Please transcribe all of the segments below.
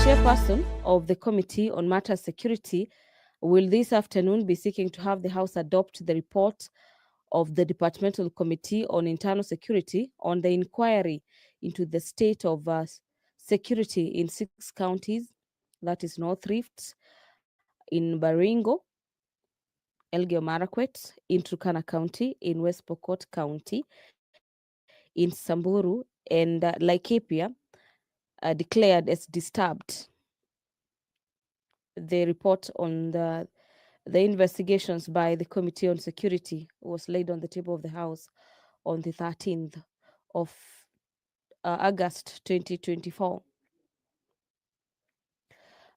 chairperson of the Committee on Matters Security will this afternoon be seeking to have the House adopt the report of the Departmental Committee on Internal Security on the inquiry into the state of security in 6 counties, that is North Rift, in Baringo, Elgeyo Marakwet, in Turkana County, in West Pokot County, in Samburu, and Laikipia, declared as disturbed. The report on the investigations by the Committee on Security was laid on the table of the House on the 13th of August 2024.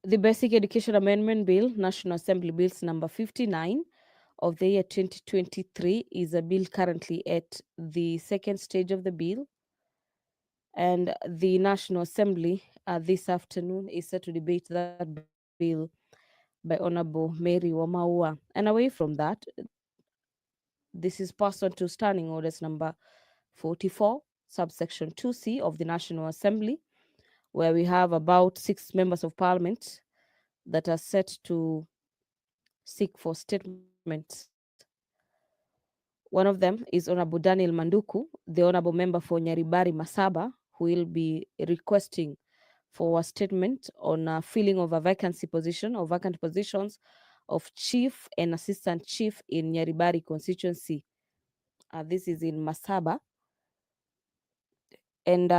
The Basic Education Amendment Bill, National Assembly Bills number 59 of the year 2023, is a bill currently at the second stage of the bill. And the National Assembly this afternoon is set to debate that bill by Honorable Mary Wamaua. And away from that, this is pursuant to Standing Orders number 44, subsection 2C of the National Assembly, where we have about 6 members of parliament that are set to seek for statements. One of them is Honorable Daniel Manduku, the Honorable Member for Nyaribari Masaba, who will be requesting for a statement on filling of a vacancy position or vacant positions of chief and assistant chief in Nyaribari constituency. This is in Masaba. And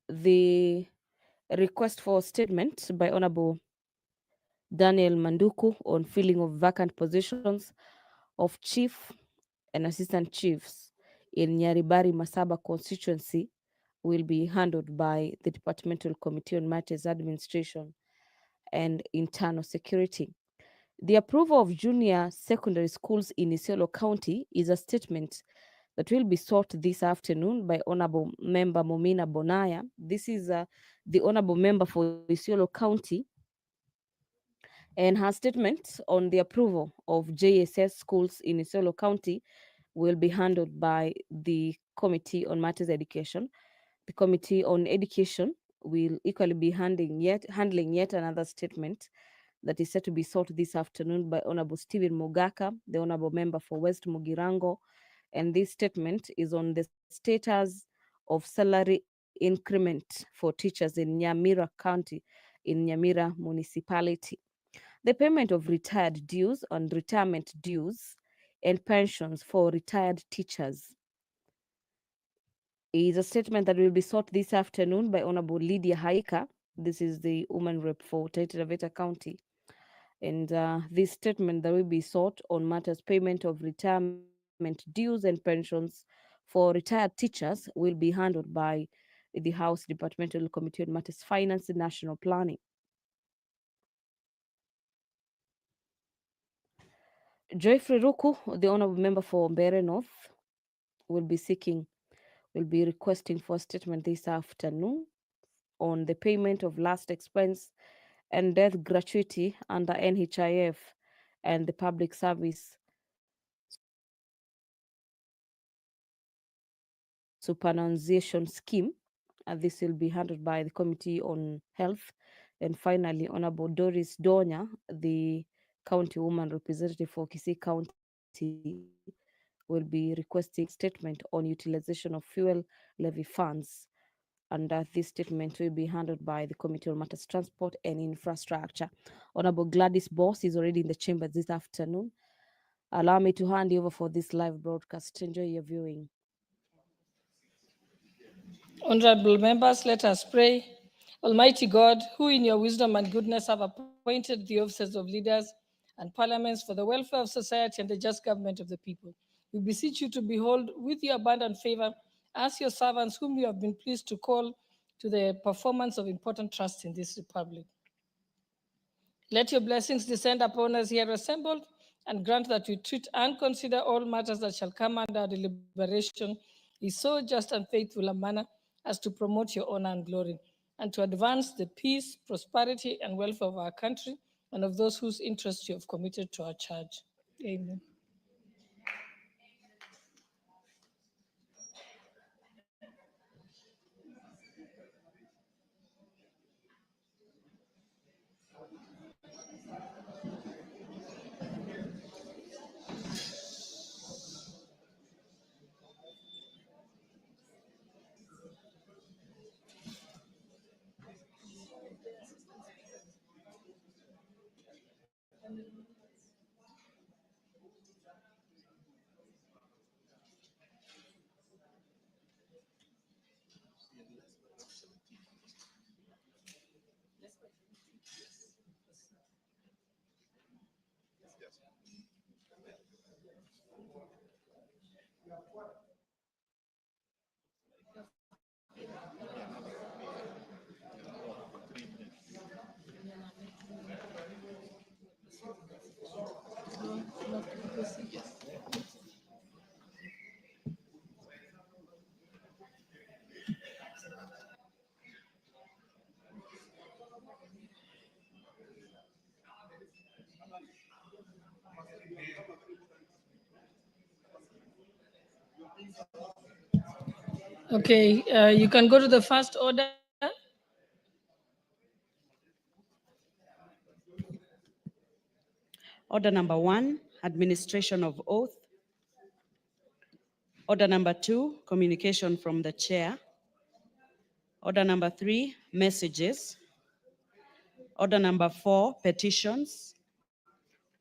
the request for statement by Honorable Daniel Manduku on filling of vacant positions of chief and assistant chiefs in Nyaribari Masaba constituency will be handled by the Departmental Committee on Matters Administration and Internal Security. The approval of junior secondary schools in Isiolo County is a statement that will be sought this afternoon by Honorable Member Momina Bonaya. This is the Honorable Member for Isiolo County, and her statement on the approval of JSS schools in Isiolo County will be handled by the Committee on Matters Education. The Committee on Education will equally be handling yet another statement that is set to be sought this afternoon by Honorable Stephen Mogaka, the Honorable Member for West Mugirango, and this statement is on the status of salary increment for teachers in Nyamira County, in Nyamira Municipality. The payment of retired dues and retirement dues and pensions for retired teachers is a statement that will be sought this afternoon by Honorable Lydia Haika. This is the woman rep for Taita Taveta County. And this statement that will be sought on matters payment of retirement dues and pensions for retired teachers will be handled by the House Departmental Committee on Matters Finance and National Planning. Joyfrey Ruku, the Honorable Member for Mbere North, will be requesting for a statement this afternoon on the payment of last expense and death gratuity under NHIF and the Public Service Superannuation Scheme. This will be handled by the Committee on Health. And finally, Honorable Doris Donya, the county woman representative for Kisii County, will be requesting statement on utilization of fuel levy funds. And this statement will be handled by the Committee on Matters Transport and Infrastructure. Honorable Gladys Boss is already in the chamber this afternoon. Allow me to hand you over for this live broadcast. Enjoy your viewing. Honorable members, let us pray. Almighty God, who in your wisdom and goodness have appointed the offices of leaders and parliaments for the welfare of society and the just government of the people, we beseech you to behold with your abundant favor as your servants whom you have been pleased to call to the performance of important trusts in this republic. Let your blessings descend upon us here assembled, and grant that we treat and consider all matters that shall come under our deliberation in so just and faithful a manner as to promote your honor and glory, and to advance the peace, prosperity, and welfare of our country and of those whose interests you have committed to our charge. Amen. Okay, you can go to the first order. Order number 1, administration of oath. Order number 2, communication from the chair. Order number 3, messages. Order number 4, petitions.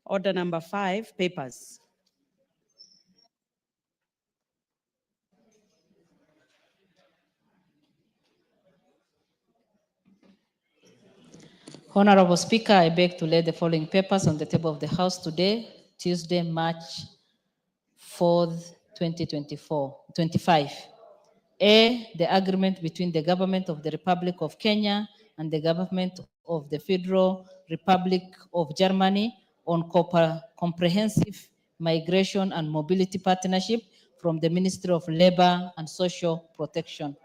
Order number 5, papers. Honorable Speaker, I beg to lay the following papers on the table of the House today, Tuesday, March 4th, 2025. A, the agreement between the government of the Republic of Kenya and the government of the Federal Republic of Germany on comprehensive migration and mobility partnership from the Ministry of Labor and Social Protection.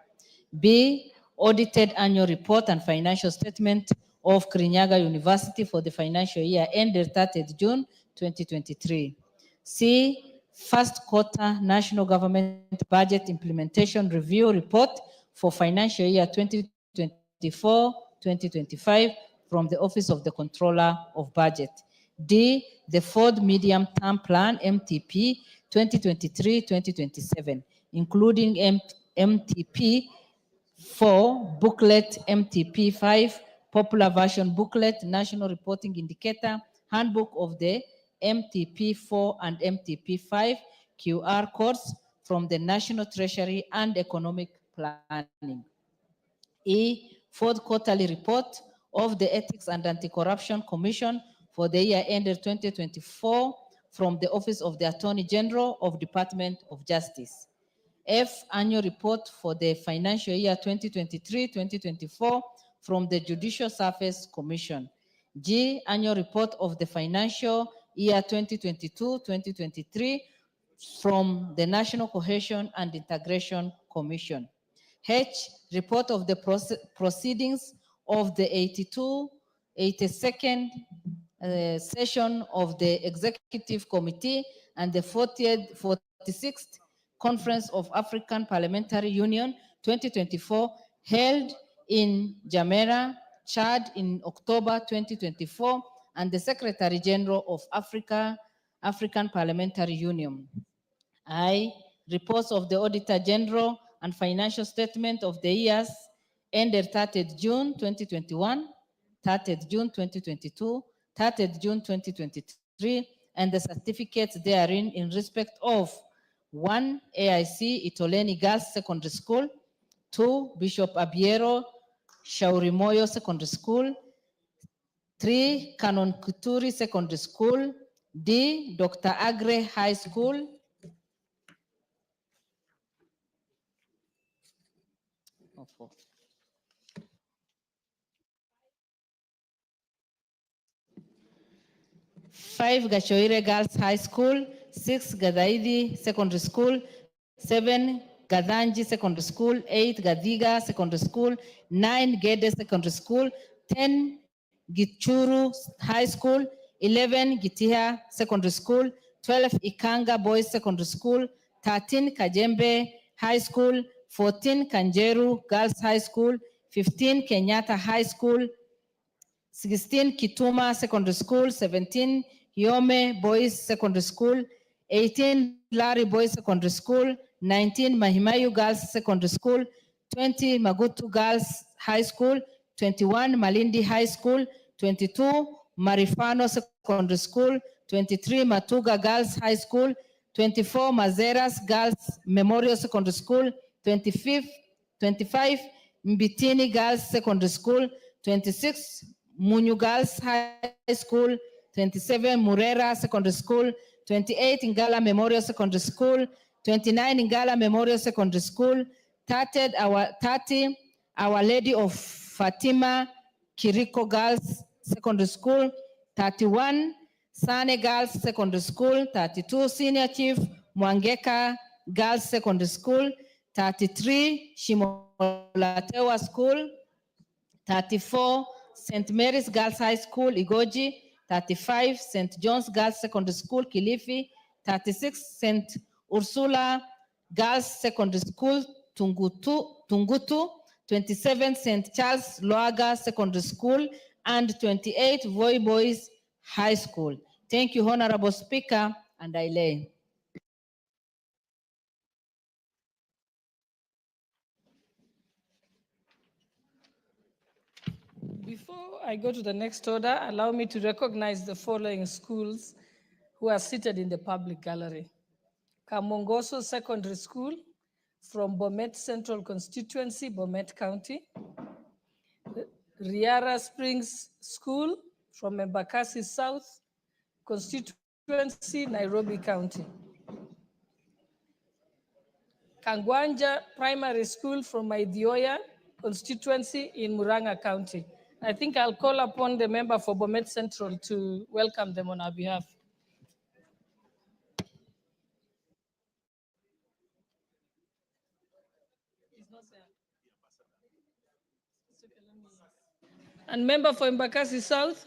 B, audited annual report and financial statement of Kirinyaga University for the financial year ended 30th June 2023. C, first quarter national government budget implementation review report for financial year 2024-2025 from the Office of the Controller of Budget. D, the Fourth Medium Term Plan, MTP 2023-2027, including MTP 4, booklet MTP 5, popular version booklet, national reporting indicator, handbook of the MTP 4 and MTP 5, QR codes from the National Treasury and Economic Planning. E, fourth quarterly report of the Ethics and Anti-Corruption Commission for the year ended 2024 from the Office of the Attorney General of Department of Justice. F, annual report for the financial year 2023-2024 from the Judicial Service Commission. G, annual report of the financial year 2022-2023 from the National Cohesion and Integration Commission. H, report of the proceedings of the 82nd session of the Executive Committee and the 46th Conference of African Parliamentary Union 2024 held in Jamera, Chad in October 2024, and the Secretary General of African Parliamentary Union. I, reports of the Auditor General and financial statement of the years ended 30th June 2021, 30th June 2022, 30th June 2023, and the certificates therein in respect of 1, AIC Itoleni Girls Secondary School, 2, Bishop Abiero Shaurimoyo Secondary School, 3, Canon Kuturi Secondary School, D, Dr. Agre High School, 5, Gashoire Girls High School, 6, Gadaidi Secondary School, 7, Gadanji Secondary School, 8, Gadiga Secondary School, 9, Gede Secondary School, 10, Gichuru High School, 11, Gitiha Secondary School, 12, Ikanga Boys Secondary School, 13, Kajembe High School, 14, Kanjeru Girls High School, 15, Kenyatta High School, 16, Kituma Secondary School, 17, Hiome Boys Secondary School, 18, Larry Boys Secondary School, 19, Mahimayu Girls Secondary School, 20, Magutu Girls High School, 21, Malindi High School, 22, Marifano Secondary School, 23, Matuga Girls High School, 24, Mazeras Girls Memorial Secondary School, 25, Mbitini Girls Secondary School, 26, Munyu Girls High School, 27 Murera Secondary School, 28 Ngala Memorial Secondary School, 29 Ngala Memorial Secondary School, 30 Our Lady of Fatima Kiriko Girls Secondary School, 31 Sane Girls Secondary School, 32 Senior Chief Mwangeka Girls Secondary School, 33 Shimolatewa School, 34 St. Mary's Girls High School, Igoji, 35 St. John's Girls Secondary School, Kilifi, 36 St. Ursula Girls Secondary School, Tungutu, 27 St. Charles Loaga Secondary School, and 28 Voi Boys High School. Thank you, Honorable Speaker, and I lay. Before I go to the next order, allow me to recognize the following schools who are seated in the public gallery. Kamongoso Secondary School from Bomet Central Constituency, Bomet County. Riara Springs School from Embakasi South Constituency, Nairobi County. Kangwanja Primary School from Maidioya constituency in Muranga County. I think I'll call upon the member for Bomet Central to welcome them on our behalf. And member for Embakasi South?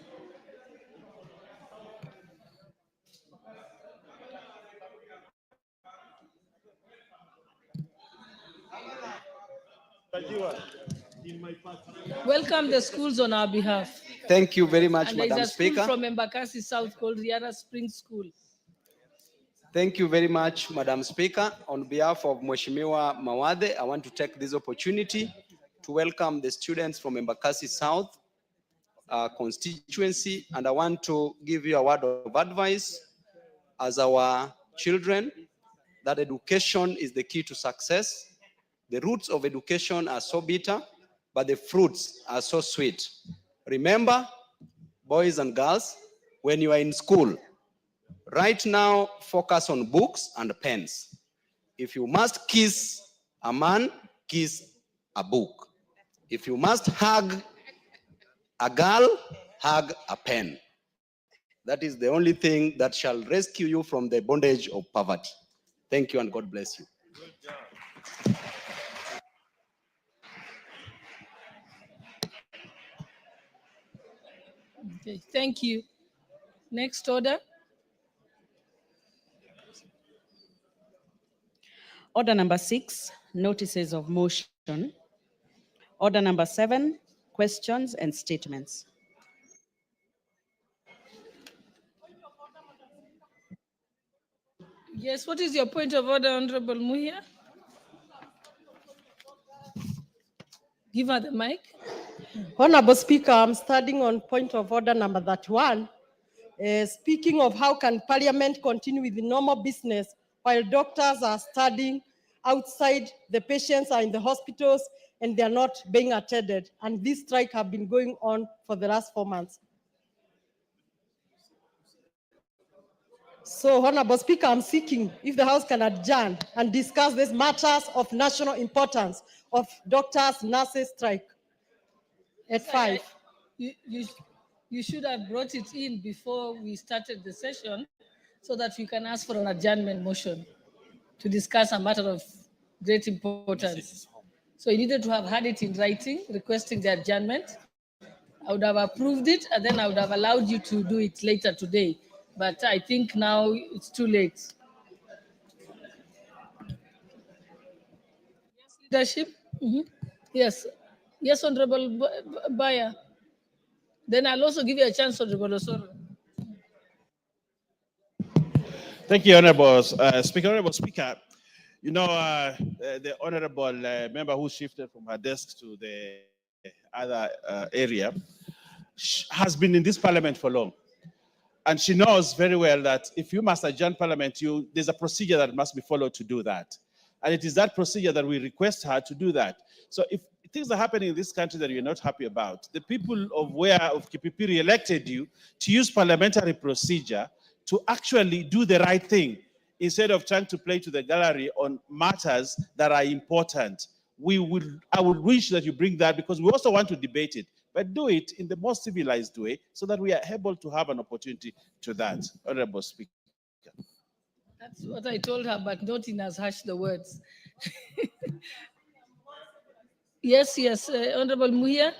Welcome the schools on our behalf. Thank you very much, And Madam there's a school Speaker. from Embakasi South called Riara Springs School. Thank you very much, Madam Speaker. On behalf of Mheshimiwa Mawade, I want to take this opportunity to welcome the students from Embakasi South constituency, and I want to give you a word of advice as our children, that education is the key to success. The roots of education are so bitter, but the fruits are so sweet. Remember, boys and girls, when you are in school, right now, focus on books and pens. If you must kiss a man, kiss a book. If you must hug a girl, hug a pen. That is the only thing that shall rescue you from the bondage of poverty. Thank you and God bless you. Okay, thank you. Next order. Order number 6, notices of motion. Order number 7, questions and statements. Yes, what is your point of order, Honorable Muhia? Give her the mic. Honorable Speaker, I'm starting on point of order number 31. Speaking of how can Parliament continue with the normal business while doctors are studying outside, the patients are in the hospitals and they are not being attended. And this strike have been going on for the last 4 months. So, Honorable Speaker, I'm seeking if the House can adjourn and discuss these matters of national importance of doctors, nurses strike at 5. You should have brought it in before we started the session so that we can ask for an adjournment motion to discuss a matter of great importance. So you needed to have had it in writing, requesting the adjournment. I would have approved it, and then I would have allowed you to do it later today. But I think now it's too late. Leadership? Yes. Yes, Honorable Baya. Then I'll also give you a chance, Honorable Osoro. Thank you, Honorable Speaker. Honorable Speaker, you know, the Honorable member who shifted from her desk to the other area has been in this Parliament for long. And she knows very well that if you must adjourn Parliament, there's a procedure that must be followed to do that. And it is that procedure that we request her to do that. So if things are happening in this country that you're not happy about. The people of Kipipi re-elected you to use parliamentary procedure to actually do the right thing instead of trying to play to the gallery on matters that are important. I would wish that you bring that, because we also want to debate it, but do it in the most civilized way so that we are able to have an opportunity to that. Honorable Speaker. That's what I told her, but not in as harsh the words. Yes, Honorable Muia.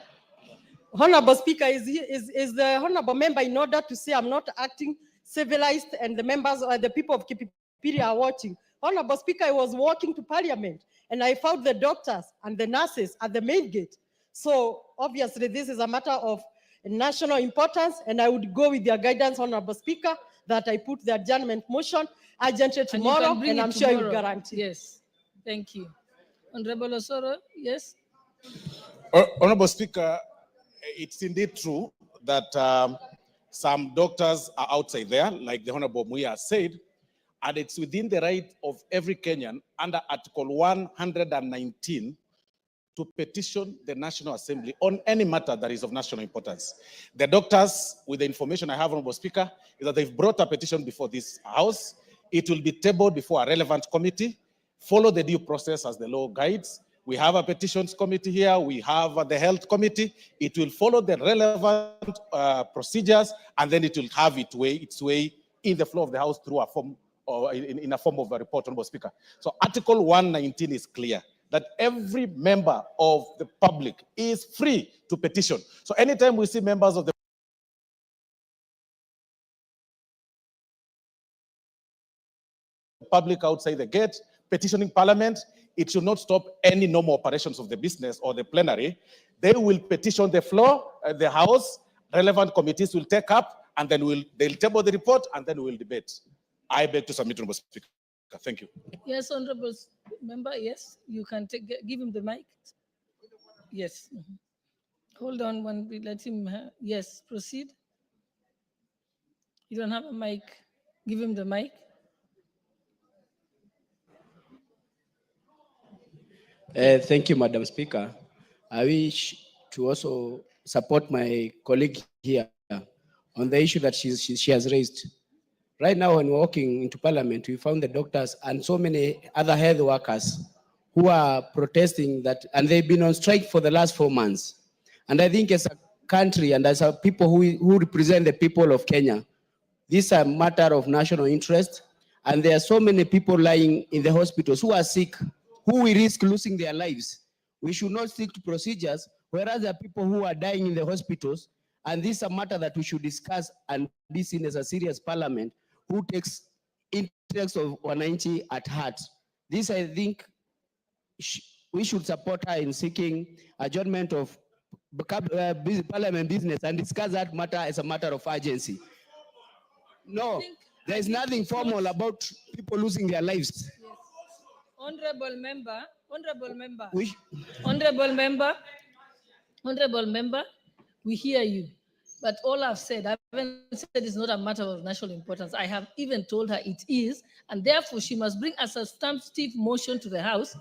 Honorable Speaker, is the honorable member in order to say I'm not acting civilized and the members or the people of Kipipiri are watching? Honorable Speaker, I was walking to Parliament and I found the doctors and the nurses at the main gate. So obviously this is a matter of national importance, and I would go with your guidance, Honorable Speaker, that I put the adjournment motion urgently tomorrow, and I'm sure you guarantee. Yes, thank you. Honorable Osoro, yes? Honorable Speaker, it's indeed true that some doctors are outside there, like the Honorable Muia said, and it's within the right of every Kenyan under Article 119 to petition the National Assembly on any matter that is of national importance. The doctors, with the information I have, Honorable Speaker, is that they've brought a petition before this House. It will be tabled before a relevant committee, follow the due process as the law guides. We have a petitions committee here, we have the health committee. It will follow the relevant procedures, and then it will have its way in the floor of the House through a form, or in a form of a report, Honorable Speaker. So Article 119 is clear that every member of the public is free to petition. So anytime we see members of the public outside the gate petitioning Parliament, it should not stop any normal operations of the business or the plenary. They will petition the floor, the House, relevant committees will take up, and then they'll table the report, and then we'll debate. I beg to submit, Honorable Speaker. Thank you. Yes, Honorable Member, give him the mic. Yes. Hold on one, let him, yes, proceed. You don't have a mic, give him the mic. Thank you, Madam Speaker. I wish to also support my colleague here on the issue that she has raised. Right now, when walking into Parliament, we found the doctors and so many other health workers who are protesting that, and they've been on strike for the last 4 months. And I think as a country and as a people who represent the people of Kenya, this is a matter of national interest. And there are so many people lying in the hospitals who are sick, who will risk losing their lives. We should not stick to procedures, whereas there are people who are dying in the hospitals. And this is a matter that we should discuss and be seen as a serious Parliament who takes interest of wananchi at heart. This, I think, we should support her in seeking adjournment of Parliament business and discuss that matter as a matter of urgency. No, there is nothing formal about people losing their lives. Yes. Honorable member, we hear you. But all I've said, I haven't said it's not a matter of national importance. I have even told her it is, and therefore she must bring a substantive motion to the House,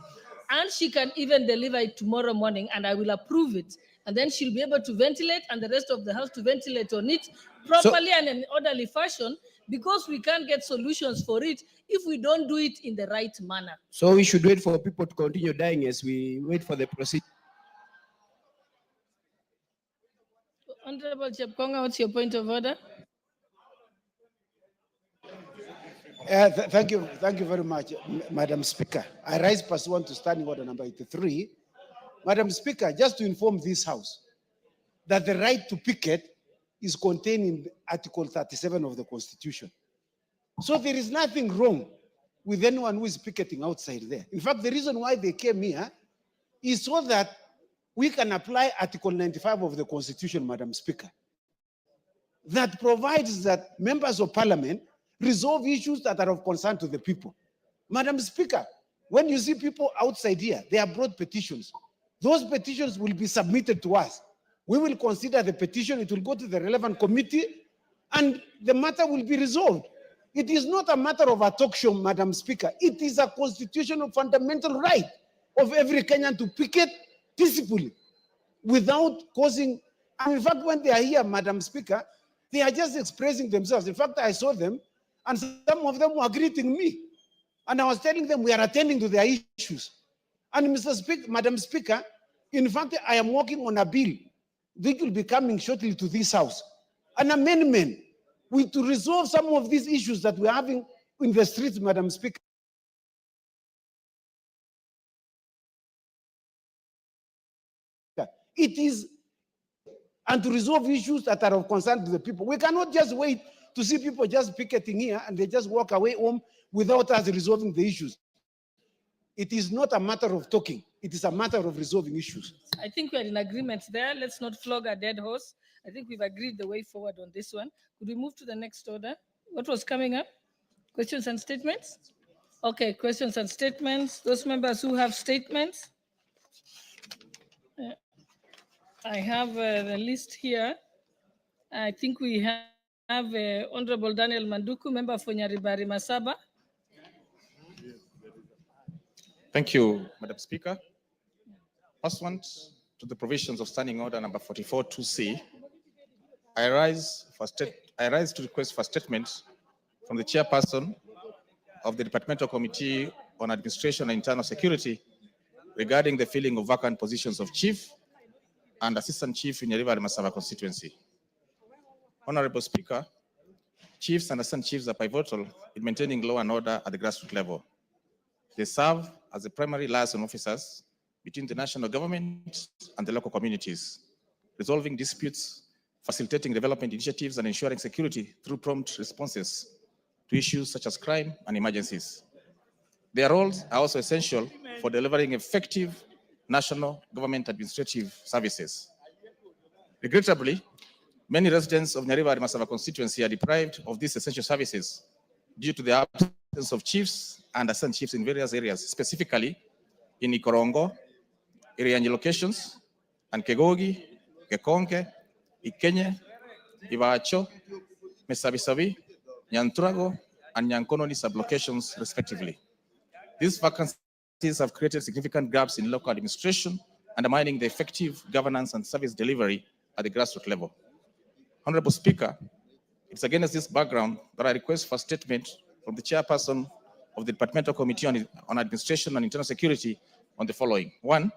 and she can even deliver it tomorrow morning, and I will approve it. And then she'll be able to ventilate, and the rest of the House to ventilate on it properly and in an orderly fashion, because we can't get solutions for it if we don't do it in the right manner. So we should wait for people to continue dying as we wait for the procedure. Honorable Chepkonga, what's your point of order? Thank you very much, Madam Speaker. I rise pursuant to Standing Order number 83. Madam Speaker, just to inform this House that the right to picket is contained in Article 37 of the Constitution. So there is nothing wrong with anyone who is picketing outside there. In fact, the reason why they came here is so that we can apply Article 95 of the Constitution, Madam Speaker, that provides that members of Parliament resolve issues that are of concern to the people. Madam Speaker, when you see people outside here, they have brought petitions. Those petitions will be submitted to us. We will consider the petition, it will go to the relevant committee, and the matter will be resolved. It is not a matter of a talk show, Madam Speaker. It is a constitutional fundamental right of every Kenyan to picket peacefully without causing. And in fact, when they are here, Madam Speaker, they are just expressing themselves. In fact, I saw them, and some of them were greeting me. And I was telling them we are attending to their issues. And Mr. Speaker, Madam Speaker, in fact, I am working on a bill which will be coming shortly to this House, an amendment to resolve some of these issues that we're having in the streets, Madam Speaker. It is, and to resolve issues that are of concern to the people. We cannot just wait to see people just picketing here and they just walk away home without us resolving the issues. It is not a matter of talking. It is a matter of resolving issues. I think we're in agreement there. Let's not flog a dead horse. I think we've agreed the way forward on this one. Could we move to the next order? What was coming up? Questions and statements? Okay, questions and statements. Those members who have statements. I have the list here. I think we have Honorable Daniel Manduku, member for Nyaribari Masaba. Thank you, Madam Speaker. Pursuant to the provisions of Standing Order number 44-2C, I rise to request for a statement from the chairperson of the Departmental Committee on Administration and Internal Security regarding the filling of vacant positions of Chief and Assistant Chief in Nyaribari Masaba constituency. Honorable Speaker, Chiefs and Assistant Chiefs are pivotal in maintaining law and order at the grassroots level. They serve as the primary liaison officers between the national government and the local communities, resolving disputes, facilitating development initiatives, and ensuring security through prompt responses to issues such as crime and emergencies. Their roles are also essential for delivering effective national government administrative services. Regrettably, many residents of Nyaribari Masaba constituency are deprived of these essential services due to the absence of chiefs and assistant chiefs in various areas, specifically in Ikorongo, Irianyi locations, and Kegogi, Gekonke, Ikenye, Ivacho, Mesabisabi, Nyantrago, and Nyankononi sublocations, respectively. These vacancies have created significant gaps in local administration, undermining the effective governance and service delivery at the grassroots level. Honorable Speaker, it's against this background that I request for a statement from the chairperson of the Departmental Committee on Administration and Internal Security on the following. One,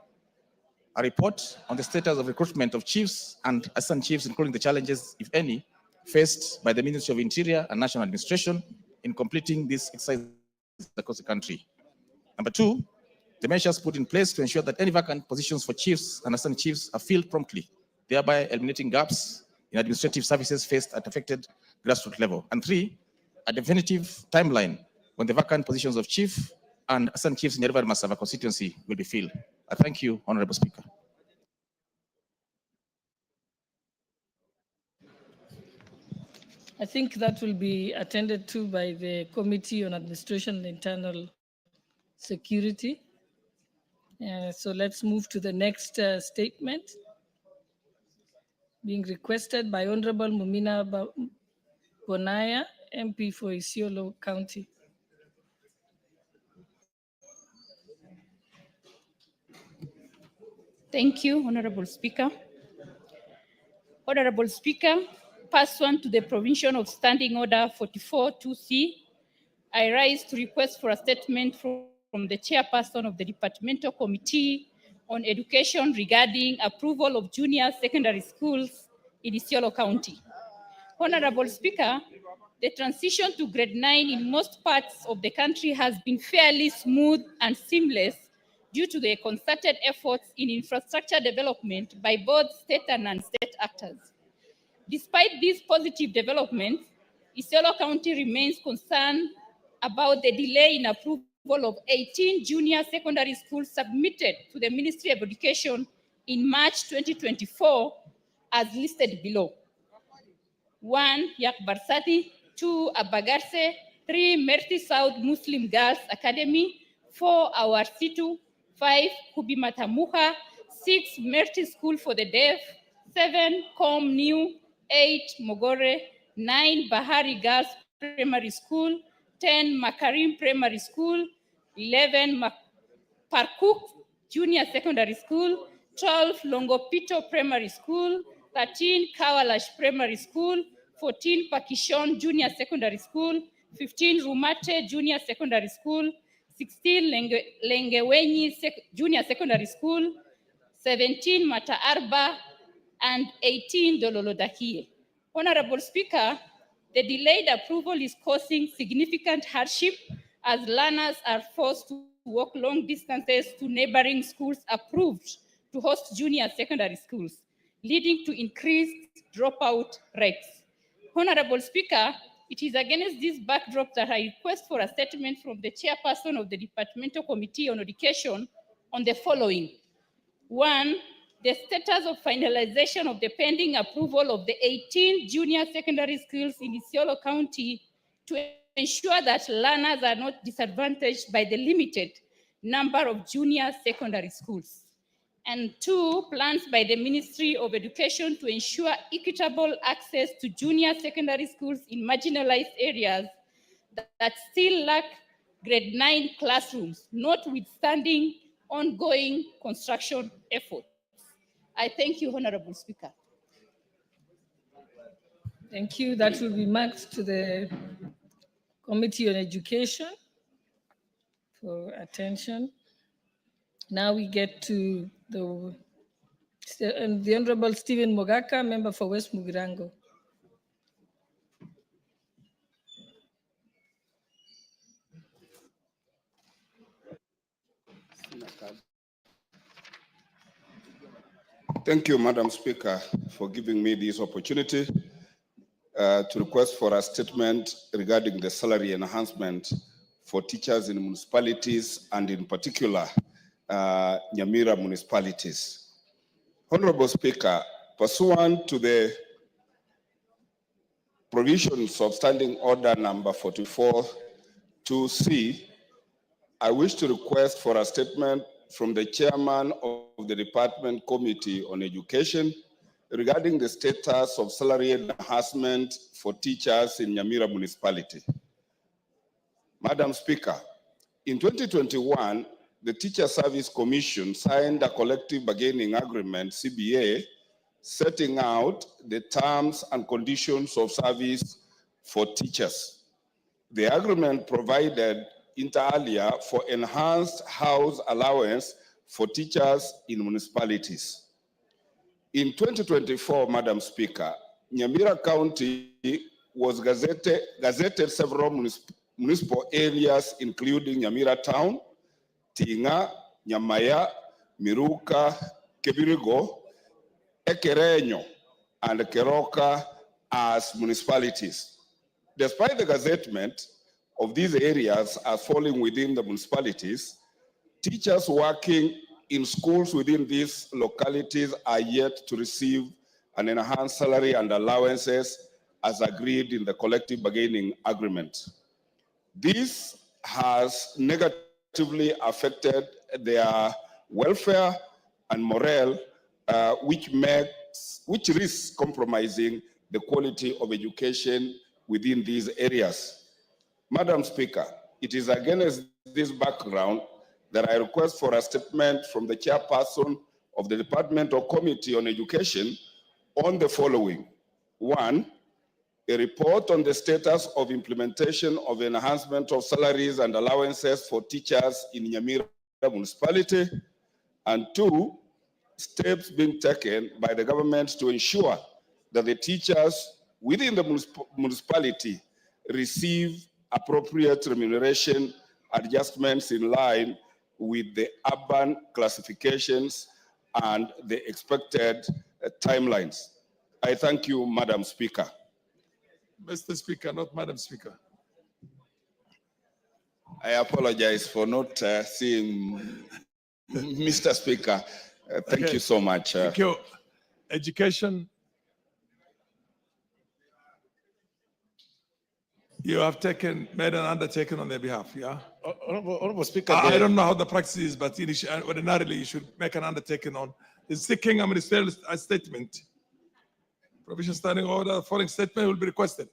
a report on the status of recruitment of chiefs and assistant chiefs, including the challenges, if any, faced by the Ministry of Interior and National Administration in completing this exercise across the country. Number two, the measures put in place to ensure that any vacant positions for chiefs and assistant chiefs are filled promptly, thereby eliminating gaps in administrative services faced at affected grassroots level. And three, a definitive timeline when the vacant positions of chief and assistant chiefs in Nyaribari Masaba constituency will be filled. I thank you, Honorable Speaker. I think that will be attended to by the Committee on Administration and Internal Security. So let's move to the next statement being requested by Honorable Mumina Bonaya, MP for Isiolo County. Thank you, Honorable Speaker. Honorable Speaker, pursuant to the provision of Standing Order 44-2C, I rise to request for a statement from the chairperson of the Departmental Committee on Education regarding approval of junior secondary schools in Isiolo County. Honorable Speaker, the transition to grade 9 in most parts of the country has been fairly smooth and seamless due to the concerted efforts in infrastructure development by both state and non-state actors. Despite these positive developments, Isiolo County remains concerned about the delay in approval of 18 junior secondary schools submitted to the Ministry of Education in March 2024, as listed below. 1, Yak Barsati, 2, Abagarse, 3, Merti South Muslim Girls Academy, 4, Our Situ, 5, Kubimatamuha, 6, Merti School for the Deaf, 7, Com New, 8, Mogore, 9, Bahari Girls Primary School, 10, Makarim Primary School, 11, Parkuk Junior Secondary School, 12 Longopito Primary School, 13 Kawalash Primary School, 14 Pakishon Junior Secondary School, 15 Rumate Junior Secondary School, 16 Lengewenyi Junior Secondary School, 17 Mata Arba, and 18 Dololodakie. Honorable Speaker, the delayed approval is causing significant hardship as learners are forced to walk long distances to neighboring schools approved to host junior secondary schools, leading to increased dropout rates. Honorable Speaker, it is against this backdrop that I request for a statement from the chairperson of the Departmental Committee on Education on the following. One, the status of finalization of the pending approval of the 18 junior secondary schools in Isiolo County to ensure that learners are not disadvantaged by the limited number of junior secondary schools. And two, plans by the Ministry of Education to ensure equitable access to junior secondary schools in marginalized areas that still lack grade 9 classrooms, notwithstanding ongoing construction efforts. I thank you, Honorable Speaker. Thank you. That will be marked to the Committee on Education for attention. Now we get to the Honorable Stephen Mogaka, member for West Mugirango. Thank you, Madam Speaker, for giving me this opportunity to request for a statement regarding the salary enhancement for teachers in municipalities and in particular, Nyamira municipalities. Honorable Speaker, pursuant to the provisions of Standing Order number 44-2C, I wish to request for a statement from the chairman of the Department Committee on Education regarding the status of salary enhancement for teachers in Nyamira municipality. Madam Speaker, in 2021, the Teacher Service Commission signed a collective bargaining agreement, CBA, setting out the terms and conditions of service for teachers. The agreement provided inter alia for enhanced house allowance for teachers in municipalities. In 2024, Madam Speaker, Nyamira County was gazetted several municipal areas, including Nyamira Town, Tinga, Nyamaya, Miruka, Kebirigo, Ekerenyo, and Keroka as municipalities. Despite the gazettement of these areas as falling within the municipalities, teachers working in schools within these localities are yet to receive an enhanced salary and allowances as agreed in the collective bargaining agreement. This has negatively affected their welfare and morale, which risks compromising the quality of education within these areas. Madam Speaker, it is against this background that I request for a statement from the chairperson of the Departmental Committee on Education on the following. One, a report on the status of implementation of enhancement of salaries and allowances for teachers in Nyamira municipality. And two, steps being taken by the government to ensure that the teachers within the municipality receive appropriate remuneration adjustments in line with the urban classifications and the expected timelines. I thank you, Madam Speaker. Mr. Speaker, not Madam Speaker. I apologize for not seeing Mr. Speaker. Thank you so much. Thank you. Education. You have made an undertaking on their behalf, yeah? Honorable Speaker, I don't know how the practice is, but ordinarily you should make an undertaking on seeking a ministerial statement. Provision Standing Order, following statement will be requested.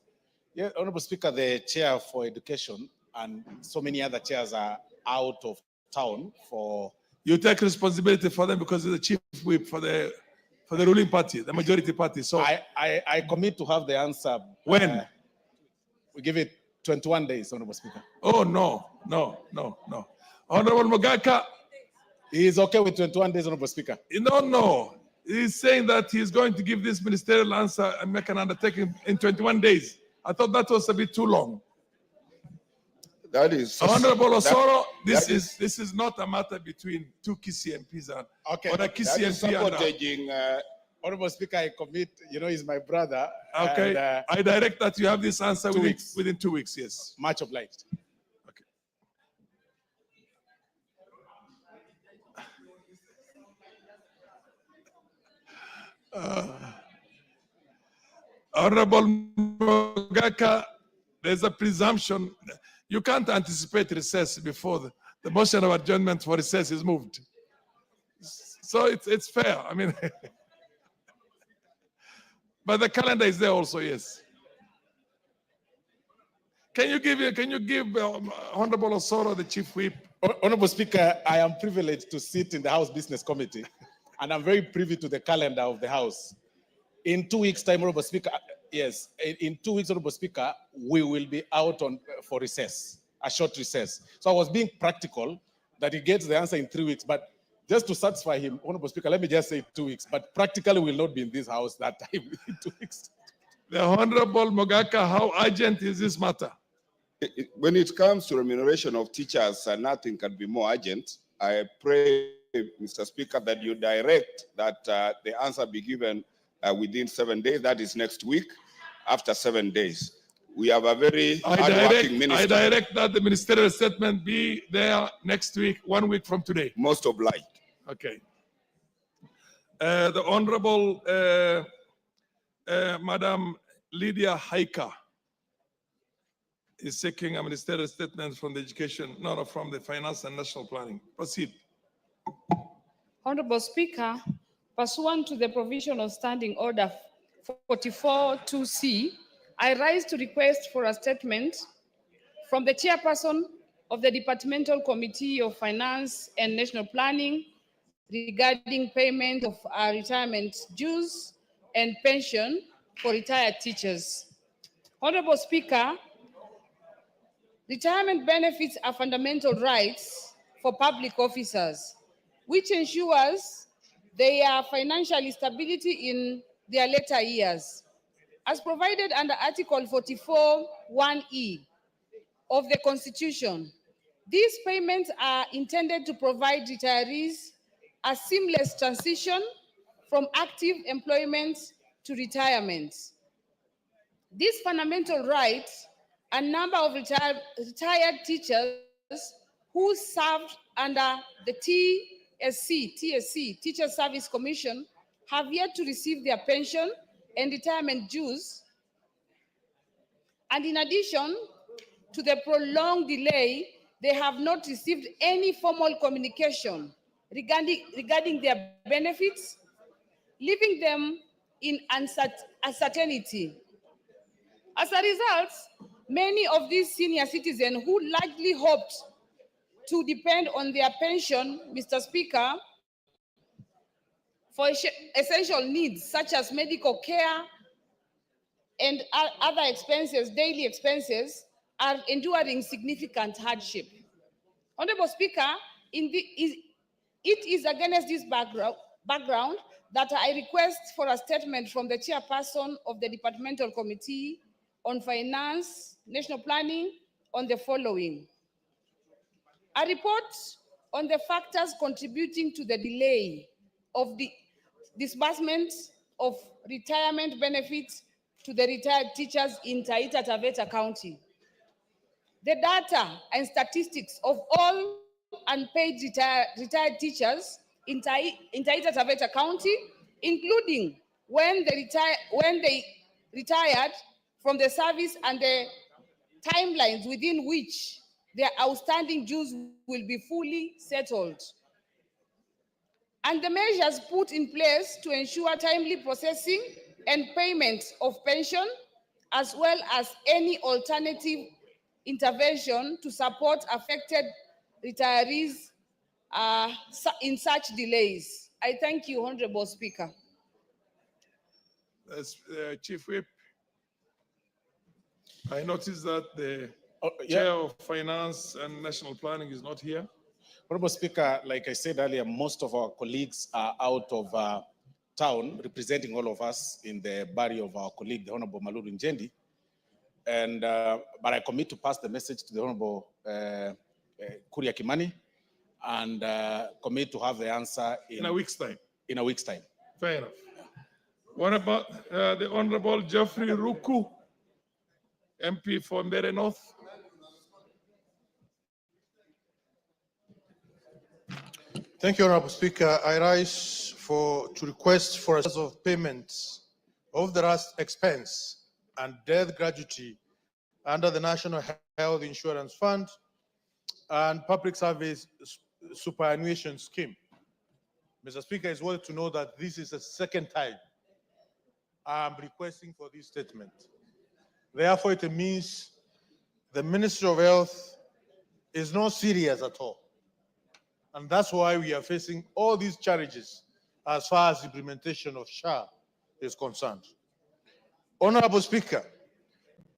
Yeah, Honorable Speaker, the chair for education and so many other chairs are out of town for you take responsibility for them because you're the chief whip for the ruling party, the majority party. So I commit to have the answer. When? We give it 21 days, Honorable Speaker. Oh, no. Honorable Mogaka. He is okay with 21 days, Honorable Speaker. No. He's saying that he's going to give this ministerial answer and make an undertaking in 21 days. I thought that was a bit too long. That is Honorable Osoro, that this is not a matter between two Kisii MPs or a Kisii that is MP and sabotaging. Honorable Speaker, I commit, he's my brother. Okay, And, I direct that you have this answer 2 weeks. within 2 weeks, yes. Much obliged. Honorable Mogaka, there's a presumption. You can't anticipate recess before the motion of adjournment for recess is moved. So it's fair. I mean, but the calendar is there also, yes. Can you give Honorable Osoro, the chief whip? Honorable Speaker, I am privileged to sit in the House Business Committee, and I'm very privy to the calendar of the House. In 2 weeks' time, Honorable Speaker, yes, in 2 weeks, Honorable Speaker, we will be out for recess, a short recess. So I was being practical that he gets the answer in 3 weeks, but just to satisfy him, Honorable Speaker, let me just say 2 weeks, but practically will not be in this House that time in 2 weeks. The Honorable Mogaka, how urgent is this matter? When it comes to remuneration of teachers, nothing can be more urgent. I pray, Mr. Speaker, that you direct that the answer be given within 7 days. That is next week, after 7 days. We have a very hardworking minister. I direct that the ministerial statement be there next week, 1 week from today. Most obliged. Okay. The Honorable Madam Lydia Haika is seeking a ministerial statement from the from the Finance and National Planning. Proceed. Honorable Speaker, pursuant to the provision of Standing Order 44-2C, I rise to request for a statement from the chairperson of the Departmental Committee of Finance and National Planning regarding payment of retirement dues and pension for retired teachers. Honorable Speaker, retirement benefits are fundamental rights for public officers, which ensures their financial stability in their later years. As provided under Article 44(1)(e) of the Constitution, these payments are intended to provide retirees a seamless transition from active employment to retirement. These fundamental rights, a number of retired teachers who served under the TSC, Teacher Service Commission, have yet to receive their pension and retirement dues. And in addition to the prolonged delay, they have not received any formal communication regarding their benefits, leaving them in uncertainty. As a result, many of these senior citizens who largely hoped to depend on their pension, Mr. Speaker, for essential needs such as medical care and other expenses, daily expenses, are enduring significant hardship. Honorable Speaker, it is against this background that I request for a statement from the chairperson of the Departmental Committee on Finance, National Planning on the following. A report on the factors contributing to the delay of the disbursement of retirement benefits to the retired teachers in Taita Taveta County. The data and statistics of all unpaid retired teachers in Taita Taveta County, including when they retired from the service and the timelines within which their outstanding dues will be fully settled, and the measures put in place to ensure timely processing and payment of pension, as well as any alternative intervention to support affected retirees in such delays. I thank you, Honorable Speaker. Chief Whip, I noticed that the yeah. Chair of Finance and National Planning is not here. Honorable Speaker, like I said earlier, most of our colleagues are out of town representing all of us in the burial of our colleague, the Honorable Malulu Njendi. And, but I commit to pass the message to the Honorable Kuria Kimani and commit to have the answer In a week's time. In a week's time. Fair enough. What about the Honorable Geoffrey Ruku, MP for Mbere North? Thank you, Honorable Speaker. I rise to request for a set of payments of the last expense and death gratuity under the National Health Insurance Fund and Public Service Superannuation Scheme. Mr. Speaker, it's worth to know that this is the second time I'm requesting for this statement. Therefore, it means the Ministry of Health is not serious at all. And that's why we are facing all these challenges as far as implementation of SHA is concerned. Honorable Speaker,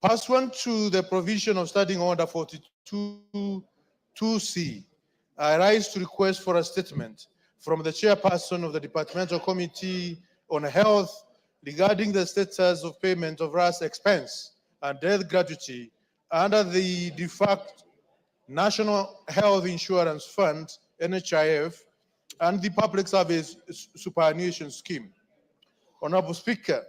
pursuant to the provision of Standing Order 42-2C, I rise to request for a statement from the chairperson of the Departmental Committee on Health regarding the status of payment of RAS expense and death gratuity under the defunct National Health Insurance Fund, NHIF, and the Public Service Superannuation Scheme. Honorable Speaker,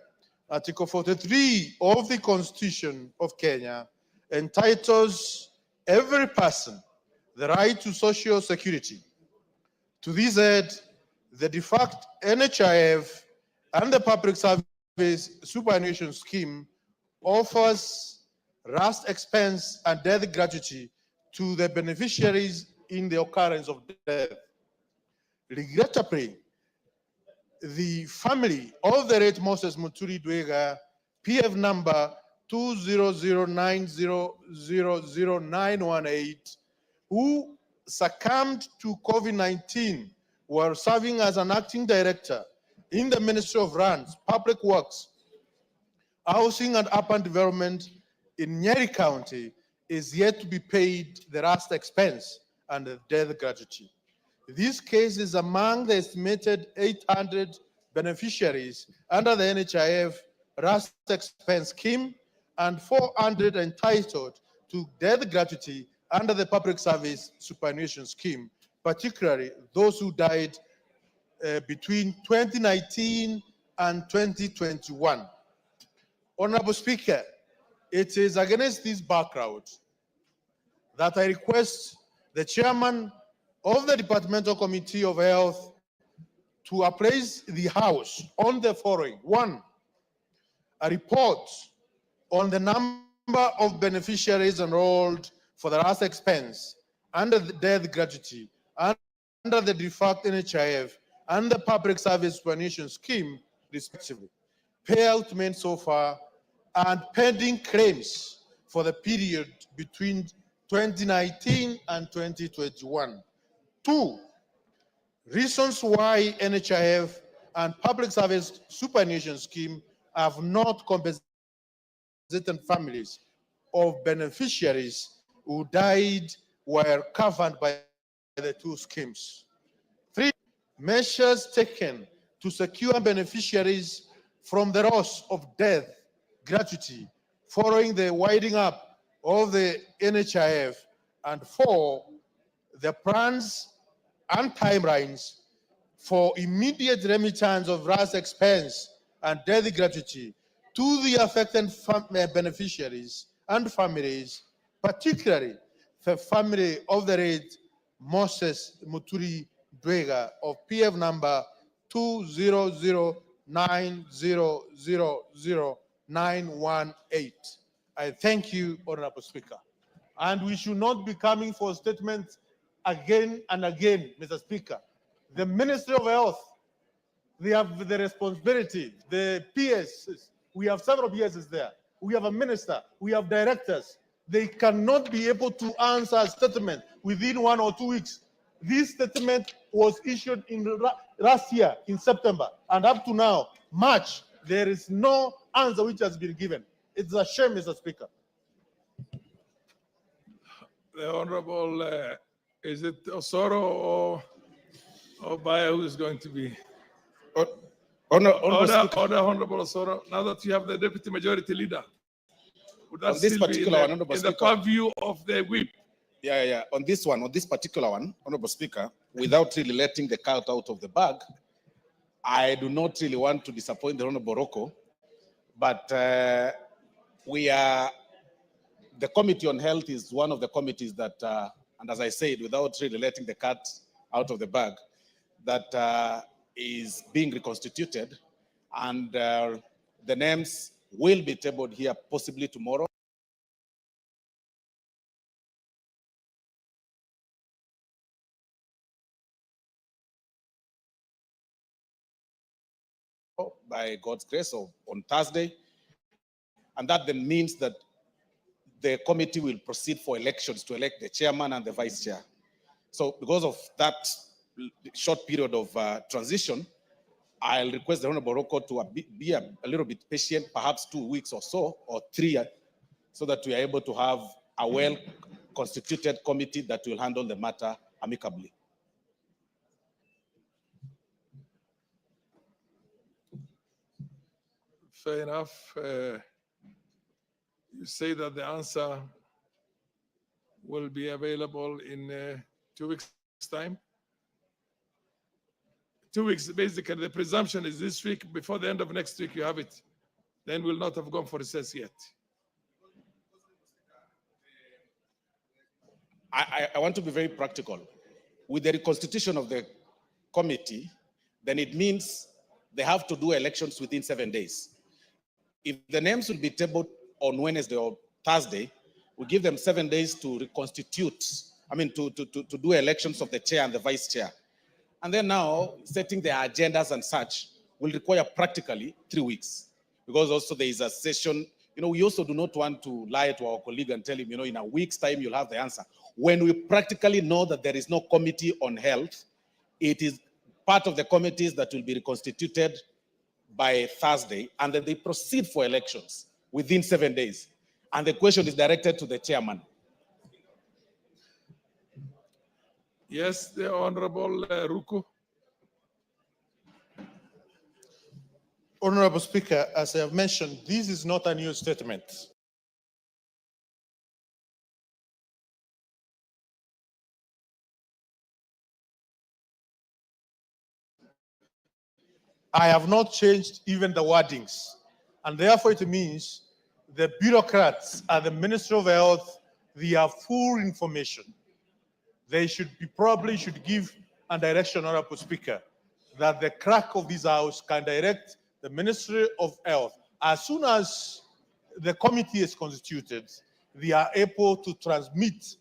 Article 43 of the Constitution of Kenya entitles every person the right to social security. To this end, the defunct NHIF and the Public Service Superannuation Scheme offers RAS expense and death gratuity to the beneficiaries in the occurrence of death. Regrettably, the family of the late Moses Muturi Dwega, PF number 20090000918, who succumbed to COVID-19 while serving as an acting director in the Ministry of Lands, Public Works, Housing and Urban Development in Nyeri County, is yet to be paid the last expense and the death gratuity. This case is among the estimated 800 beneficiaries under the NHIF RAS expense scheme and 400 entitled to death gratuity under the Public Service Superannuation Scheme, particularly those who died between 2019 and 2021. Honorable Speaker, it is against this background that I request the chairman of the Departmental Committee of Health to appraise the House on the following. One, a report on the number of beneficiaries enrolled for the last expense under the death gratuity under the defunct NHIF and the Public Service Superannuation Scheme, respectively. Payout made so far and pending claims for the period between 2019 and 2021. Two, reasons why NHIF and Public Service Superannuation Scheme have not compensated families of beneficiaries who died while covered by the two schemes. Three, measures taken to secure beneficiaries from the loss of death gratuity following the winding up of the NHIF. And four, the plans and timelines for immediate remittance of RAS expense and death gratuity to the affected beneficiaries and families, particularly the family of the late Moses Muturi Dwega of PF number 20090000918. I thank you, Honorable Speaker. And we should not be coming for statements again and again, Mr. Speaker. The Ministry of Health, they have the responsibility, the PSs, we have several PSs there. We have a minister, we have directors. They cannot be able to answer a statement within 1 or 2 weeks. This statement was issued in last year in September, and up to now, March, there is no answer which has been given. It's a shame, Mr. Speaker. The Honorable, is it Osoro or Baya who is going to be? Honorable Speaker. Order, Honorable Osoro, now that you have the Deputy Majority Leader, would that On this still be particular one, in Honorable the Speaker. purview of the whip? Yeah. On this particular one, Honorable Speaker, without really letting the cat out of the bag, I do not really want to disappoint the Honorable Rocco, but the Committee on Health is one of the committees that, and as I said, without really letting the cat out of the bag, that is being reconstituted, and the names will be tabled here possibly tomorrow. By God's grace, on Thursday, and that then means that the committee will proceed for elections to elect the chairman and the vice chair. So because of that short period of transition, I'll request the Honorable Rocco to be a little bit patient, perhaps 2 weeks or so, or 3, so that we are able to have a well-constituted committee that will handle the matter amicably. Fair enough. You say that the answer will be available in 2 weeks' time? 2 weeks, basically. The presumption is this week. Before the end of next week, you have it. Then we'll not have gone for recess yet. I want to be very practical. With the reconstitution of the committee, then it means they have to do elections within 7 days. If the names will be tabled on Wednesday or Thursday, we give them 7 days to reconstitute, to do elections of the chair and the vice chair. And then now, setting their agendas and such will require practically 3 weeks. Because also there is a session, we also do not want to lie to our colleague and tell him, in a week's time, you'll have the answer. When we practically know that there is no committee on health, it is part of the committees that will be reconstituted by Thursday, and then they proceed for elections within 7 days. And the question is directed to the chairman. Yes, the Honorable Ruku. Honorable Speaker, as I have mentioned, this is not a new statement. I have not changed even the wordings, and therefore it means the bureaucrats at the Ministry of Health, they have full information. They probably should give a direction, Honorable Speaker, that the clerk of this house can direct the Ministry of Health. As soon as the committee is constituted, they are able to transmit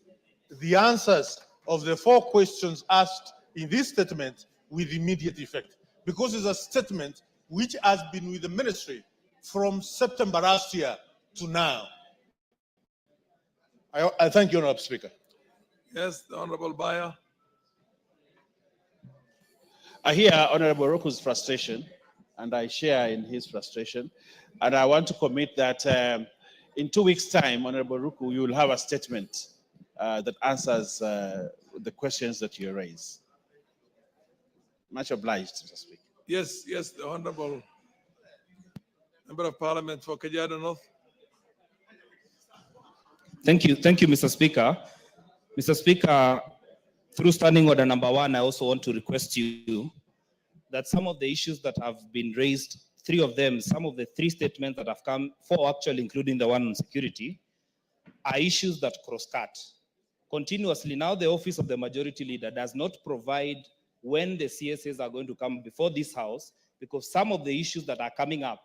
the answers of the 4 questions asked in this statement with immediate effect. Because it's a statement which has been with the ministry from September last year to now. I thank you, Honorable Speaker. Yes, the Honorable Baya. I hear Honorable Roku's frustration, and I share in his frustration. And I want to commit that in 2 weeks' time, Honorable Ruku, you will have a statement that answers the questions that you raise. Much obliged, Mr. Speaker. Yes, the Honorable Member of Parliament for Kajiado North. Thank you, Mr. Speaker. Mr. Speaker, through standing order number 1, I also want to request you that some of the issues that have been raised, 3 of them, some of the 3 statements that have come, 4 actually, including the one on security, are issues that cross-cut. Continuously, now the Office of the Majority Leader does not provide when the CSAs are going to come before this House, because some of the issues that are coming up,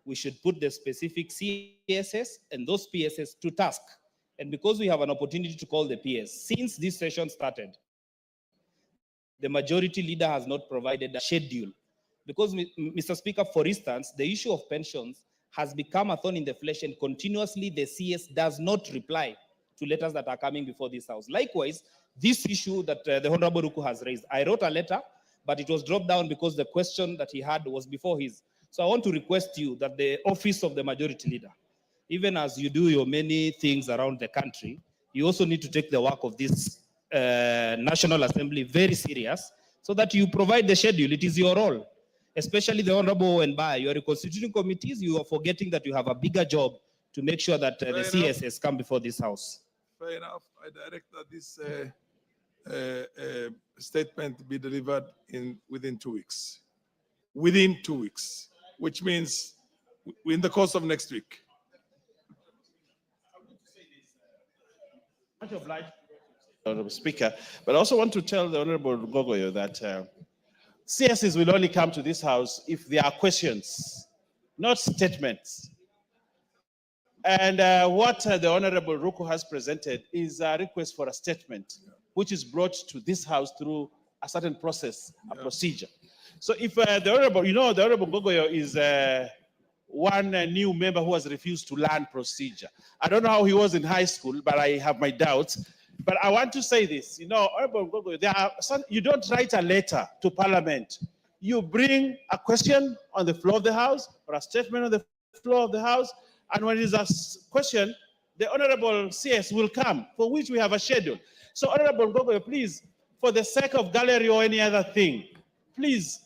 we should put the specific CSS and those PSS to task. And because we have an opportunity to call the PS, since this session started, the Majority Leader has not provided a schedule. Because, Mr. Speaker, for instance, the issue of pensions has become a thorn in the flesh, and continuously the CS does not reply to letters that are coming before this House. Likewise, this issue that the Honorable Ruku has raised, I wrote a letter, but it was dropped down because the question that he had was before his. So I want to request you that the office of the Majority Leader, even as you do your many things around the country, you also need to take the work of this National Assembly very serious so that you provide the schedule. It is your role, especially the Honorable Wenbaya. You are constituting committees, you are forgetting that you have a bigger job to make sure that the CSS come before this House. Fair enough. I direct that this statement be delivered within 2 weeks. Within 2 weeks, which means in the course of next week. Much obliged, Honorable Speaker, but I also want to tell the Honorable Gogoyo that CSs will only come to this House if there are questions, not statements. And what the Honorable Ruku has presented is a request for a statement, which is brought to this House through a certain process, a procedure. So if the Honorable, the Honorable Gogoyo is one new member who has refused to learn procedure. I don't know how he was in high school, but I have my doubts. But I want to say this, Honorable Gogoyo, you don't write a letter to Parliament. You bring a question on the floor of the House or a statement on the floor of the House, and when it is a question, the Honorable CS will come, for which we have a schedule. So Honorable Gogoyo, please, for the sake of gallery or any other thing, please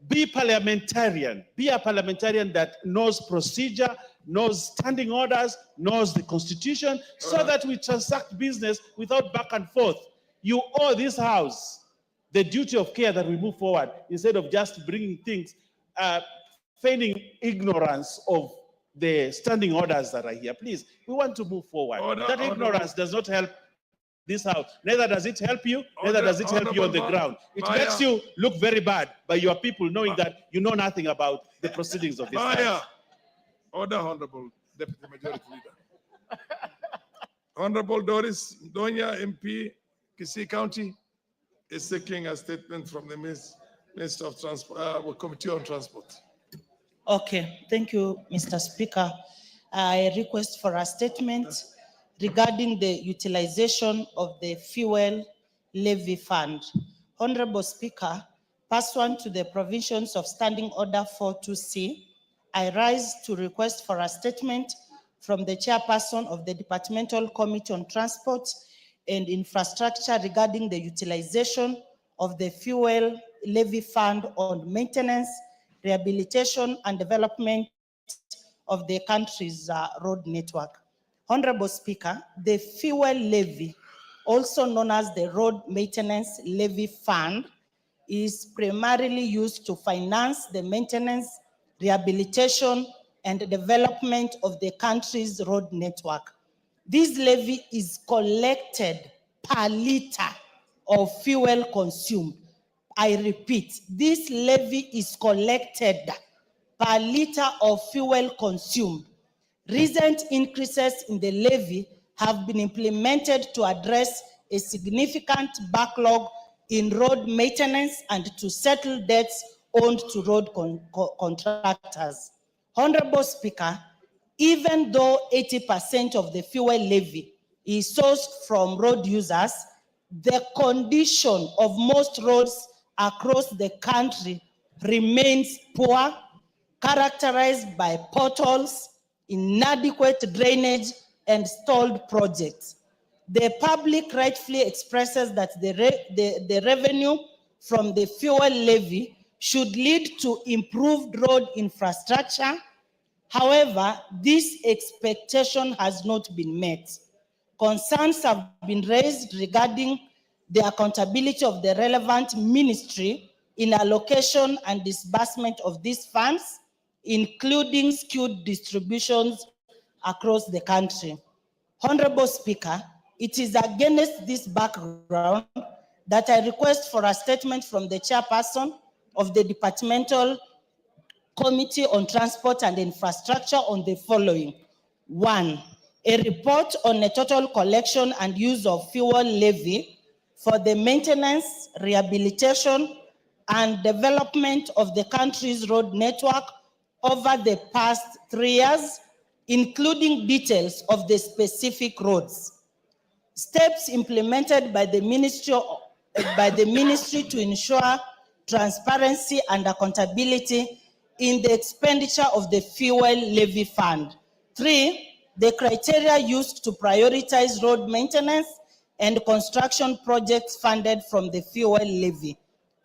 be parliamentarian. Be a parliamentarian that knows procedure, knows standing orders, knows the Constitution, so that we transact business without back and forth. You owe this House the duty of care that we move forward instead of just bringing things, feigning ignorance of the standing orders that are here. Please, we want to move forward. That ignorance does not help this House. Neither does it help you, neither does it help you on the ground. It makes you look very bad by your people knowing that you know nothing about the proceedings of this House. Order, Honorable Deputy Majority Leader. Honorable Doris Donya, MP, Kisii County, is seeking a statement from the Minister of Transport, Committee on Transport. Okay, thank you, Mr. Speaker. I request for a statement regarding the utilization of the fuel levy fund. Honorable Speaker, pursuant to the provisions of Standing Order 42C, I rise to request for a statement from the chairperson of the Departmental Committee on Transport and Infrastructure regarding the utilization of the fuel levy fund on maintenance, rehabilitation, and development of the country's road network. Honorable Speaker, the fuel levy, also known as the Road Maintenance Levy Fund, is primarily used to finance the maintenance, rehabilitation, and development of the country's road network. This levy is collected per liter of fuel consumed. I repeat, this levy is collected per liter of fuel consumed. Recent increases in the levy have been implemented to address a significant backlog in road maintenance and to settle debts owed to road contractors. Honorable Speaker, even though 80% of the fuel levy is sourced from road users, the condition of most roads across the country remains poor, characterized by potholes, inadequate drainage, and stalled projects. The public rightfully expresses that the revenue from the fuel levy should lead to improved road infrastructure. However, this expectation has not been met. Concerns have been raised regarding the accountability of the relevant ministry in allocation and disbursement of these funds, including skewed distributions across the country. Honorable Speaker, it is against this background that I request for a statement from the chairperson of the Departmental Committee on Transport and Infrastructure on the following. 1, a report on a total collection and use of fuel levy for the maintenance, rehabilitation, and development of the country's road network over the past 3 years, including details of the specific roads. steps implemented by the ministry to ensure transparency and accountability in the expenditure of the fuel levy fund. 3, the criteria used to prioritize road maintenance and construction projects funded from the fuel levy.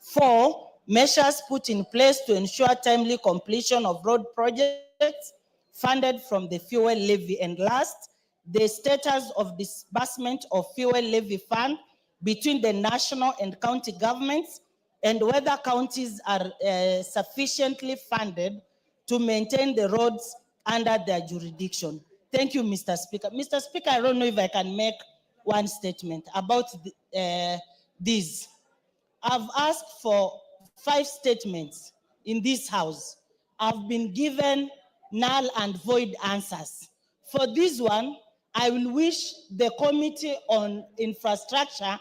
4, measures put in place to ensure timely completion of road projects funded from the fuel levy. And last, the status of disbursement of fuel levy fund between the national and county governments, and whether counties are sufficiently funded to maintain the roads under their jurisdiction. Thank you, Mr. Speaker. Mr. Speaker, I don't know if I can make one statement about this. I've asked for 5 statements in this house. I've been given null and void answers. For this one, I will wish the Committee on Infrastructure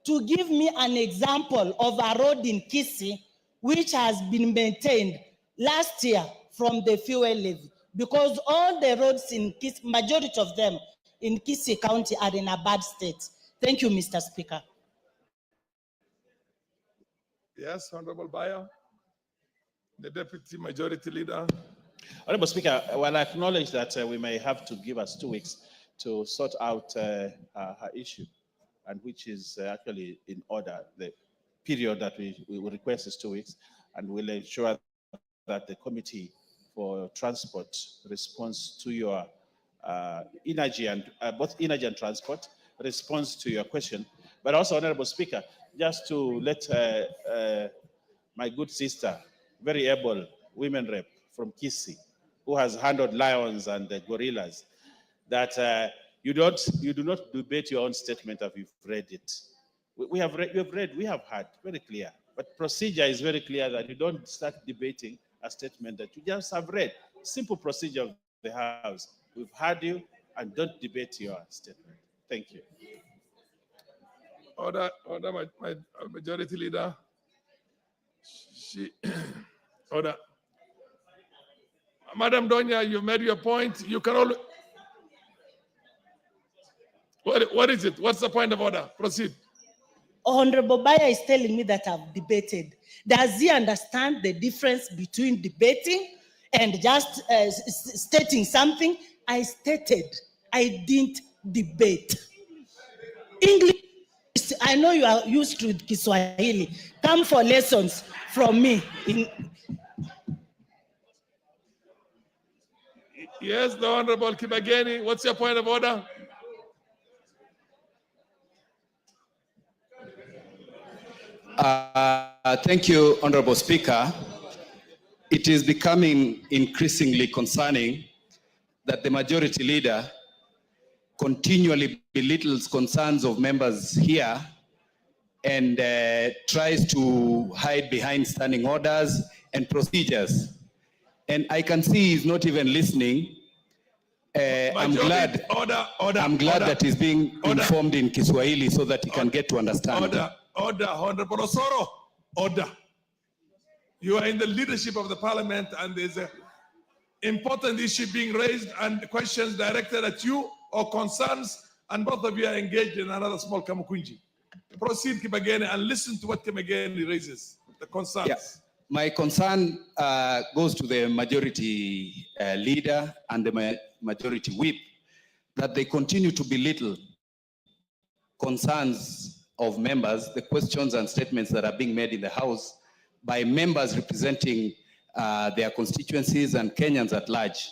to give me an example of a road in Kisii which has been maintained last year from the fuel levy, because all the roads in Kisii, majority of them in Kisii County are in a bad state. Thank you, Mr. Speaker. Yes, Honorable Bayer, the Deputy Majority Leader. Honorable Speaker, well, I acknowledge that we may have to give us 2 weeks to sort out her issue, and which is actually in order. The period that we will request is 2 weeks, and we'll ensure that the Committee for Transport responds to your energy and both energy and transport responds to your question. But also, Honorable Speaker, just to let my good sister, very able women rep from Kisii, who has handled lions and gorillas, that you do not debate your own statement if you've read it. We have had very clear, but procedure is very clear that you don't start debating a statement that you just have read. Simple procedure of the House. We've heard you, and don't debate your statement. Thank you. Order, my Majority Leader. Order. Madam Donya, you made your point. You can always. What is it? What's the point of order? Proceed. Honorable Bayer is telling me that I've debated. Does he understand the difference between debating and just stating something? I stated, I didn't debate. English, I know you are used to Kiswahili. Come for lessons from me. Yes, the Honorable Kibageni, what's your point of order? Thank you, Honorable Speaker. It is becoming increasingly concerning that the Majority Leader continually belittles concerns of members here and tries to hide behind standing orders and procedures. And I can see he's not even listening. I'm glad that he's being informed in Kiswahili so that he can get to understand. Order, Honorable Osoro, order. You are in the leadership of the Parliament, and there's an important issue being raised and questions directed at you or concerns, and both of you are engaged in another small kamukunji. Proceed, Kibageni, and listen to what Kibageni raises, the concerns. Yeah. My concern goes to the Majority Leader and the Majority Whip, that they continue to belittle concerns of members, the questions and statements that are being made in the House by members representing their constituencies and Kenyans at large,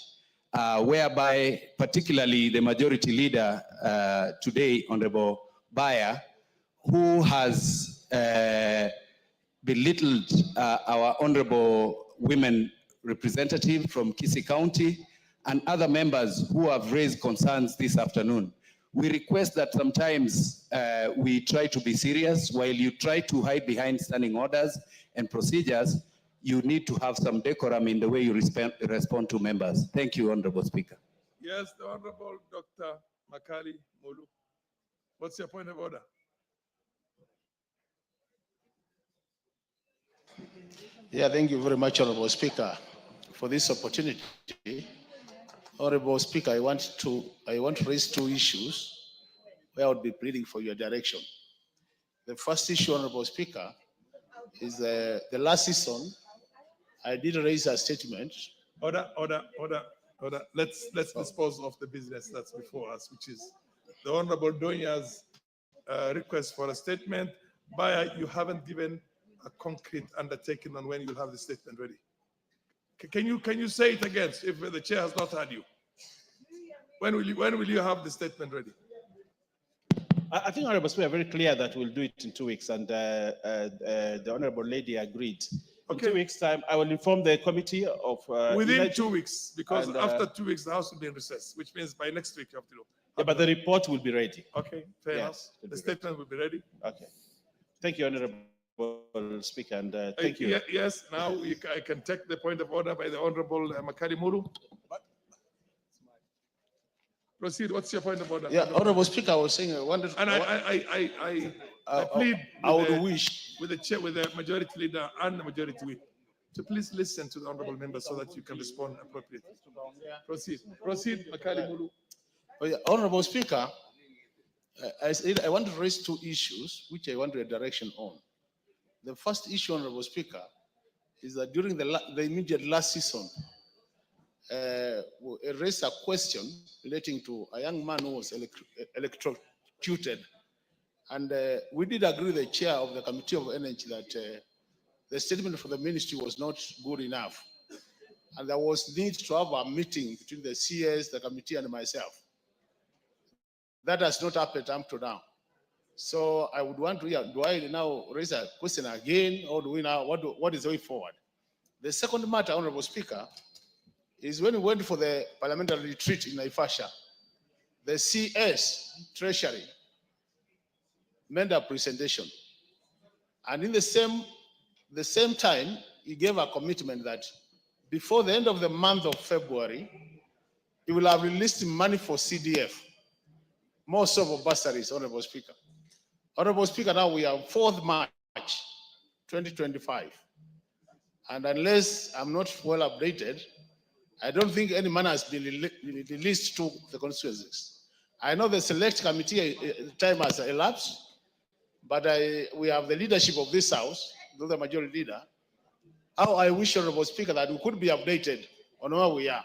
whereby particularly the Majority Leader today, Honorable Bayer, who has belittled our Honorable Women Representative from Kisii County and other members who have raised concerns this afternoon. We request that sometimes we try to be serious. While you try to hide behind standing orders and procedures, you need to have some decorum in the way you respond to members. Thank you, Honorable Speaker. Yes, the Honorable Dr. Makali Molu. What's your point of order? Yeah, thank you very much, Honorable Speaker, for this opportunity. Honorable Speaker, I want to raise 2 issues. where I would be pleading for your direction. The first issue, Honorable Speaker, is the last season, I did raise a statement. Order. Let's dispose of the business that's before us, which is the Honorable Donya's request for a statement. Baya, you haven't given a concrete undertaking on when you'll have the statement ready. Can you say it again if the chair has not heard you? When will you have the statement ready? I think, Honorable Speaker, very clear that we'll do it in 2 weeks, and the Honorable Lady agreed. In 2 weeks' time, I will inform the committee of Within energy, 2 weeks, because and, after 2 weeks, the House will be in recess, which means by next week you have to do. yeah, but the report will be ready. Okay, fair enough. The statement will be ready. Okay. Thank you, Honorable Speaker, and thank you. Yes, now I can take the point of order by the Honorable Makali Mulu. Proceed. What's your point of order? Yeah, Honorable Speaker, I was saying, I wanted. And I plead with the chair, with the majority leader and the majority whip, to please listen to the honorable member so that you can respond appropriately. Proceed, Makali Mulu. Oh, yeah, Honorable Speaker, I want to raise 2 issues which I want a direction on. The first issue, Honorable Speaker, is that during the immediate last season, we raised a question relating to a young man who was electrocuted. And we did agree with the chair of the Committee of Energy that the statement for the ministry was not good enough. And there was need to have a meeting between the CS, the committee, and myself. That has not happened up to now. So I would want to hear, do I now raise a question again, or do we now, what is the way forward? The second matter, Honorable Speaker, is when we went for the parliamentary retreat in Naivasha, the CS Treasury made a presentation. And in the same time, he gave a commitment that before the end of the month of February, he will have released money for CDF, more so for bursaries, Honorable Speaker. Honorable Speaker, now we are 4th March, 2025. And unless I'm not well updated, I don't think any money has been released to the constituencies. I know the select committee time has elapsed, but we have the leadership of this house, the majority leader. How I wish, Honorable Speaker, that we could be updated on where we are.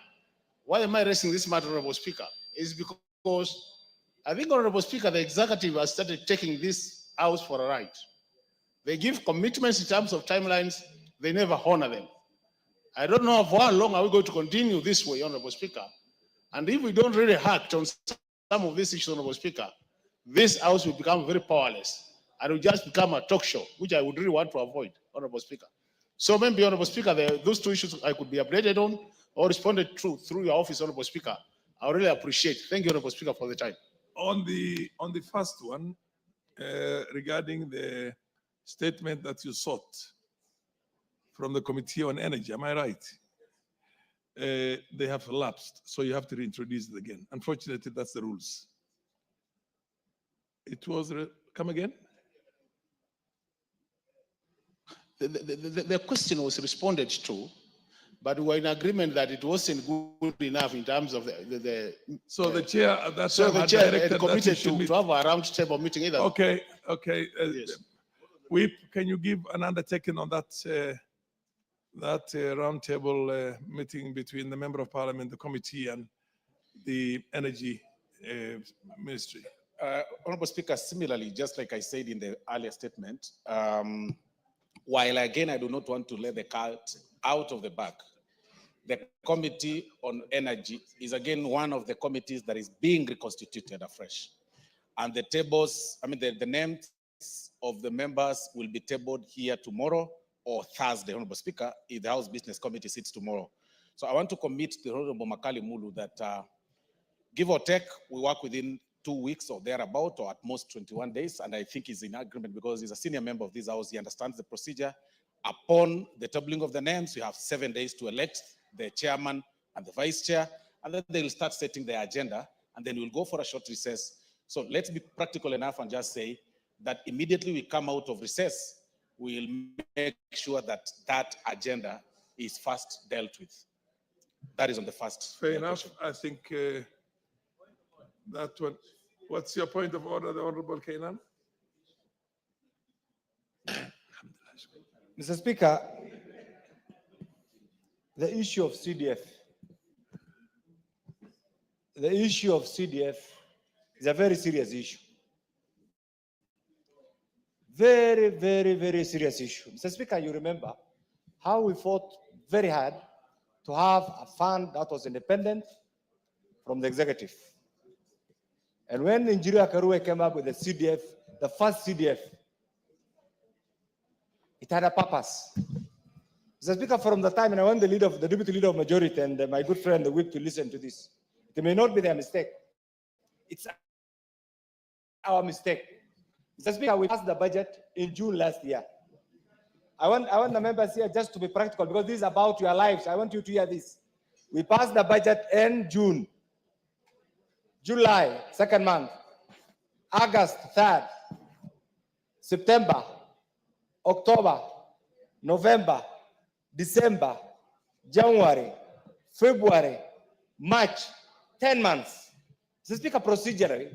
Why am I raising this matter, Honorable Speaker? Is because I think, Honorable Speaker, the executive has started taking this house for a ride. They give commitments in terms of timelines, they never honor them. I don't know for how long are we going to continue this way, Honorable Speaker. And if we don't really act on some of these issues, Honorable Speaker, this house will become very powerless and will just become a talk show, which I would really want to avoid, Honorable Speaker. So maybe, Honorable Speaker, those 2 issues I could be updated on or responded to through your office, Honorable Speaker. I really appreciate. Thank you, Honorable Speaker, for the time. On the first one, regarding the statement that you sought from the Committee on Energy, am I right? They have lapsed, so you have to reintroduce it again. Unfortunately, that's the rules. It was, come again? The question was responded to, but we were in agreement that it wasn't good enough in terms of the So the chair at that so time the had chair directed that committed you should to have a round table meeting either. Okay. Yes. Whip, can you give an undertaking on that round table meeting between the Member of Parliament, the committee, and the Energy Ministry? Honorable Speaker, similarly, just like I said in the earlier statement, while again I do not want to let the cat out of the bag, the Committee on Energy is again one of the committees that is being reconstituted afresh. And the tables, the names of the members will be tabled here tomorrow or Thursday, Honorable Speaker, if the House Business Committee sits tomorrow. So I want to commit to the Honorable Makali Mulu that give or take, we work within 2 weeks or thereabout, or at most 21 days. And I think he's in agreement because he's a senior member of this House. He understands the procedure. Upon the tabling of the names, we have 7 days to elect the chairman and the vice chair, and then they will start setting the agenda, and then we'll go for a short recess. So let's be practical enough and just say that immediately we come out of recess, we'll make sure that that agenda is first dealt with. That is on the first. Fair enough. I think that one. What's your point of order, the Honorable Kainan? Mr. Speaker, the issue of CDF is a very serious issue. Very, very, very serious issue. Mr. Speaker, you remember how we fought very hard to have a fund that was independent from the executive. And when Engineer Karue came up with the CDF, the first CDF, it had a purpose. Mr. Speaker, from the time, and I want the deputy leader of majority and my good friend, the whip, to listen to this. It may not be their mistake. It's our mistake. Mr. Speaker, we passed the budget in June last year. I want the members here just to be practical because this is about your lives. I want you to hear this. We passed the budget in June, July, 2nd month, August, 3rd, September, October, November, December, January, February, March, 10 months. Mr. Speaker, procedurally,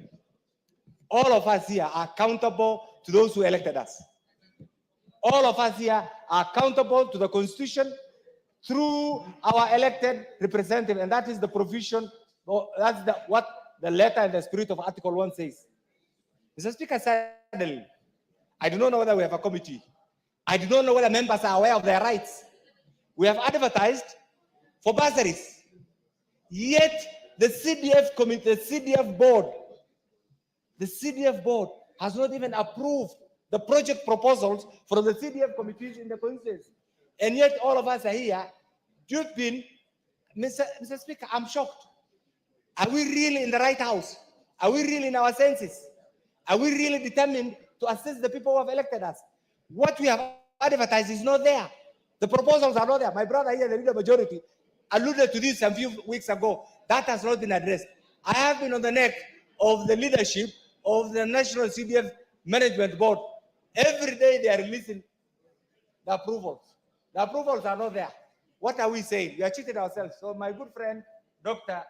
all of us here are accountable to those who elected us. All of us here are accountable to the Constitution through our elected representative, and that is the provision, that's what the letter and the spirit of Article 1 says. Mr. Speaker, suddenly, I do not know whether we have a committee. I do not know whether members are aware of their rights. We have advertised for bursaries. Yet the CDF committee, the CDF board has not even approved the project proposals from the CDF committees in the constituency. And yet all of us are here. You've been, Mr. Speaker, I'm shocked. Are we really in the right house? Are we really in our senses? Are we really determined to assist the people who have elected us? What we have advertised is not there. The proposals are not there. My brother here, the leader majority, alluded to this a few weeks ago. That has not been addressed. I have been on the neck of the leadership of the National CDF Management Board. Every day they are releasing the approvals. The approvals are not there. What are we saying? We are cheating ourselves. So my good friend, Dr.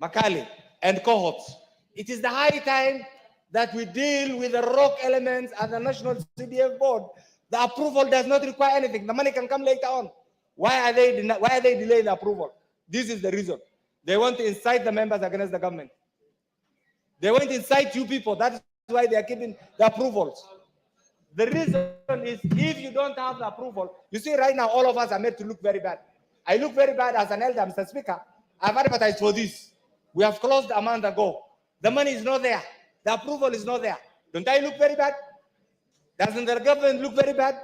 Makali and cohorts, it is the high time that we deal with the rock elements at the National CDF Board. The approval does not require anything. The money can come later on. Why are they delaying the approval? This is the reason. They want to incite the members against the government. They want to incite you people. That's why they are keeping the approvals. The reason is if you don't have the approval, you see right now all of us are made to look very bad. I look very bad as an elder, Mr. Speaker. I've advertised for this. We have closed a month ago. The money is not there. The approval is not there. Don't I look very bad? Doesn't the government look very bad?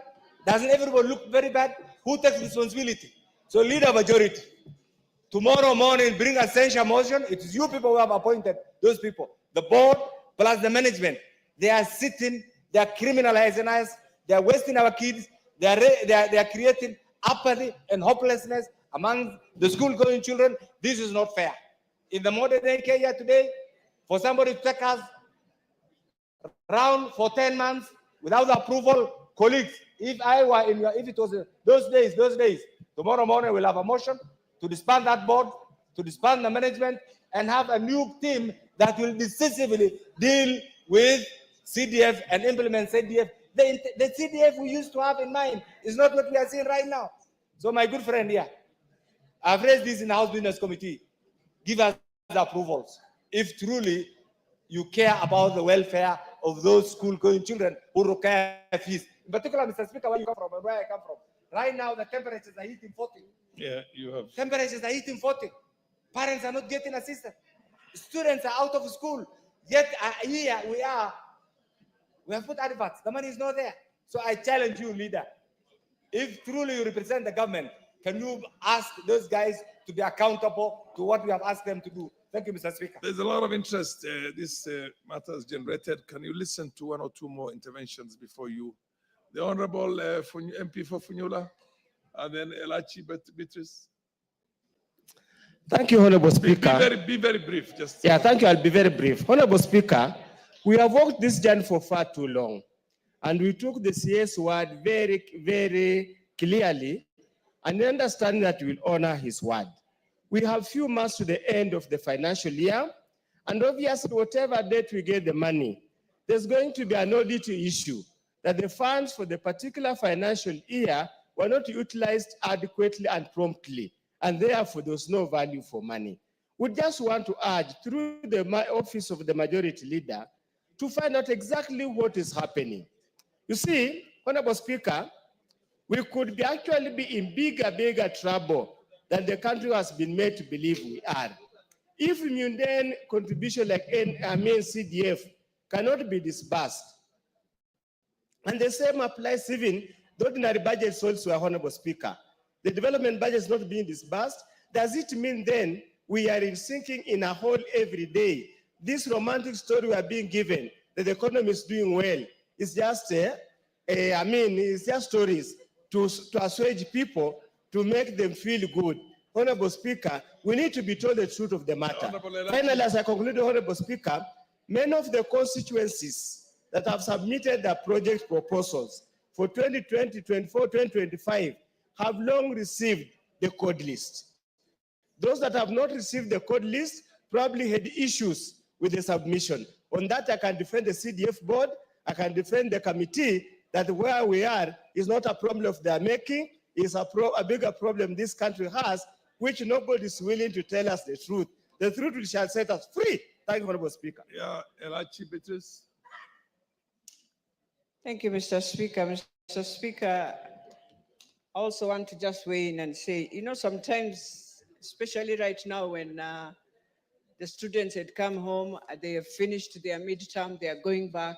Doesn't everyone look very bad? Who takes responsibility? So leader majority. Tomorrow morning, bring a censure motion. It is you people who have appointed those people. The board plus the management. They are sitting, they are criminalizing us, they are wasting our kids, they are creating apathy and hopelessness among the school-going children. This is not fair. In the modern day Kenya today, for somebody to take us around for 10 months without the approval, colleagues, if it was those days, tomorrow morning we'll have a motion to disband that board, to disband the management, and have a new team that will decisively deal with CDF and implement CDF. The CDF we used to have in mind is not what we are seeing right now. So my good friend here, I've raised this in the House Business Committee. Give us the approvals. If truly you care about the welfare of those school-going children who require fees. In particular, Mr. Speaker, where you come from and where I come from. Right now, the temperatures are hitting 40. Yeah, you have. Temperatures are hitting 40. Parents are not getting assistance. Students are out of school. Yet here we are. We have put adverts. The money is not there. So I challenge you, leader. If truly you represent the government, can you ask those guys to be accountable to what we have asked them to do? Thank you, Mr. Speaker. There's a lot of interest this matter has generated. Can you listen to one or two more interventions before you? The Honorable MP for Funyula, and then Elachi Beatrice. Thank you, Honorable Speaker. Be very brief. Yeah, thank you. I'll be very brief. Honorable Speaker, we have walked this journey for far too long, and we took the CS word very, very clearly, and understand that we will honor his word. We have few months to the end of the financial year, And obviously, whatever date we get the money, there's going to be an audit issue that the funds for the particular financial year were not utilized adequately and promptly, and therefore there was no value for money. We just want to urge through the office of the majority leader to find out exactly what is happening. You see, Honorable Speaker, we could be actually be in bigger trouble than the country has been made to believe we are. If mundane contribution like CDF cannot be disbursed, and the same applies even the ordinary budgets also, Honorable Speaker. The development budget is not being disbursed. Does it mean then we are sinking in a hole every day? This romantic story we are being given that the economy is doing well is just, it's just stories to assuage people, to make them feel good. Honorable Speaker, we need to be told the truth of the matter. Finally, as I conclude, Honorable Speaker, many of the constituencies that have submitted their project proposals for 2020, 24, 2025 have long received the code list. Those that have not received the code list probably had issues with the submission. On that, I can defend the CDF board, I can defend the committee that where we are is not a problem of their making, it's a bigger problem this country has, which nobody is willing to tell us the truth. The truth shall set us free. Thank you, Honorable Speaker. Yeah, Elachi Beatrice. Thank you, Mr. Speaker. Mr. Speaker, I also want to just weigh in and say, sometimes, especially right now when the students had come home, they have finished their midterm, they are going back.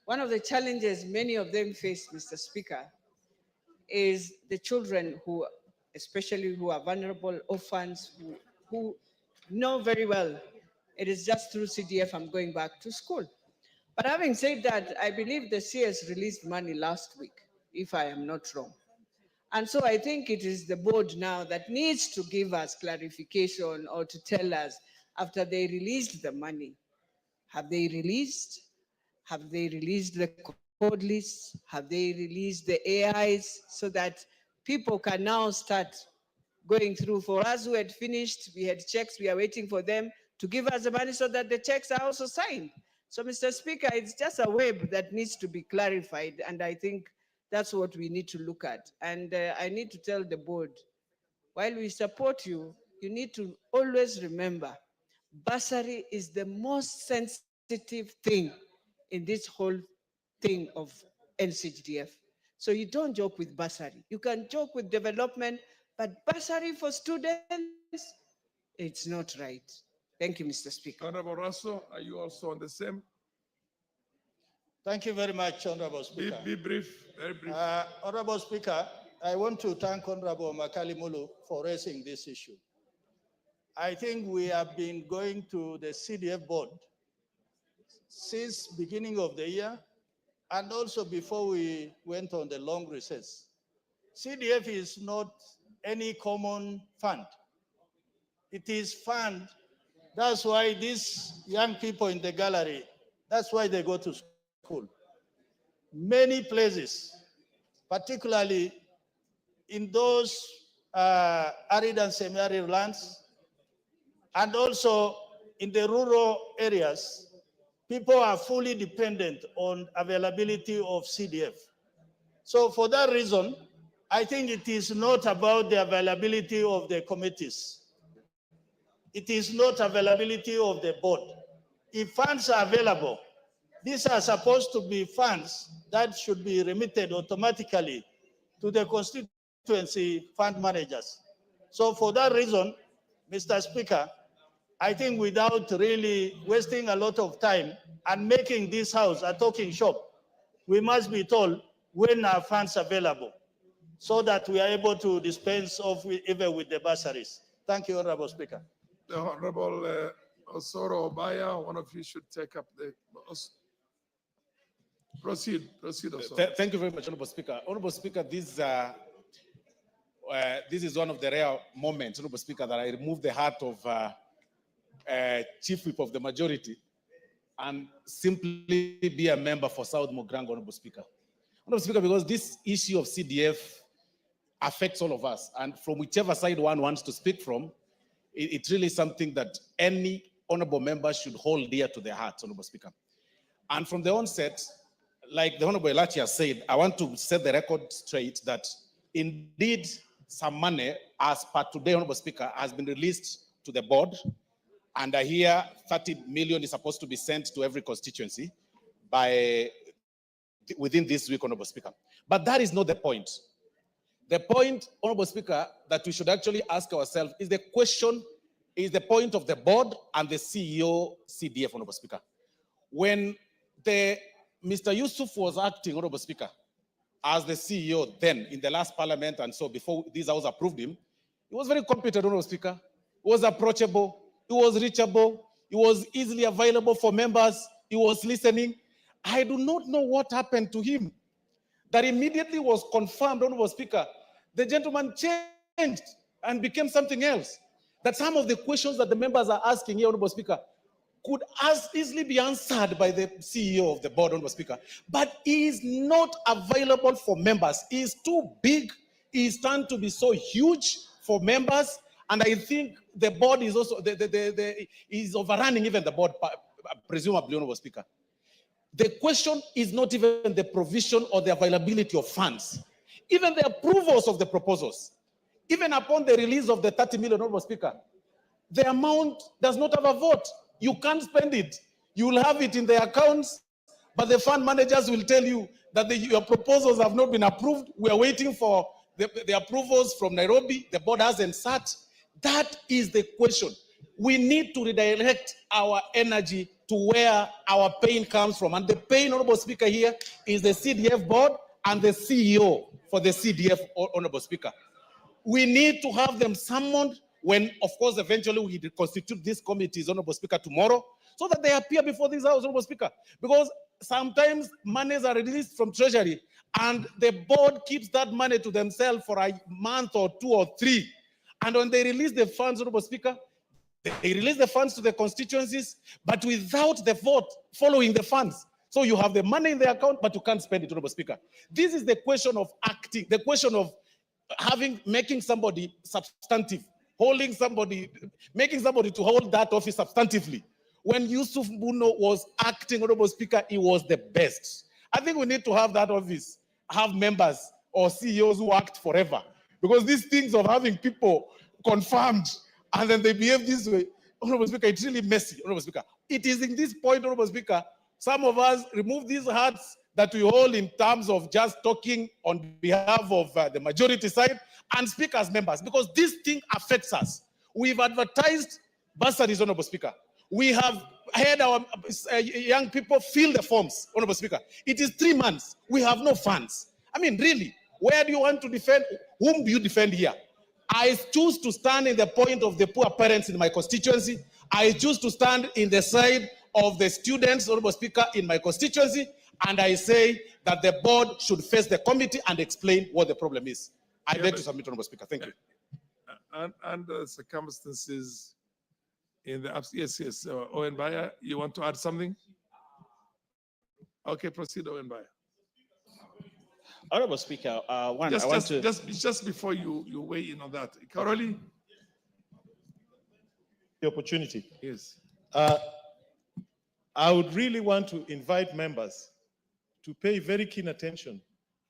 One of the challenges many of them face, Mr. Speaker, is the children who, especially who are vulnerable, orphans, who know very well it is just through CDF I'm going back to school. But having said that, I believe the CS released money last week, if I am not wrong. And so I think it is the board now that needs to give us clarification or to tell us after they released the money, have they released? Have they released the code lists? Have they released the AIs so that people can now start going through? For us who had finished, we had checks, we are waiting for them to give us the money so that the checks are also signed. So, Mr. Speaker, it's just a web that needs to be clarified, and I think that's what we need to look at. And I need to tell the board, while we support you, you need to always remember, bursary is the most sensitive thing in this whole thing of NCGDF. So you don't joke with bursary. You can joke with development, but bursary for students, it's not right. Thank you, Mr. Speaker. Honorable Russell, are you also on the same? Thank you very much, Honorable Speaker. Be brief, very brief. Honorable Speaker, I want to thank Honorable Makali Mulu for raising this issue. I think we have been going to the CDF board since beginning of the year, and also before we went on the long recess. CDF is not any common fund. It is fund. That's why these young people in the gallery, that's why they go to school. Many places, particularly in those arid and semi-arid lands, and also in the rural areas, people are fully dependent on availability of CDF. So for that reason, I think it is not about the availability of the committees. It is not availability of the board. If funds are available, these are supposed to be funds that should be remitted automatically to the constituency fund managers. So for that reason, Mr. Speaker, I think without really wasting a lot of time and making this house a talking shop, we must be told when are funds available so that we are able to dispense of even with the bursaries. Thank you, Honorable Speaker. The Honorable Osoro Obaya, one of you should take up the... Proceed, Osoro. Thank you very much, Honorable Speaker. Honorable Speaker, this is one of the rare moments, Honorable Speaker, that I remove the hat of Chief Whip of the majority and simply be a member for South Mogrango, Honorable Speaker. Honorable Speaker, because this issue of CDF affects all of us, and from whichever side one wants to speak from, it's really something that any honorable members should hold dear to their hearts, Honorable Speaker. And from the onset, like the Honorable Elachi has said, I want to set the record straight that indeed some money, as per today, Honorable Speaker, has been released to the board. And I hear 30 million is supposed to be sent to every constituency within this week, Honorable Speaker. But that is not the point. The point, Honorable Speaker, that we should actually ask ourselves is the question, is the point of the board and the CEO CDF, Honorable Speaker. When Mr. Yusuf was acting, Honorable Speaker, as the CEO then in the last parliament, and so before this house approved him, he was very competent, Honorable Speaker. He was approachable, he was reachable, he was easily available for members, he was listening. I do not know what happened to him that immediately was confirmed, Honorable Speaker. The gentleman changed and became something else. That some of the questions that the members are asking here, Honorable Speaker, could as easily be answered by the CEO of the board, Honorable Speaker. But he is not available for members. He is too big. He is turned to be so huge for members. And I think the board is also, is overrunning even the board, presumably, Honorable Speaker. The question is not even the provision or the availability of funds. Even the approvals of the proposals, even upon the release of the 30 million, Honorable Speaker, the amount does not have a vote. You can't spend it. You will have it in the accounts, but the fund managers will tell you that your proposals have not been approved. We are waiting for the approvals from Nairobi. The board hasn't sat. That is the question. We need to redirect our energy to where our pain comes from. And the pain, Honorable Speaker, here is the CDF board and the CEO for the CDF, Honorable Speaker. We need to have them summoned when, of course, eventually we constitute these committees, Honorable Speaker, tomorrow, so that they appear before this house, Honorable Speaker. Because sometimes monies are released from Treasury and the board keeps that money to themselves for a month or 2 or 3. And when they release the funds, Honorable Speaker, they release the funds to the constituencies, but without the vote following the funds. So you have the money in the account, but you can't spend it, Honorable Speaker. This is the question of acting, the question of making somebody substantive, making somebody to hold that office substantively. When Yusuf Buno was acting, Honorable Speaker, he was the best. I think we need to have that office, have members or CEOs who act forever. Because these things of having people confirmed and then they behave this way, Honorable Speaker, it's really messy, Honorable Speaker. It is in this point, Honorable Speaker, some of us remove these hats that we hold in terms of just talking on behalf of the majority side and speak as members, because this thing affects us. We've advertised bursaries, Honorable Speaker. We have had our young people fill the forms, Honorable Speaker. It is 3 months. We have no funds. I mean, really, where do you want to defend? Whom do you defend here? I choose to stand in the point of the poor parents in my constituency. I choose to stand in the side of the students, Honorable Speaker, in my constituency. And I say that the board should face the committee and explain what the problem is. I beg to submit, Honorable Speaker. Thank you. Under circumstances in the yes, Owen Bayer, you want to add something? Okay, proceed, Owen Bayer. Honorable Speaker, just before you weigh in on that, Caroli, The opportunity. yes. I would really want to invite members to pay very keen attention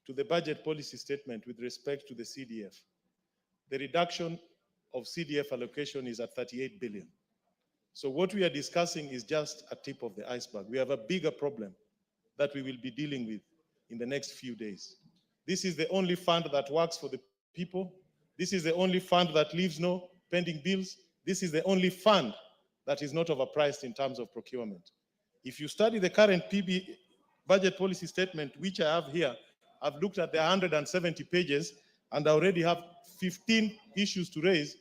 to the budget policy statement with respect to the CDF. The reduction of CDF allocation is at 38 billion. So what we are discussing is just a tip of the iceberg. We have a bigger problem that we will be dealing with in the next few days. This is the only fund that works for the people. This is the only fund that leaves no pending bills. This is the only fund that is not overpriced in terms of procurement. If you study the current PB budget policy statement, which I have here, I've looked at the 170 pages and I already have 15 issues to raise.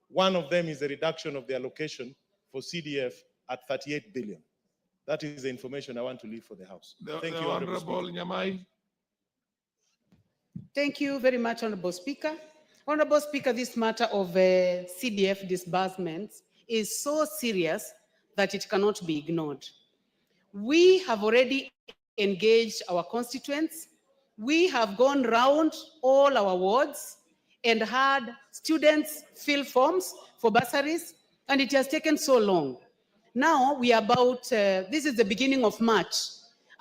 One of them is the reduction of the allocation for CDF at 38 billion. That is the information I want to leave for the House. Thank you, Honorable Nyamai. Thank you very much, Honorable Speaker. Honorable Speaker, this matter of CDF disbursements is so serious that it cannot be ignored. We have already engaged our constituents. We have gone round all our wards and had students fill forms for bursaries, and it has taken so long. Now we are about, this is the beginning of March,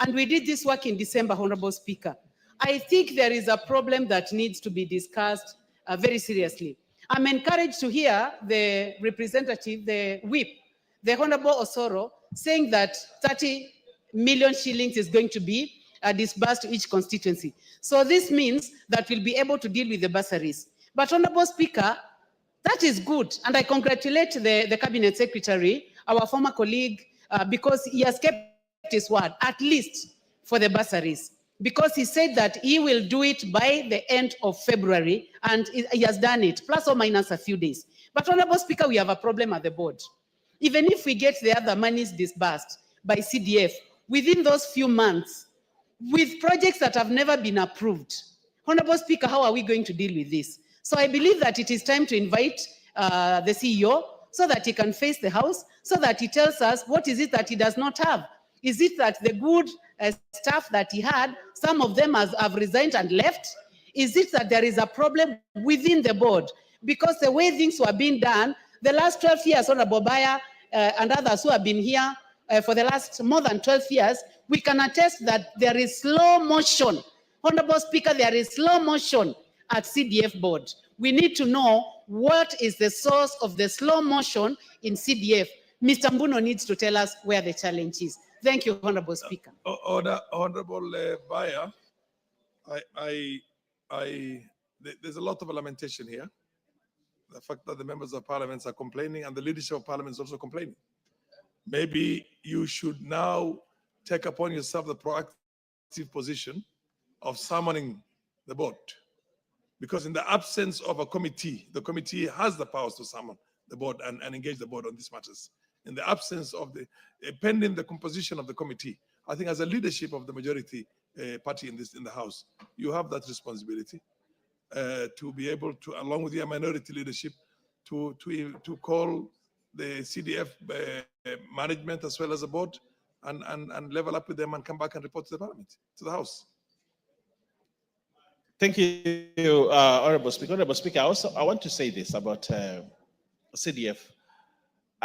and we did this work in December, Honorable Speaker. I think there is a problem that needs to be discussed very seriously. I'm encouraged to hear the representative, the whip, the Honorable Osoro, saying that 30 million shillings is going to be disbursed to each constituency. So this means that we'll be able to deal with the bursaries. But Honorable Speaker, that is good, and I congratulate the Cabinet Secretary, our former colleague, because he has kept his word, at least for the bursaries, because he said that he will do it by the end of February, and he has done it, plus or minus a few days. But Honorable Speaker, we have a problem at the board. Even if we get the other monies disbursed by CDF within those few months, with projects that have never been approved, Honorable Speaker, how are we going to deal with this? So I believe that it is time to invite the CEO so that he can face the House, so that he tells us what is it that he does not have. Is it that the good staff that he had, some of them have resigned and left? Is it that there is a problem within the board? Because the way things were being done, the last 12 years, Honorable Baya and others who have been here for the last more than 12 years, we can attest that there is slow motion. Honorable Speaker, there is slow motion at CDF board. We need to know what is the source of the slow motion in CDF. Mr. Mbuno needs to tell us where the challenge is. Thank you, Honorable Speaker. Honorable Baya, there's a lot of lamentation here. The fact that the members of parliament are complaining and the leadership of parliament is also complaining. Maybe you should now take upon yourself the proactive position of summoning the board. Because in the absence of a committee, the committee has the powers to summon the board and engage the board on these matters. In the absence of pending the composition of the committee, I think as a leadership of the majority party in the House, you have that responsibility to be able to, along with your minority leadership, to call the CDF management as well as the board and level up with them and come back and report to the parliament, to the House. Thank you, Honorable Speaker. Honorable Speaker, I want to say this about CDF,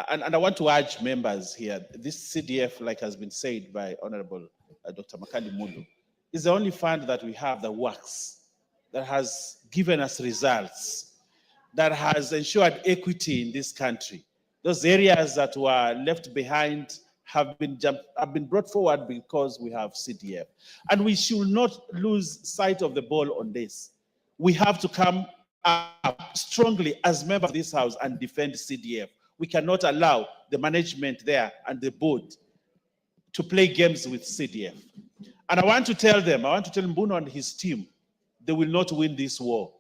and I want to urge members here. This CDF, like has been said by Honorable Dr. Makali Mulu, is the only fund that we have that works, that has given us results, that has ensured equity in this country. Those areas that were left behind have been brought forward because we have CDF. And we should not lose sight of the ball on this. We have to come up strongly as members of this House and defend CDF. We cannot allow the management there and the board to play games with CDF. And I want to tell Mbuno and his team, they will not win this war.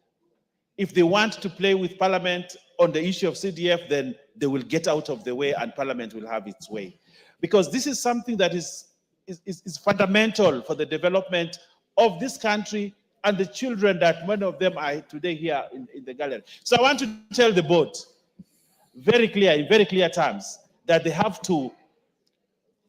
If they want to play with Parliament on the issue of CDF, then they will get out of the way and Parliament will have its way. Because this is something that is fundamental for the development of this country and the children that many of them are today here in the gallery. So I want to tell the board very clear, in very clear terms, that they have to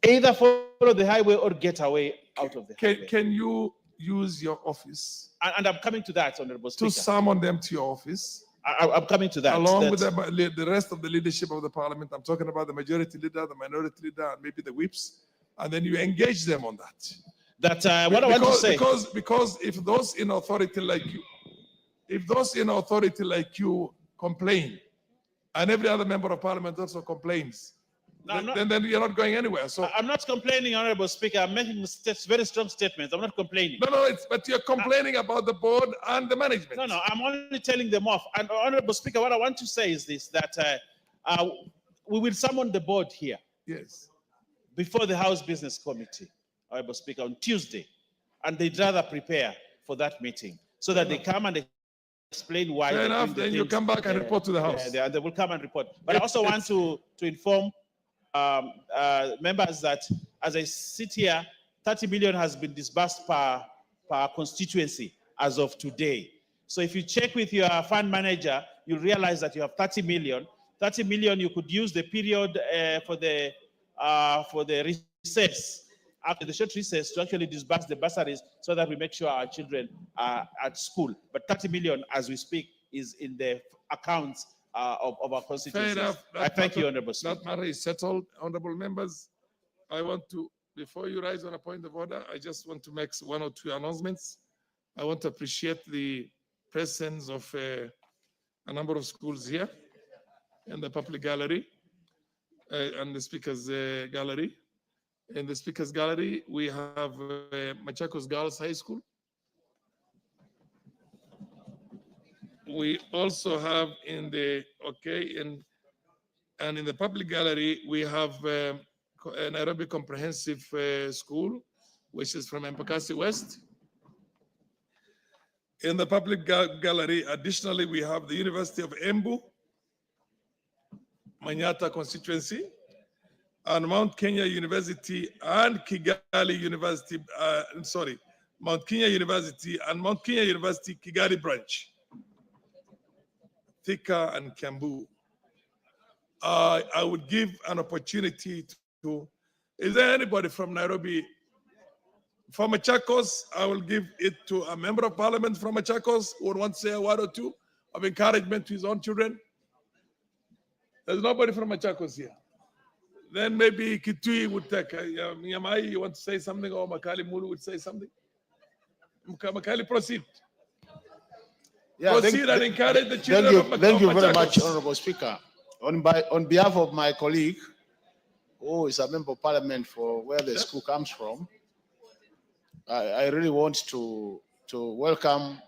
either follow the highway or get away out of the highway. Can you use your office? And I'm coming to that, Honorable Speaker. To summon them to your office? I'm coming to that. Along with the rest of the leadership of the parliament. I'm talking about the majority leader, the minority leader, and maybe the whips. And then you engage them on that. That's what I want to say. Because if those in authority like you, complain, and every other member of parliament also complains, then you're not going anywhere. So I'm not complaining, Honorable Speaker. I'm making very strong statements. I'm not complaining. But you're complaining about the board and the management. No, I'm only telling them off. And Honorable Speaker, what I want to say is this, that we will summon the board here. Yes. Before the House Business Committee, Honorable Speaker, on Tuesday. And they'd rather prepare for that meeting so that they come and explain why. Fair enough, then you come back and report to the House. They will come and report. But I also want to inform members that as I sit here, 30 million has been disbursed per constituency as of today. So if you check with your fund manager, you realize that you have 30 million. 30 million, you could use the period for the recess, after the short recess, to actually disburse the bursaries so that we make sure our children are at school. But 30 million, as we speak, is in the accounts of our Fair constituencies. enough. I thank you, Honorable Speaker. That matter is settled. Honorable members, I want to, before you rise on a point of order, I just want to make one or two announcements. I want to appreciate the presence of a number of schools here in the public gallery and the speaker's gallery. In the speaker's gallery, we have Machakos Girls High School. We also have in the, and in the public gallery, we have Nairobi Comprehensive School, which is from Embakasi West. In the public gallery, additionally, we have the University of Embu, Manyata constituency, and Mount Kenya University and Kigali University, Mount Kenya University and Mount Kenya University Kigali branch, Thika and Kiambu. I would give an opportunity to, is there anybody from Nairobi? From Machakos, I will give it to a member of parliament from Machakos who would want to say a word or two of encouragement to his own children. There's nobody from Machakos here. Then maybe Kitui would take, Nyamai, you want to say something, or Makali Mulu would say something? Makali, proceed. Yeah, Proceed and encourage the children of Machakos. Thank you very much, Honorable Speaker. On behalf of my colleague, who is a member of parliament for where the school comes from, I really want to welcome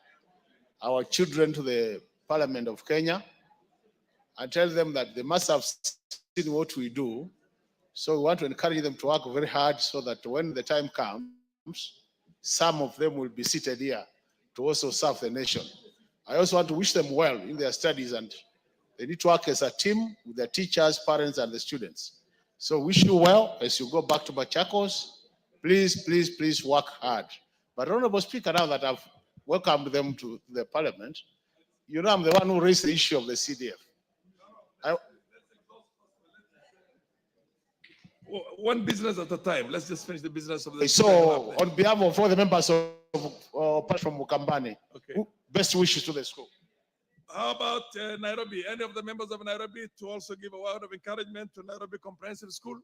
our children to the Parliament of Kenya and tell them that they must have seen what we do. So we want to encourage them to work very hard so that when the time comes, some of them will be seated here to also serve the nation. I also want to wish them well in their studies, and they need to work as a team with their teachers, parents, and the students. So wish you well as you go back to Machakos. Please, please, please work hard. But Honorable Speaker, now that I've welcomed them to the Parliament, you know I'm the one who raised the issue of the CDF. One business at a time. Let's just finish the business of the. So, on behalf of all the members of apart from Mukambani, best wishes to the school. How about Nairobi? Any of the members of Nairobi to also give a word of encouragement to Nairobi Comprehensive School?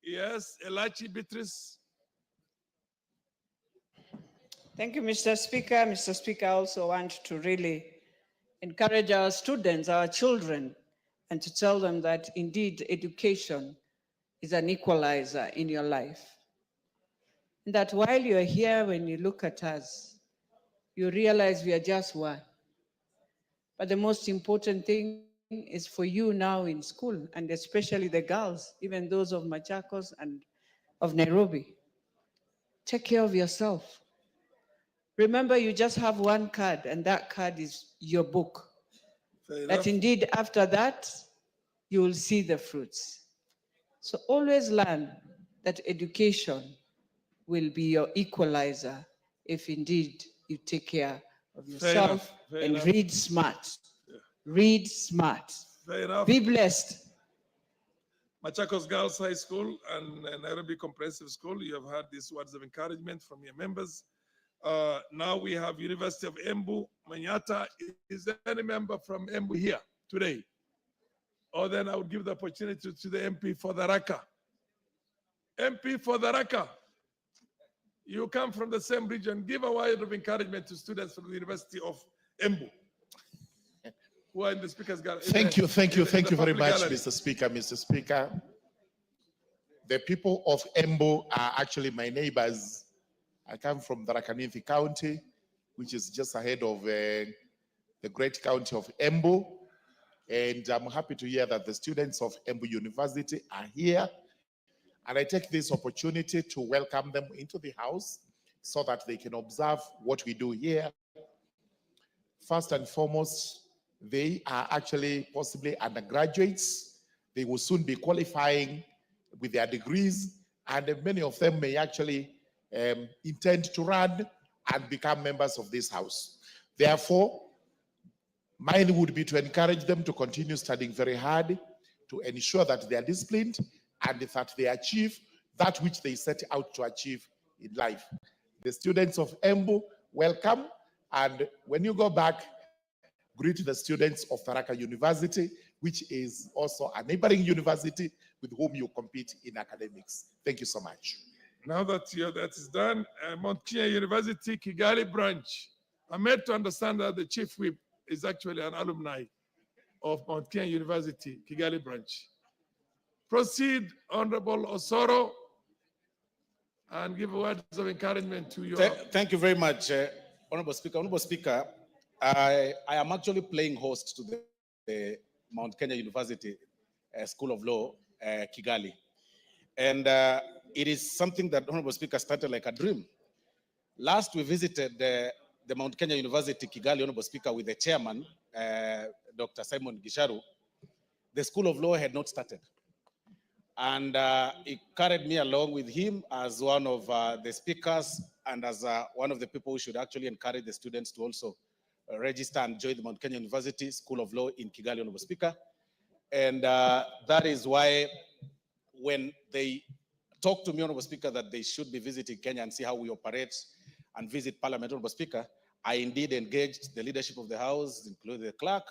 Yes, Elachi Beatrice. Thank you, Mr. Speaker. Mr. Speaker, I also want to really encourage our students, our children, and to tell them that indeed education is an equalizer in your life. And that while you're here, when you look at us, you realize we are just one. But the most important thing is for you now in school, and especially the girls, even those of Machakos and of Nairobi. Take care of yourself. Remember, you just have one card, and that card is your book. That indeed, after that, you will see the fruits. So always learn that education will be your equalizer if indeed you take care of yourself and read smart. Read smart. Fair enough. Be blessed. Machakos Girls High School and Nairobi Comprehensive School, you have had these words of encouragement from your members. Now we have University of Embu, Manyata. Is there any member from Embu here today? Or then I would give the opportunity to the MP for the Raka. MP for the Raka. You come from the same region. Give a word of encouragement to students from the University of Embu. Who are in the speaker's gallery. Thank you very much, gallery. Mr. Speaker. Mr. Speaker, the people of Embu are actually my neighbors. I come from the Tharaka County, which is just ahead of the great county of Embu. And I'm happy to hear that the students of Embu University are here. And I take this opportunity to welcome them into the house so that they can observe what we do here. First and foremost, they are actually possibly undergraduates. They will soon be qualifying with their degrees, and many of them may actually intend to run and become members of this house. Therefore, mine would be to encourage them to continue studying very hard, to ensure that they are disciplined and that they achieve that which they set out to achieve in life. The students of Embu, welcome. And when you go back, greet the students of Tharaka University, which is also a neighboring university with whom you compete in academics. Thank you so much. Now that that is done, Mount Kenya University, Kigali branch. I'm made to understand that the chief whip is actually an alumni of Mount Kenya University, Kigali branch. Proceed, Honorable Osoro, and give words of encouragement to you. Thank you very much, Honorable Speaker. Honorable Speaker, I am actually playing host to the Mount Kenya University School of Law, Kigali. And it is something that Honorable Speaker started like a dream. Last we visited the Mount Kenya University, Kigali, Honorable Speaker, with the chairman, Dr. Simon Gisharu. The School of Law had not started. And he carried me along with him as one of the speakers and as one of the people who should actually encourage the students to also register and join the Mount Kenya University School of Law in Kigali, Honorable Speaker. And that is why when they talked to me, Honorable Speaker, that they should be visiting Kenya and see how we operate and visit Parliament, Honorable Speaker, I indeed engaged the leadership of the House, including the clerk,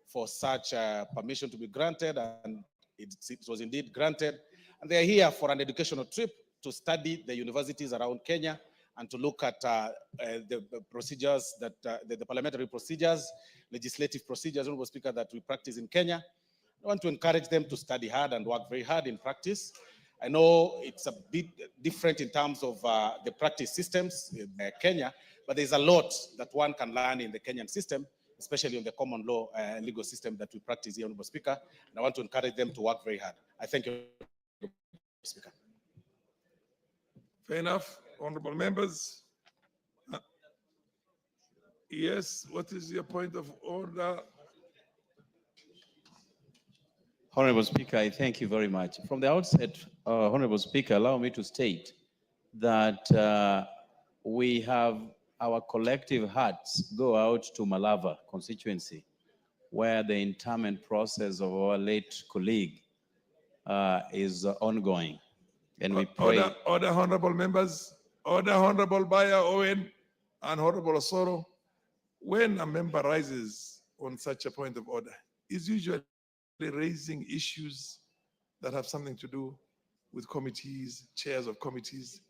for such permission to be granted, and it was indeed granted. And they are here for an educational trip to study the universities around Kenya and to look at the procedures that, the parliamentary procedures, legislative procedures, Honorable Speaker, that we practice in Kenya. I want to encourage them to study hard and work very hard in practice. I know it's a bit different in terms of the practice systems in Kenya, but there's a lot that one can learn in the Kenyan system, especially on the common law legal system that we practice here, Honorable Speaker. And I want to encourage them to work very hard. I thank you, Speaker. Fair enough, honorable members. Yes, what is your point of order? Honorable Speaker, I thank you very much. From the outset, Honorable Speaker, allow me to state that we have our collective hearts go out to Malava constituency, where the interment process of our late colleague is ongoing. And we pray. Order, honorable members, order, Honorable Baya Owen and Honorable Osoro. When a member rises on such a point of order, is usually raising issues that have something to do with committees, chairs of committees.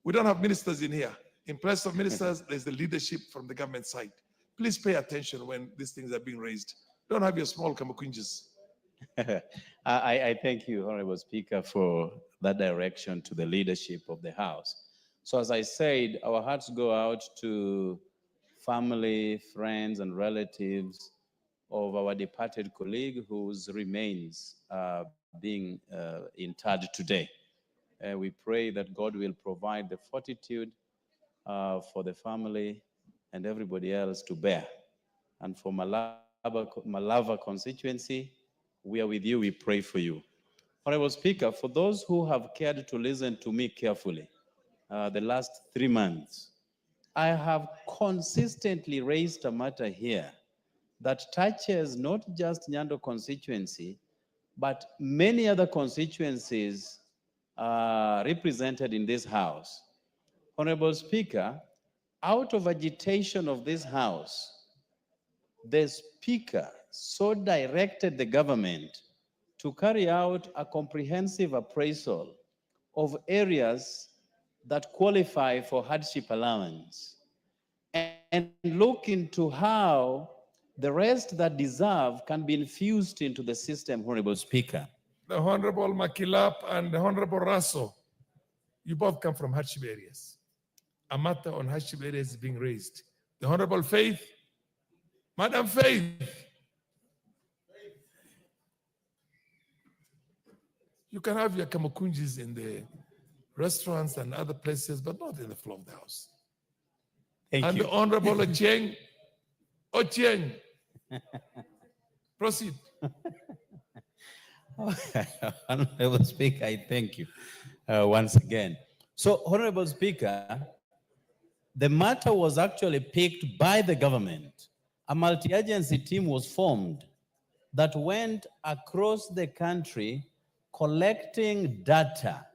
We don't have ministers in here. In place of ministers, there's the leadership from the government side. Please pay attention when these things are being raised. Don't have your small kamakunjas. I thank you, Honorable Speaker, for that direction to the leadership of the House. So as I said, our hearts go out to family, friends, and relatives of our departed colleague whose remains are being interred today. We pray that God will provide the fortitude for the family and everybody else to bear. And for Malava constituency, we are with you, we pray for you. Honorable Speaker, for those who have cared to listen to me carefully, the last 3 months, I have consistently raised a matter here that touches not just Nyando constituency, but many other constituencies represented in this House. Honorable Speaker, out of agitation of this House, the Speaker so directed the government to carry out a comprehensive appraisal of areas that qualify for hardship allowance and look into how the rest that deserve can be infused into the system, Honorable Speaker. The Honorable Makilap and the Honorable Raso, you both come from hardship areas. A matter on hardship areas is being raised. The Honorable Faith, Madam Faith. You can have your kamakunjis in the restaurants and other places, but not in the floor of the House. Thank and you. The Honorable Ochieng, Ochieng, proceed. Honorable Speaker, I thank you once again. So, Honorable Speaker, the matter was actually picked by the government. A multi-agency team was formed that went across the country collecting data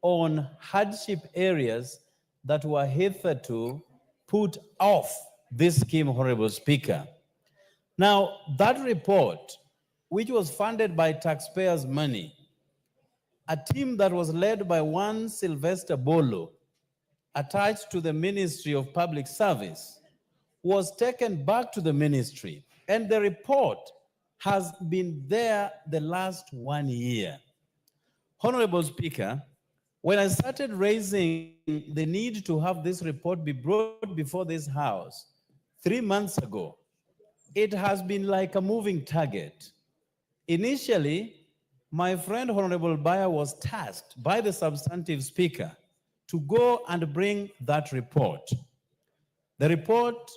on hardship areas that were hitherto put off this scheme, Honorable Speaker. Now, that report, which was funded by taxpayers' money, a team that was led by one Sylvester Bolo, attached to the Ministry of Public Service, was taken back to the ministry, and the report has been there the last 1 year. Honorable Speaker, when I started raising the need to have this report be brought before this House 3 months ago, it has been like a moving target. Initially, my friend Honorable Bayer was tasked by the substantive speaker to go and bring that report. The report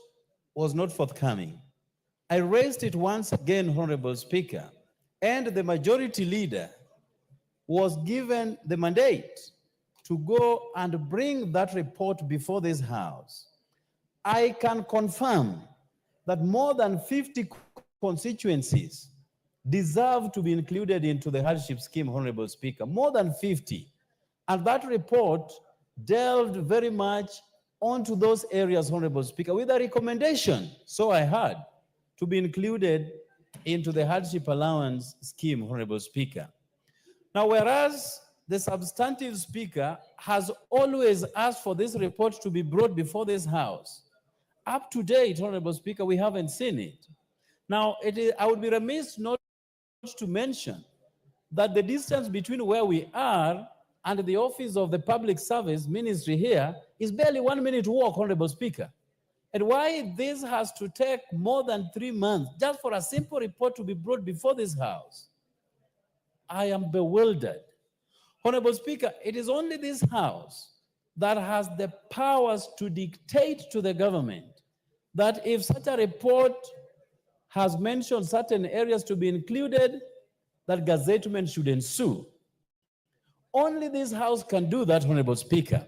was not forthcoming. I raised it once again, Honorable Speaker, and the majority leader was given the mandate to go and bring that report before this House. I can confirm that more than 50 constituencies deserve to be included into the hardship scheme, Honorable Speaker, more than 50. And that report delved very much onto those areas, Honorable Speaker, with a recommendation, so I heard, to be included into the hardship allowance scheme, Honorable Speaker. Now, whereas the substantive speaker has always asked for this report to be brought before this House, up to date, Honorable Speaker, we haven't seen it. Now, I would be remiss not to mention that the distance between where we are and the office of the Public Service Ministry here is barely 1 minute walk, Honorable Speaker. And why this has to take more than 3 months just for a simple report to be brought before this House, I am bewildered. Honorable Speaker, it is only this House that has the powers to dictate to the government that if such a report has mentioned certain areas to be included, that gazettement should ensue. Only this House can do that, Honorable Speaker.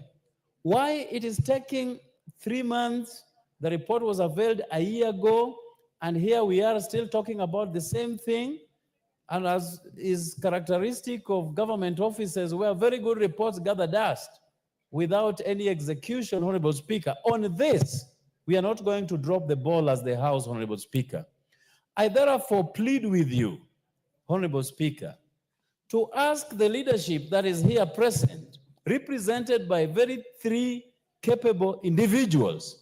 Why it is taking 3 months, the report was unveiled a year ago, and here we are still talking about the same thing, and as is characteristic of government offices where very good reports gather dust without any execution, Honorable Speaker. On this, we are not going to drop the ball as the House, Honorable Speaker. I therefore plead with you, Honorable Speaker, to ask the leadership that is here present, represented by very 3 capable individuals,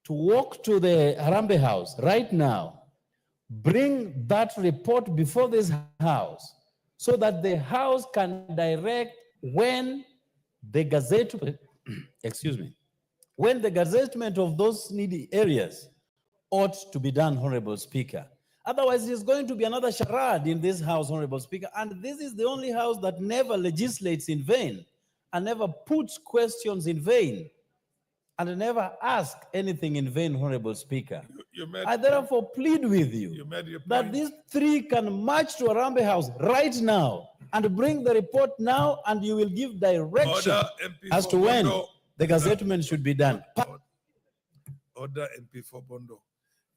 to walk to the Harambee House right now, bring that report before this House, so that the House can direct when the gazettement, excuse me, when the gazettement of those needy areas ought to be done, Honorable Speaker. Otherwise, it is going to be another charade in this House, Honorable Speaker. And this is the only House that never legislates in vain and never puts questions in vain and never asks anything in vain, Honorable Speaker. I therefore plead with you that these 3 can march to Harambee House right now and bring the report now, and you will give direction as to when the gazettement should be done. Order MP for Bondo.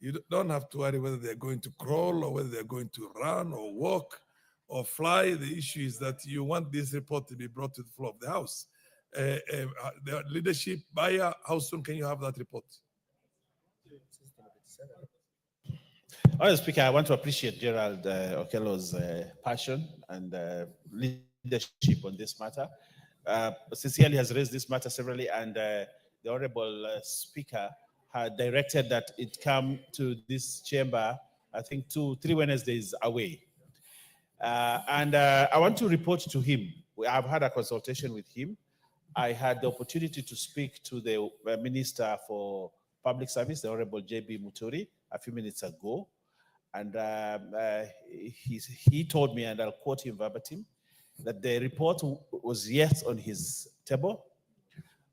You don't have to worry whether they're going to crawl or whether they're going to run or walk or fly. The issue is that you want this report to be brought to the floor of the House. The leadership, Bayer, how soon can you have that report? Honorable Speaker, I want to appreciate Gerald Okello's passion and leadership on this matter. Sincerely has raised this matter severally, and the Honorable Speaker had directed that it come to this chamber, I think 3 Wednesdays away. And I want to report to him. I've had a consultation with him. I had the opportunity to speak to the Minister for Public Service, the Honorable J.B. Muturi, a few minutes ago. And he told me, and I'll quote him verbatim, that the report was yes on his table,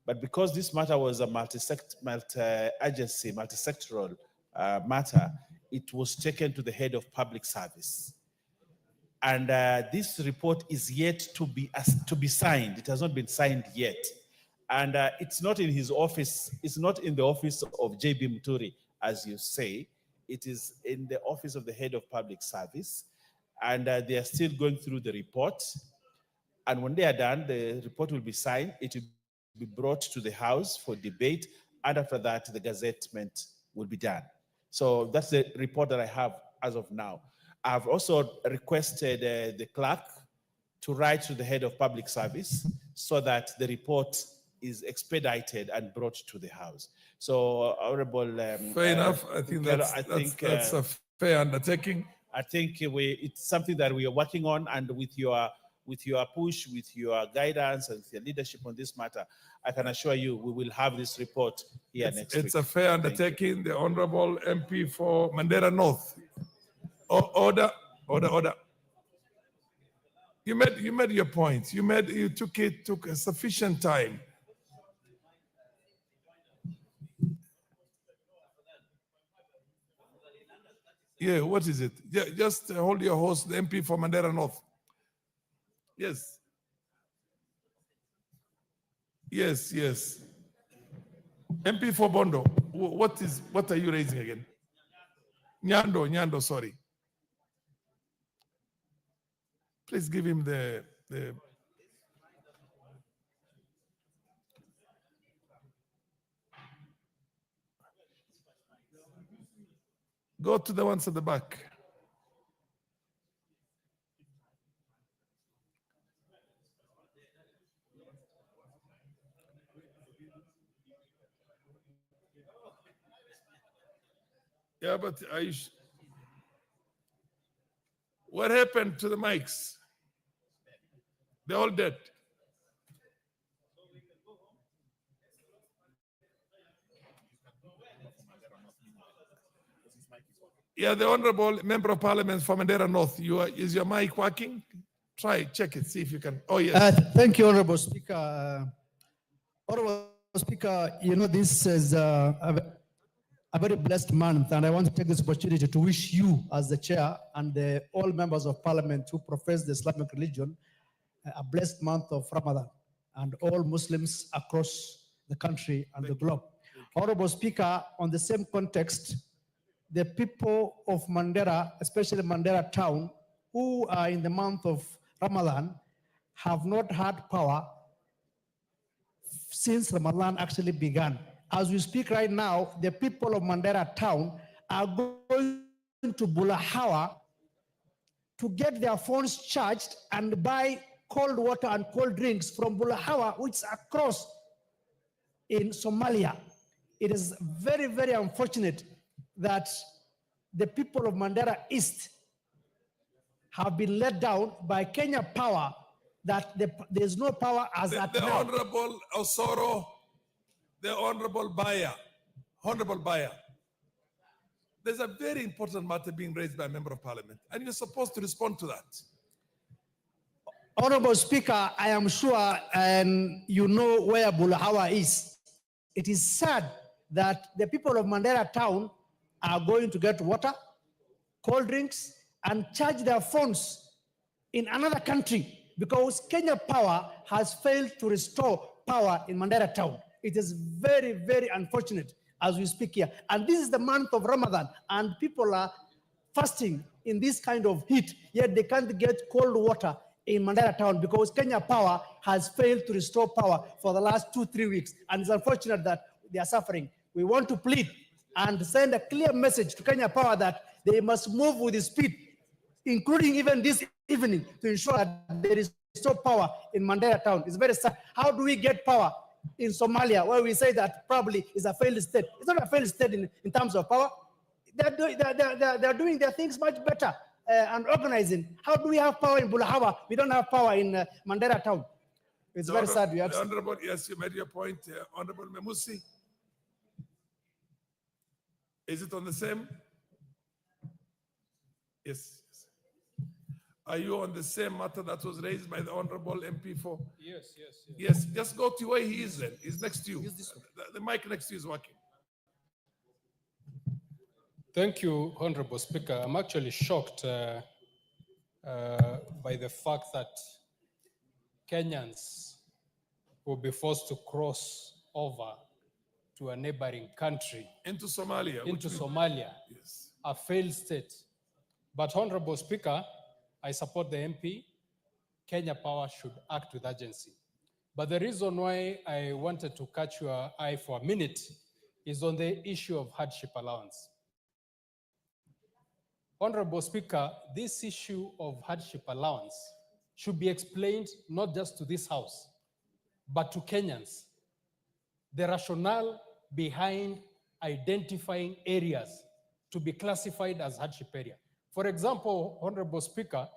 but because this matter was a multi-agency, multi-sectoral matter, it was taken to the head of public service. And this report is yet to be signed. It has not been signed yet. And it's not in his office. It's not in the office of J.B. Muturi, as you say. It is in the office of the head of public service. And they are still going through the report. And when they are done, the report will be signed. It will be brought to the House for debate. And after that, the gazettement will be done. So that's the report that I have as of now. I've also requested the clerk to write to the head of public service so that the report is expedited and brought to the House. So, Honorable, Fair enough. I think that's a fair undertaking. I think it's something that we are working on, and with your push, with your guidance, and with your leadership on this matter, I can assure you we will have this report here next week. It's a fair undertaking. The Honorable MP for Mandera North. Order. You made your point. You took a sufficient time. Yeah, what is it? Yeah, just hold your horse, the MP for Mandera North. Yes. Yes. MP for Bondo. What are you raising again? Nyando, sorry. Please give him the go to the ones at the back. Yeah, but what happened to the mics? They're all dead. Yeah, the Honorable Member of Parliament from Mandera North. Is your mic working? Try, check it, see if you can. Oh, yes. Thank you, Honorable Speaker. Honorable Speaker, you know, this is a very blessed month, and I want to take this opportunity to wish you, as the chair, and all members of Parliament who profess the Islamic religion, a blessed month of Ramadan, and all Muslims across the country and the globe. Honorable Speaker, on the same context, the people of Mandera, especially Mandera town, who are in the month of Ramadan, have not had power since Ramadan actually began. As we speak right now, the people of Mandera town are going to Bulahawa to get their phones charged and buy cold water and cold drinks from Bulahawa, which is across in Somalia. It is very, very unfortunate that the people of Mandera East have been let down by Kenya Power, that there's no power as at the now. Honorable Osoro, the Honorable Baya. There's a very important matter being raised by a member of Parliament, and you're supposed to respond to that. Honorable Speaker, I am sure you know where Bulahawa is. It is sad that the people of Mandera town are going to get water, cold drinks, and charge their phones in another country because Kenya Power has failed to restore power in Mandera town. It is very, very unfortunate as we speak here. And this is the month of Ramadan, and people are fasting in this kind of heat, yet they can't get cold water in Mandera town because Kenya Power has failed to restore power for the last 2-3 weeks. And it's unfortunate that they are suffering. We want to plead and send a clear message to Kenya Power that they must move with speed, including even this evening, to ensure that there is no power in Mandera town. It's very sad. How do we get power in Somalia, where we say that probably is a failed state? It's not a failed state in terms of power. They're doing their things much better and organizing. How do we have power in Bulahawa? We don't have power in Mandera town. It's very sad. The Honorable, yes, you made your point. Honorable Memusi. Is it on the same? Yes. Are you on the same matter that was raised by the Honorable MP for? Yes. Yes, just go to where he is then. He's next to you. The mic next to you is working. Thank you, Honorable Speaker. I'm actually shocked by the fact that Kenyans will be forced to cross over to a neighboring country. Into Somalia. Yes. A failed state. But Honorable Speaker, I support the MP. Kenya Power should act with urgency. But the reason why I wanted to catch your eye for a minute is on the issue of hardship allowance. Honorable Speaker, this issue of hardship allowance should be explained not just to this House, but to Kenyans. The rationale behind identifying areas to be classified as hardship area. For example, Honorable Speaker,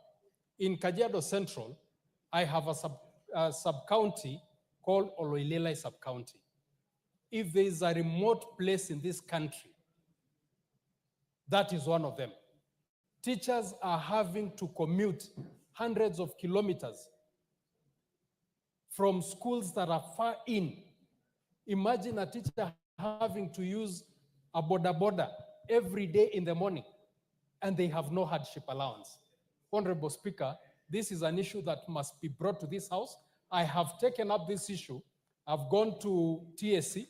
in Kajiado Central, I have a sub-county called Oloilelai sub-county. If there is a remote place in this country, that is one of them. Teachers are having to commute hundreds of kilometers from schools that are far in. Imagine a teacher having to use a boda every day in the morning, and they have no hardship allowance. Honorable Speaker, this is an issue that must be brought to this House. I have taken up this issue. I've gone to TSC.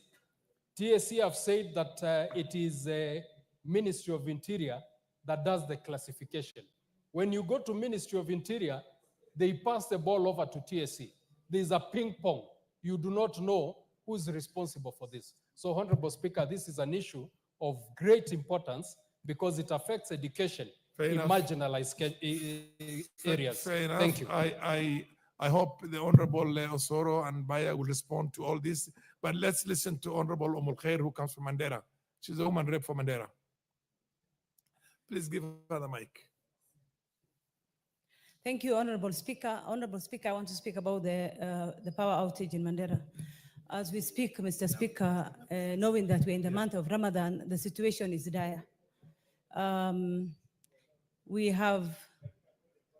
TSC have said that it is a Ministry of Interior that does the classification. When you go to Ministry of Interior, they pass the ball over to TSC. There's a ping pong. You do not know who's responsible for this. So, Honorable Speaker, this is an issue of great importance because it affects education in marginalized areas. Fair enough. Thank you. I hope the Honorable Osoro and Baya will respond to all this. But let's listen to Honorable Omul Khair, who comes from Mandera. She's a woman rep for Mandera. Please give her the mic. Thank you, Honorable Speaker. Honorable Speaker, I want to speak about the power outage in Mandera. As we speak, Mr. Speaker, knowing that we're in the month of Ramadan, the situation is dire. We have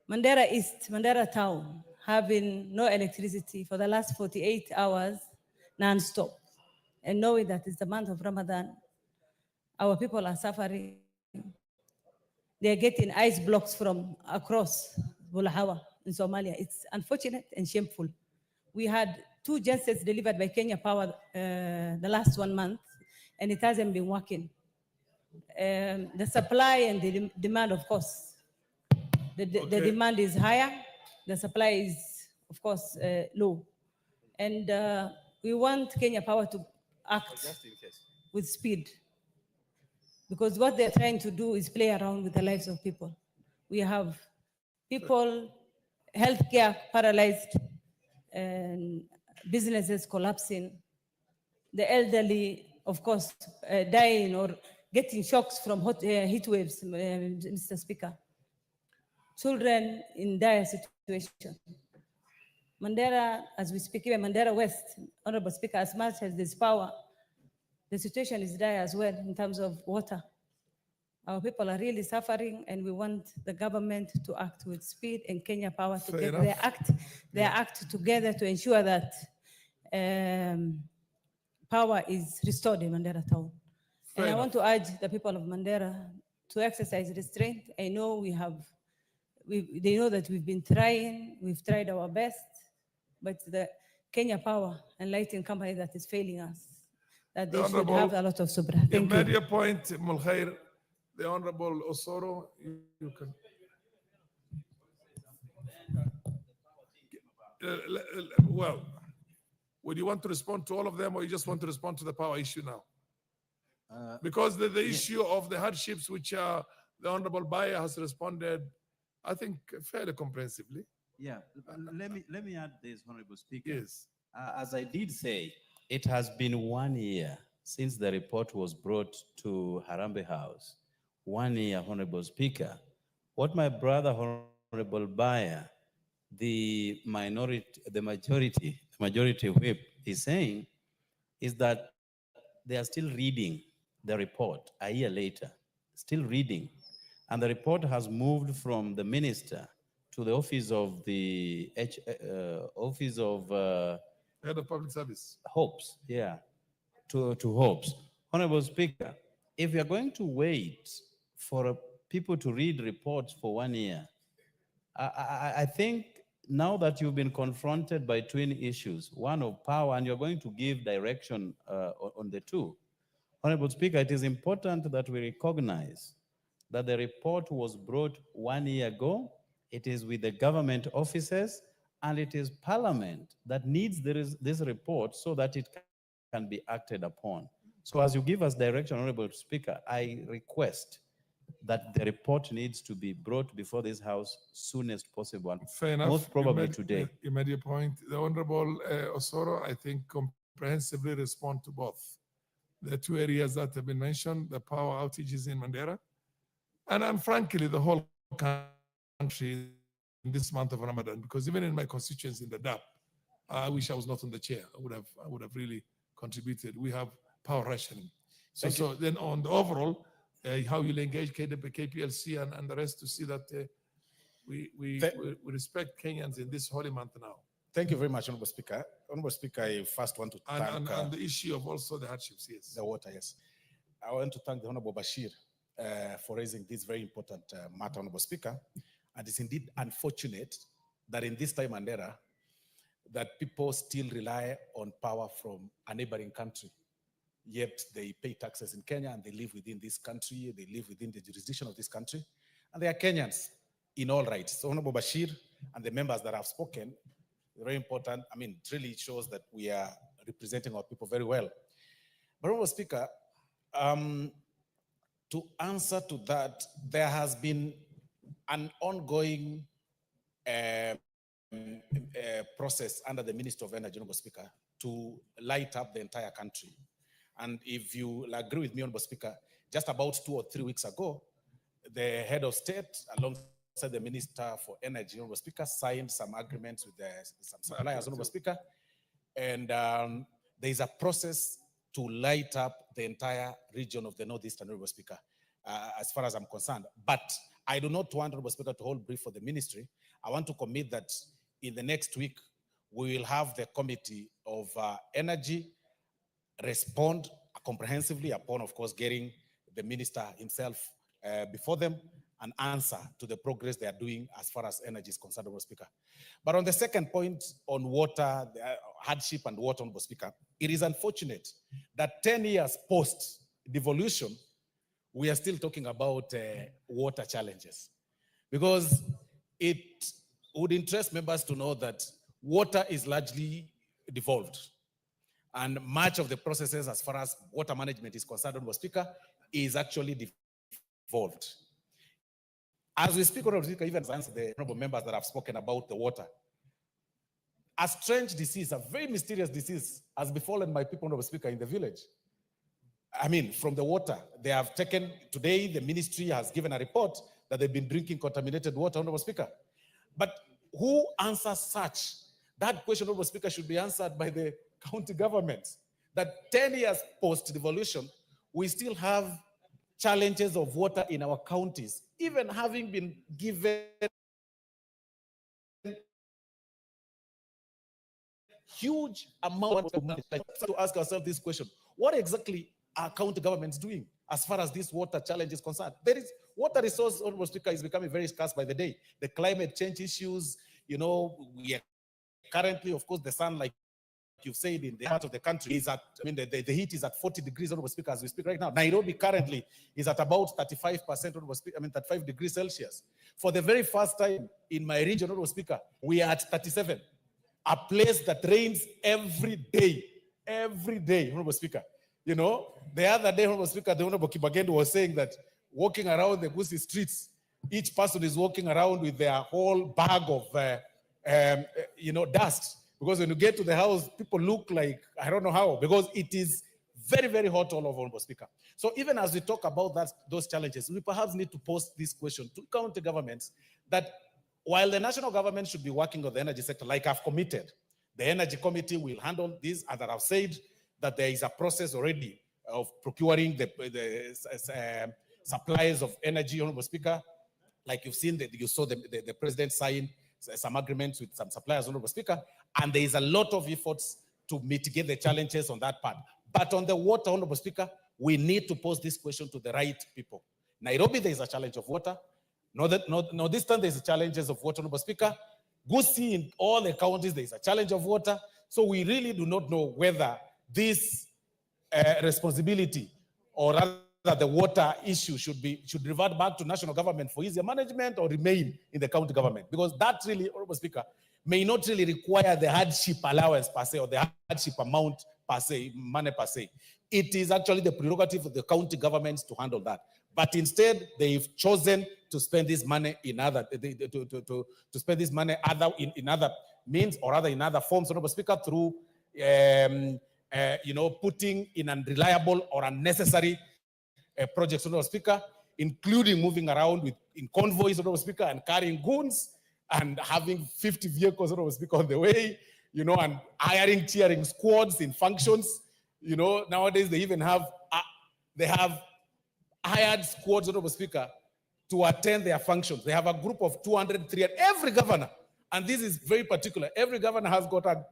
Mandera East, Mandera Town, having no electricity for the last 48 hours non-stop. And knowing that it's the month of Ramadan, our people are suffering. They're getting ice blocks from across Bulahawa in Somalia. It's unfortunate and shameful. We had 2 gensets delivered by Kenya Power the last 1 month, and it hasn't been working. The supply and the demand, of course, the demand is higher, the supply is, of course, low. And we want Kenya Power to act with speed, because what they're trying to do is play around with the lives of people. We have people, healthcare paralyzed, and businesses collapsing, the elderly, of course, dying or getting shocks from heat waves, Mr. Speaker. Children in dire situation. Mandera, as we speak, even Mandera West, Honorable Speaker, as much as there's power, the situation is dire as well in terms of water. Our people are really suffering, and we want the government to act with speed and Kenya Power to get their act together to ensure that power is restored in Mandera town. And I want to urge the people of Mandera to exercise restraint. I know they know that we've been trying, we've tried our best, but the Kenya Power and Lighting Company that is failing us, that they should have a lot of subra. Thank you. You made your point, Mulkhair. The Honorable Osoro, you can. Well, would you want to respond to all of them, or you just want to respond to the power issue now? Because the issue of the hardships, which the Honorable Baya has responded, I think, fairly comprehensively. Yeah, let me add this, Honorable Speaker. Yes. As I did say, it has been 1 year since the report was brought to Harambee House. 1 year, Honorable Speaker. What my brother, Honorable Baya, the majority whip is saying is that they are still reading the report a year later, still reading. And the report has moved from the minister to the office of the Head of Public Service. Hopes, yeah, to Hopes. Honorable Speaker, if you're going to wait for people to read reports for 1 year, I think now that you've been confronted by twin issues, one of power, and you're going to give direction on the two. Honorable Speaker, it is important that we recognize that the report was brought 1 year ago. It is with the government offices, and it is Parliament that needs this report so that it can be acted upon. So as you give us direction, Honorable Speaker, I request that the report needs to be brought before this House soonest possible, and Fair enough. most probably You made- today. You made your point. The Honorable Osoro, I think, comprehensively respond to both. The two areas that have been mentioned, the power outages in Mandera, and frankly, the whole country in this month of Ramadan, because even in my constituency in the DAP, I wish I was not on the chair. I would have really contributed. We have power rationing. So then on the overall, how you'll engage KPLC and the rest to see that we respect Kenyans in this holy month now. Thank you very much, Honorable Speaker. Honorable Speaker, I first want to thank And the issue of also the hardships, yes. the water, yes. I want to thank the Honorable Bashir for raising this very important matter, Honorable Speaker. And it's indeed unfortunate that in this time and era, that people still rely on power from a neighboring country. Yet they pay taxes in Kenya and they live within this country, they live within the jurisdiction of this country, and they are Kenyans in all rights. So Honorable Bashir and the members that have spoken, very important. I mean, it really shows that we are representing our people very well. But Honorable Speaker, to answer to that, there has been an ongoing process under the Minister of Energy, Honorable Speaker, to light up the entire country. And if you agree with me, Honorable Speaker, just about 2 or 3 weeks ago, the head of state, alongside the Minister for Energy, Honorable Speaker, signed some agreements with some suppliers, Honorable Speaker, and there is a process to light up the entire region of the Northeastern, Honorable Speaker, as far as I'm concerned. But I do not want, Honorable Speaker, to hold brief for the ministry. I want to commit that in the next week, we will have the Committee of Energy respond comprehensively upon, of course, getting the minister himself before them and answer to the progress they are doing as far as energy is concerned, Honorable Speaker. But on the second point on water, the hardship and water, Honorable Speaker, it is unfortunate that 10 years post-devolution, we are still talking about water challenges, because it would interest members to know that water is largely devolved. And much of the processes as far as water management is concerned, Honorable Speaker, is actually devolved. As we speak, Honorable Speaker, even as the honorable members that have spoken about the water, a strange disease, a very mysterious disease, has befallen my people, Honorable Speaker, in the village. I mean, from the water, they have taken, today the ministry has given a report that they've been drinking contaminated water, Honorable Speaker. But who answers such? That question, Honorable Speaker, should be answered by the county governments. That 10 years post-devolution, we still have challenges of water in our counties, even having been given huge amount of money. To ask ourselves this question: what exactly are county governments doing as far as this water challenge is concerned? There is water resource, Honorable Speaker, is becoming very scarce by the day. The climate change issues, you know, we are currently, of course, the sun, like you've said, in the part of the country is at, I mean, the heat is at 40 degrees, Honorable Speaker, as we speak right now. Nairobi currently is at about 35%, Honorable Speaker, 35 degrees Celsius. For the very first time in my region, Honorable Speaker, we are at 37. A place that rains every day, Honorable Speaker. You know, the other day, Honorable Speaker, the Honorable Kibagendo was saying that walking around the Gusii streets, each person is walking around with their whole bag of, dust. Because when you get to the house, people look like, I don't know how, because it is very, very hot all over, Honorable Speaker. So even as we talk about those challenges, we perhaps need to pose this question to county governments, that while the national government should be working on the energy sector, like I've committed, the Energy Committee will handle this, and that I've said that there is a process already of procuring the supplies of energy, Honorable Speaker. Like you've seen, you saw the president sign some agreements with some suppliers, Honorable Speaker, and there is a lot of efforts to mitigate the challenges on that part. But on the water, Honorable Speaker, we need to pose this question to the right people. Nairobi, there is a challenge of water. Northeastern, there is challenges of water, Honorable Speaker. Gusii, in all the counties, there is a challenge of water. So we really do not know whether this responsibility, or rather the water issue, should revert back to national government for easier management, or remain in the county government. Because that really, Honorable Speaker, may not really require the hardship allowance per se, or the hardship amount per se, money per se. It is actually the prerogative of the county governments to handle that. But instead, they've chosen to spend this money in other to spend this money in other means, or rather in other forms, Honorable Speaker, through putting in unreliable or unnecessary projects, Honorable Speaker, including moving around in convoys, Honorable Speaker, and carrying goons and having 50 vehicles, Honorable Speaker, on the way, and hiring cheering squads in functions. Nowadays they even have hired squads, Honorable Speaker, to attend their functions. They have a group of 200, 300, every governor, and this is very particular, every governor has got a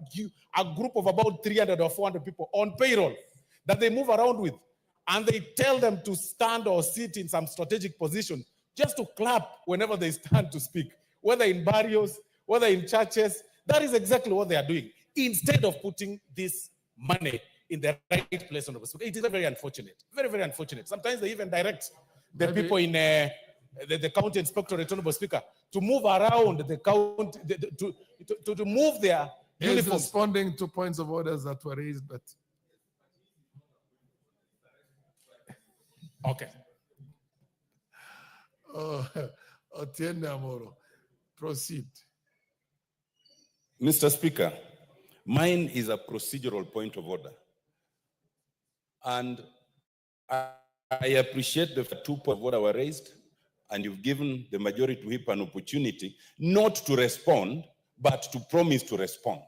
group of about 300 or 400 people on payroll that they move around with, and they tell them to stand or sit in some strategic position just to clap whenever they stand to speak, whether in barrios, whether in churches. That is exactly what they are doing, instead of putting this money in the right place. It is very unfortunate, very, very unfortunate. Sometimes they even direct the people in the county inspectorate, Honorable Speaker, to move around the county, to move their uniforms. Responding to points of orders that were raised, but okay. Otiende Amoro, proceed. Mr. Speaker, mine is a procedural point of order. And I appreciate the 2 points of order were raised, and you've given the majority whip an opportunity not to respond, but to promise to respond.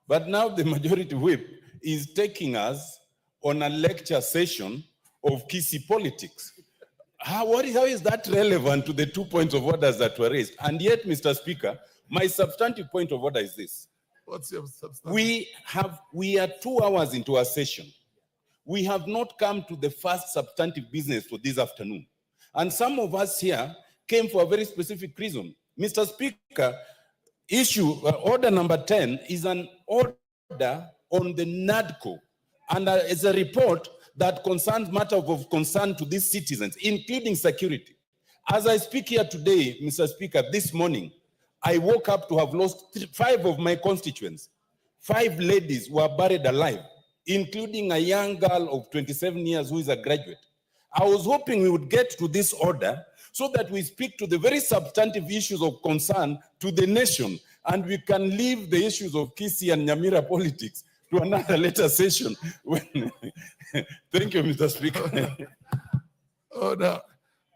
But now the majority whip is taking us on a lecture session of Kisi politics. How is that relevant to the 2 points of orders that were raised? And yet, Mr. Speaker, my substantive point of order is this. What's your substantive? We are 2 hours into a session. We have not come to the first substantive business for this afternoon. And some of us here came for a very specific reason. Mr. Speaker, order number 10 is an order on the NADCO. And it's a report that concerns matters of concern to these citizens, including security. As I speak here today, Mr. Speaker, this morning, I woke up to have lost 5 of my constituents. 5 ladies were buried alive, including a young girl of 27 years who is a graduate. I was hoping we would get to this order so that we speak to the very substantive issues of concern to the nation, and we can leave the issues of Kisi and Nyamira politics to another later session. Thank you, Mr. Speaker.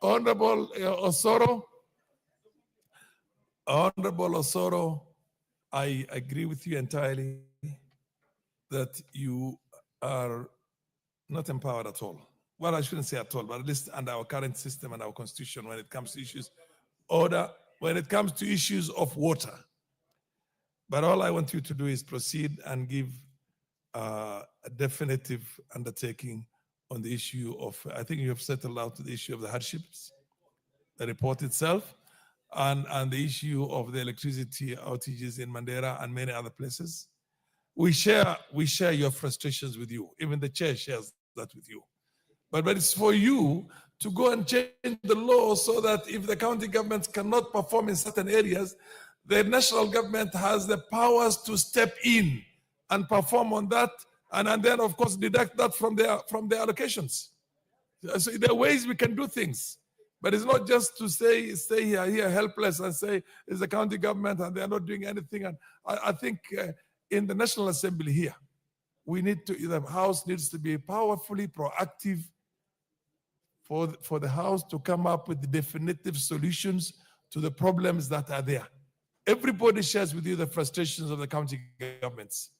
Honorable Osoro. Honorable Osoro, I agree with you entirely that you are not empowered at all. Well, I shouldn't say at all, but at least under our current system and our constitution when it comes to issues, when it comes to issues of water. But all I want you to do is proceed and give a definitive undertaking on the issue of, I think you have settled out the issue of the hardships, the report itself, and the issue of the electricity outages in Mandera and many other places. We share your frustrations with you. Even the chair shares that with you. But it's for you to go and change the law so that if the county governments cannot perform in certain areas, the national government has the powers to step in and perform on that, and then of course deduct that from their allocations. So there are ways we can do things. But it's not just to stay here helpless and say it's the county government and they're not doing anything. And I think in the National Assembly here, the House needs to be powerfully proactive for the House to come up with the definitive solutions to the problems that are there. Everybody shares with you the frustrations of the county governments.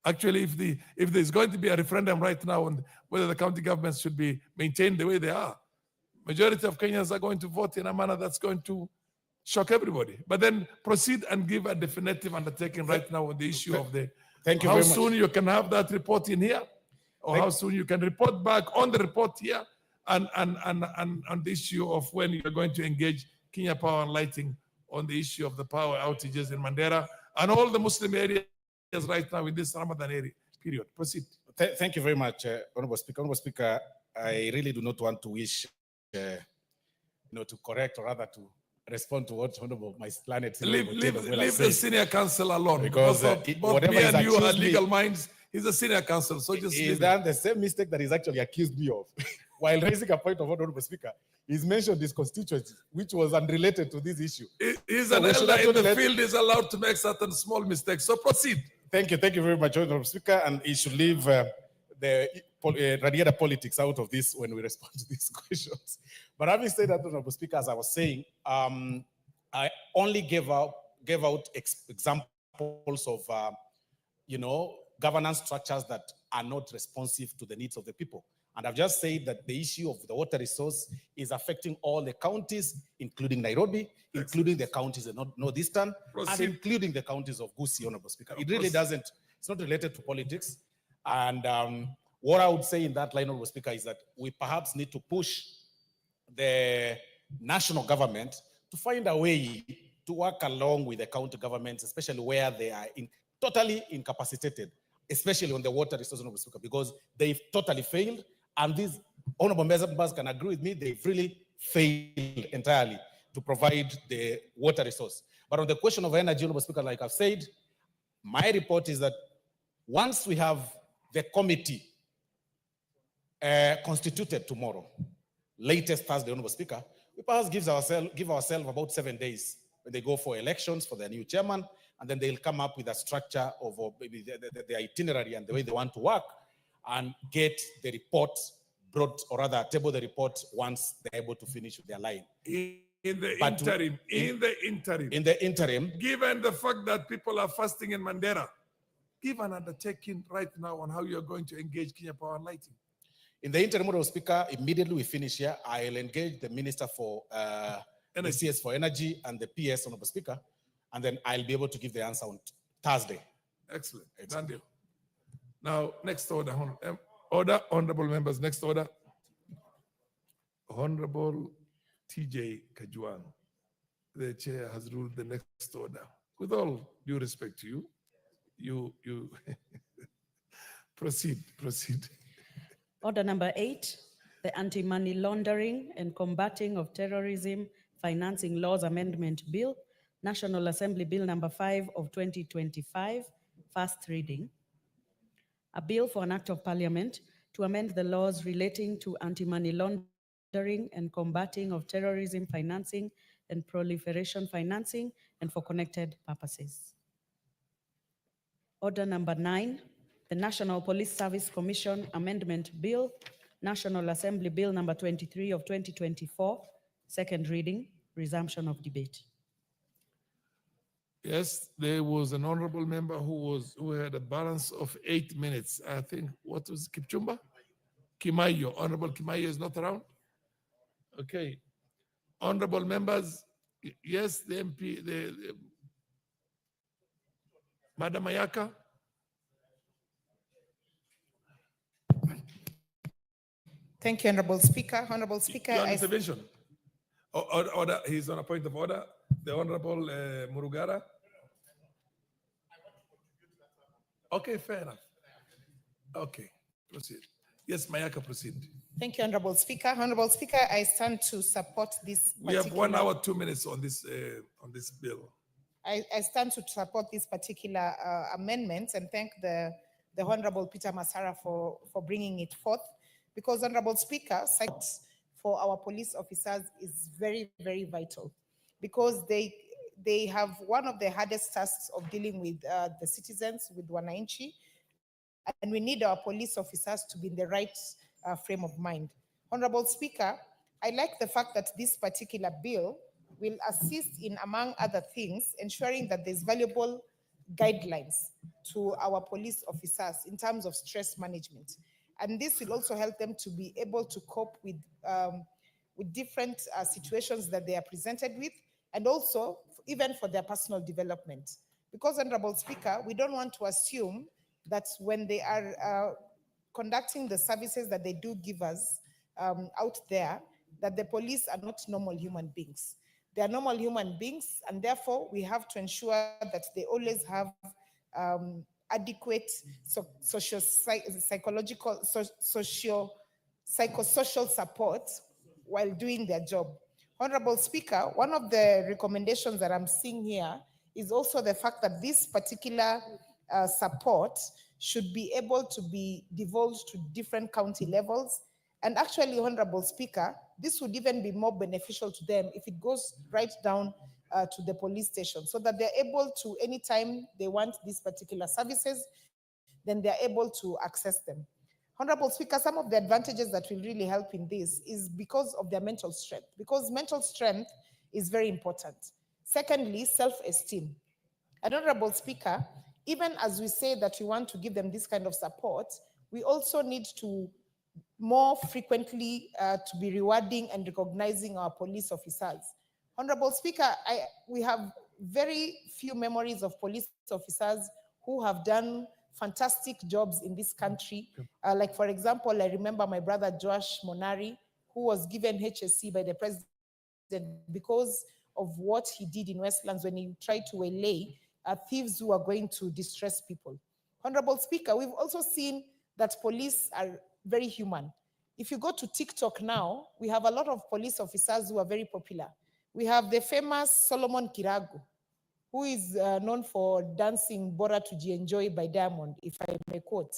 Actually, if there's going to be a referendum right now on whether the county governments should be maintained the way they are, majority of Kenyans are going to vote in a manner that's going to shock everybody. But then proceed and give a definitive undertaking right now on the issue of the how soon you can have that report in here, or how soon you can report back on the report here, and on the issue of when you're going to engage Kenya Power and Lighting on the issue of the power outages in Mandera and all the Muslim areas right now in this Ramadan period. Proceed. Thank you very much, Honorable Speaker. Honorable Speaker, I really do not want to wish to correct or rather to respond to what Honorable my planet. Leave the senior counsel alone. Because both me and you are legal minds. He's a senior counsel, so just he's done the same mistake that he's actually accused me of. while raising a point of order, Honorable Speaker, he's mentioned his constituency, which was unrelated to this issue. He's So an we should elder in the actually field, is allowed to make certain small mistakes. So proceed. Thank you very much, Honorable Speaker, and he should leave the Radiata politics out of this when we respond to these questions. But having said that, Honorable Speaker, as I was saying, I only gave out examples of, governance structures that are not responsive to the needs of the people. And I've just said that the issue of the water resource is affecting all the counties, including Nairobi, including the counties of Northeastern, and including the counties of Gusii, Honorable Speaker. It really doesn't, it's not related to politics. And what I would say in that line, Honorable Speaker, is that we perhaps need to push the national government to find a way to work along with the county governments, especially where they are totally incapacitated, especially on the water resource, Honorable Speaker, because they've totally failed. And these honorable members can agree with me, they've really failed entirely to provide the water resource. But on the question of energy, Honorable Speaker, like I've said, my report is that once we have the committee constituted tomorrow, latest Thursday, Honorable Speaker, we perhaps give ourselves about 7 days when they go for elections for their new chairman, and then they'll come up with a structure of maybe the itinerary and the way they want to work, and get the report brought, or rather table the report once they're able to finish with their line. In the interim, given the fact that people are fasting in Mandera, give an undertaking right now on how you're going to engage Kenya Power and Lighting. In the interim, Honorable Speaker, immediately we finish here, I'll engage the Minister for the CS for Energy and the PS, Honorable Speaker, and then I'll be able to give the answer on Thursday. Excellent. Thank you. Now, next order, honorable members, next order. Honorable TJ Kajuang, the chair has ruled the next order. With all due respect to you, you proceed. Order number 8, the Anti-Money Laundering and Combating of Terrorism Financing Laws Amendment Bill, National Assembly Bill number 5 of 2025, first reading. A bill for an act of parliament to amend the laws relating to anti-money laundering and combating of terrorism financing and proliferation financing and for connected purposes. Order number 9, the National Police Service Commission Amendment Bill, National Assembly Bill number 23 of 2024, second reading, resumption of debate. Yes, there was an honorable member who had a balance of 8 minutes. I think, what was Kipchumba? Kimayo. Honorable Kimayo is not around? Okay. Honorable members, yes, the MP, Madam Mayaka. Thank you, Honorable Speaker. Honorable Speaker, Your intervention. Order, he's on a point of order. The Honorable Murugara. Okay, fair enough. Okay, proceed. Yes, Mayaka, proceed. Thank you, Honorable Speaker. Honorable Speaker, I stand to support this. We have 1 hour, 2 minutes on this bill. I stand to support this particular amendment and thank the Honorable Peter Masara for bringing it forth, because Honorable Speaker, for our police officers is very, very vital, because they have one of the hardest tasks of dealing with the citizens, with wananchi, and we need our police officers to be in the right frame of mind. Honorable Speaker, I like the fact that this particular bill will assist in, among other things, ensuring that there's valuable guidelines to our police officers in terms of stress management. And this will also help them to be able to cope with different situations that they are presented with, and also even for their personal development. Because, Honorable Speaker, we don't want to assume that when they are conducting the services that they do give us out there, that the police are not normal human beings. They are normal human beings, and therefore we have to ensure that they always have adequate psychosocial support while doing their job. Honorable Speaker, one of the recommendations that I'm seeing here is also the fact that this particular support should be able to be divulged to different county levels And actually, Honorable Speaker, this would even be more beneficial to them if it goes right down to the police station, so that they're able to, anytime they want these particular services, then they're able to access them. Honorable Speaker, some of the advantages that will really help in this is because of their mental strength, because mental strength is very important. Secondly, self-esteem. And Honorable Speaker, even as we say that we want to give them this kind of support, we also need to more frequently to be rewarding and recognizing our police officers. Honorable Speaker, we have very few memories of police officers who have done fantastic jobs in this country. Like, for example, I remember my brother Josh Monari, who was given HSC by the president because of what he did in Westlands when he tried to waylay thieves who are going to distress people. Honorable Speaker, we've also seen that police are very human. If you go to TikTok now, we have a lot of police officers who are very popular. We have the famous Solomon Kiragu, who is known for dancing Bora to Enjoy by Diamond, if I may quote.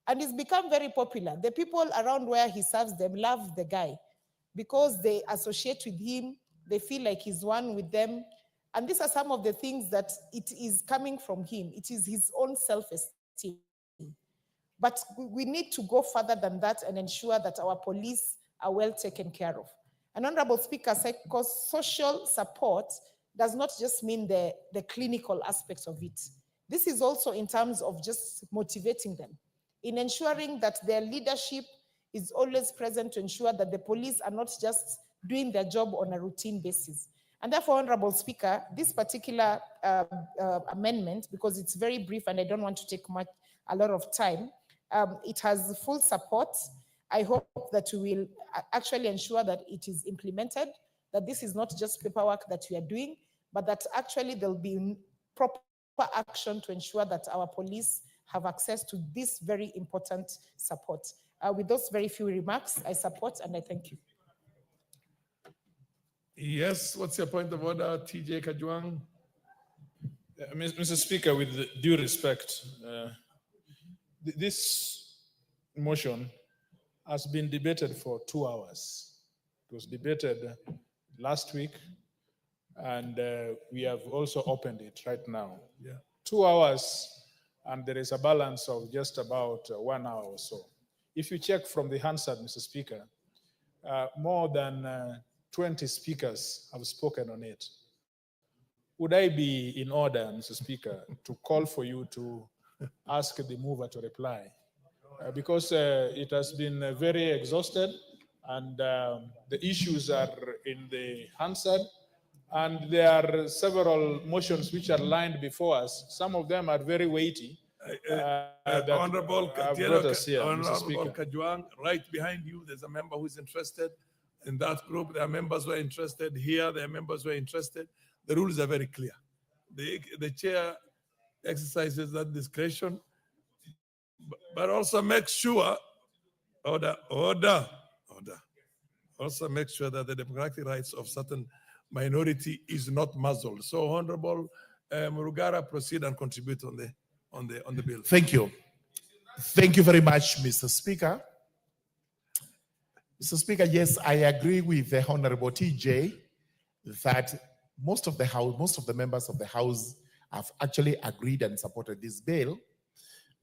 And he's become very popular. The people around where he serves them love the guy because they associate with him, they feel like he's one with them. And these are some of the things that it is coming from him. It is his own self-esteem. But we need to go further than that and ensure that our police are well taken care of. And Honorable Speaker, social support does not just mean the clinical aspects of it. This is also in terms of just motivating them, in ensuring that their leadership is always present to ensure that the police are not just doing their job on a routine basis. And therefore, Honorable Speaker, this particular amendment, because it's very brief and I don't want to take a lot of time, it has full support. I hope that we will actually ensure that it is implemented, that this is not just paperwork that we are doing, but that actually there'll be proper action to ensure that our police have access to this very important support. With those very few remarks, I support and I thank you. Yes, what's your point of order, TJ Kajwang? Mr. Speaker, with due respect, this motion has been debated for 2 hours. It was debated last week, and we have also opened it right now. Yeah. 2 hours, and there is a balance of just about 1 hour or so. If you check from the Hansard, Mr. Speaker, more than 20 speakers have spoken on it. Would I be in order, Mr. Speaker, to call for you to ask the mover to reply? Because it has been very exhausted, and the issues are in the Hansard, and there are several motions which are lined before us. Some of them are very weighty. Honorable Honorable Kajwang, right behind you, there's a member who's interested. In that group, there are members who are interested. Here, there are members who are interested. The rules are very clear. The chair exercises that discretion, but also make sure, order. Also make sure that the democratic rights of certain minority is not muzzled. So, Honorable Murugara, proceed and contribute on the bill. Thank you. Thank you very much, Mr. Speaker. Mr. Speaker, yes, I agree with the Honorable TJ that most of the members of the House have actually agreed and supported this bill.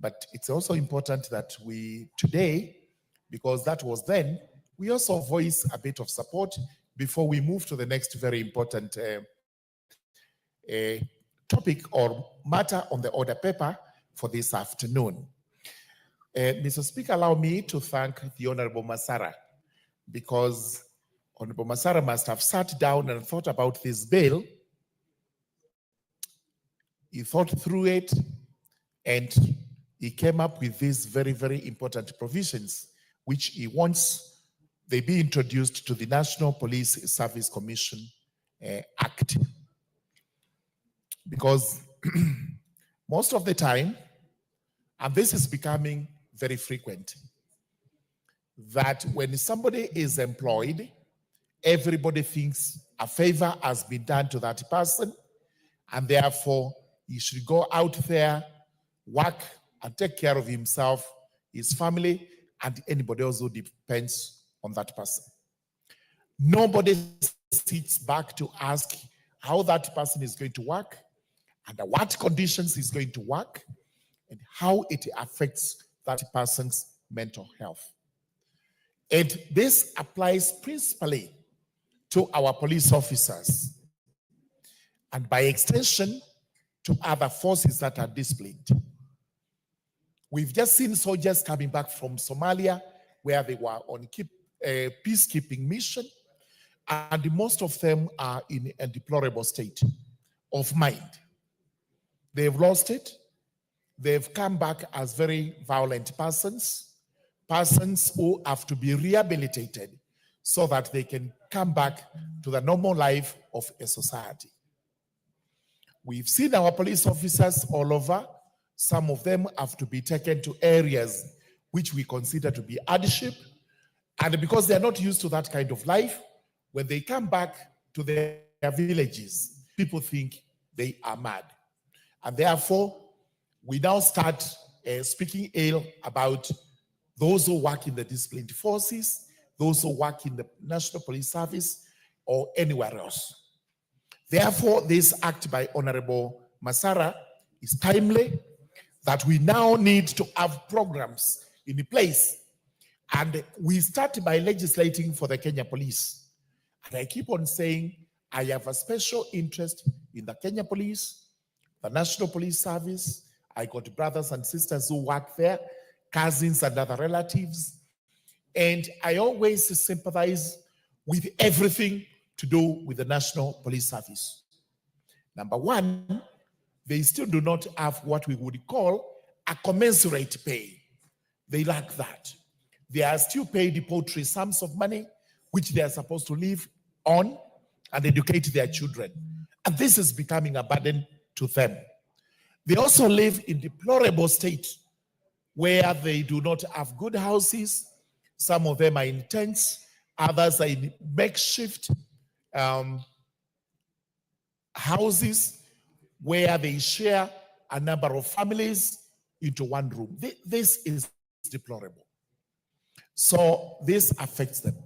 But it's also important that we today, because that was then, we also voice a bit of support before we move to the next very important topic or matter on the order paper for this afternoon. Mr. Speaker, allow me to thank the Honorable Masara, because Honorable Masara must have sat down and thought about this bill. He thought through it and he came up with these very, very important provisions, which he wants they be introduced to the National Police Service Commission Act. Because most of the time, and this is becoming very frequent, that when somebody is employed, everybody thinks a favor has been done to that person, and therefore he should go out there, work, and take care of himself, his family, and anybody else who depends on that person. Nobody sits back to ask how that person is going to work, under what conditions he's going to work, and how it affects that person's mental health. And this applies principally to our police officers, and by extension, to other forces that are disciplined. We've just seen soldiers coming back from Somalia, where they were on a peacekeeping mission, and most of them are in a deplorable state of mind. They've lost it. They've come back as very violent persons who have to be rehabilitated so that they can come back to the normal life of a society. We've seen our police officers all over. Some of them have to be taken to areas which we consider to be hardship. And because they're not used to that kind of life, when they come back to their villages, people think they are mad. And therefore, we now start speaking ill about those who work in the disciplined forces, those who work in the National Police Service, or anywhere else. Therefore, this act by Honorable Masara is timely, that we now need to have programs in place. And we start by legislating for the Kenya Police. And I keep on saying, I have a special interest in the Kenya Police, the National Police Service. I got brothers and sisters who work there, cousins and other relatives. And I always sympathize with everything to do with the National Police Service. Number one, they still do not have what we would call a commensurate pay. They lack that. They are still paid paltry sums of money, which they are supposed to live on and educate their children. And this is becoming a burden to them. They also live in deplorable state where they do not have good houses. Some of them are in tents, others are in makeshift houses where they share a number of families into one room. This is deplorable. So this affects them.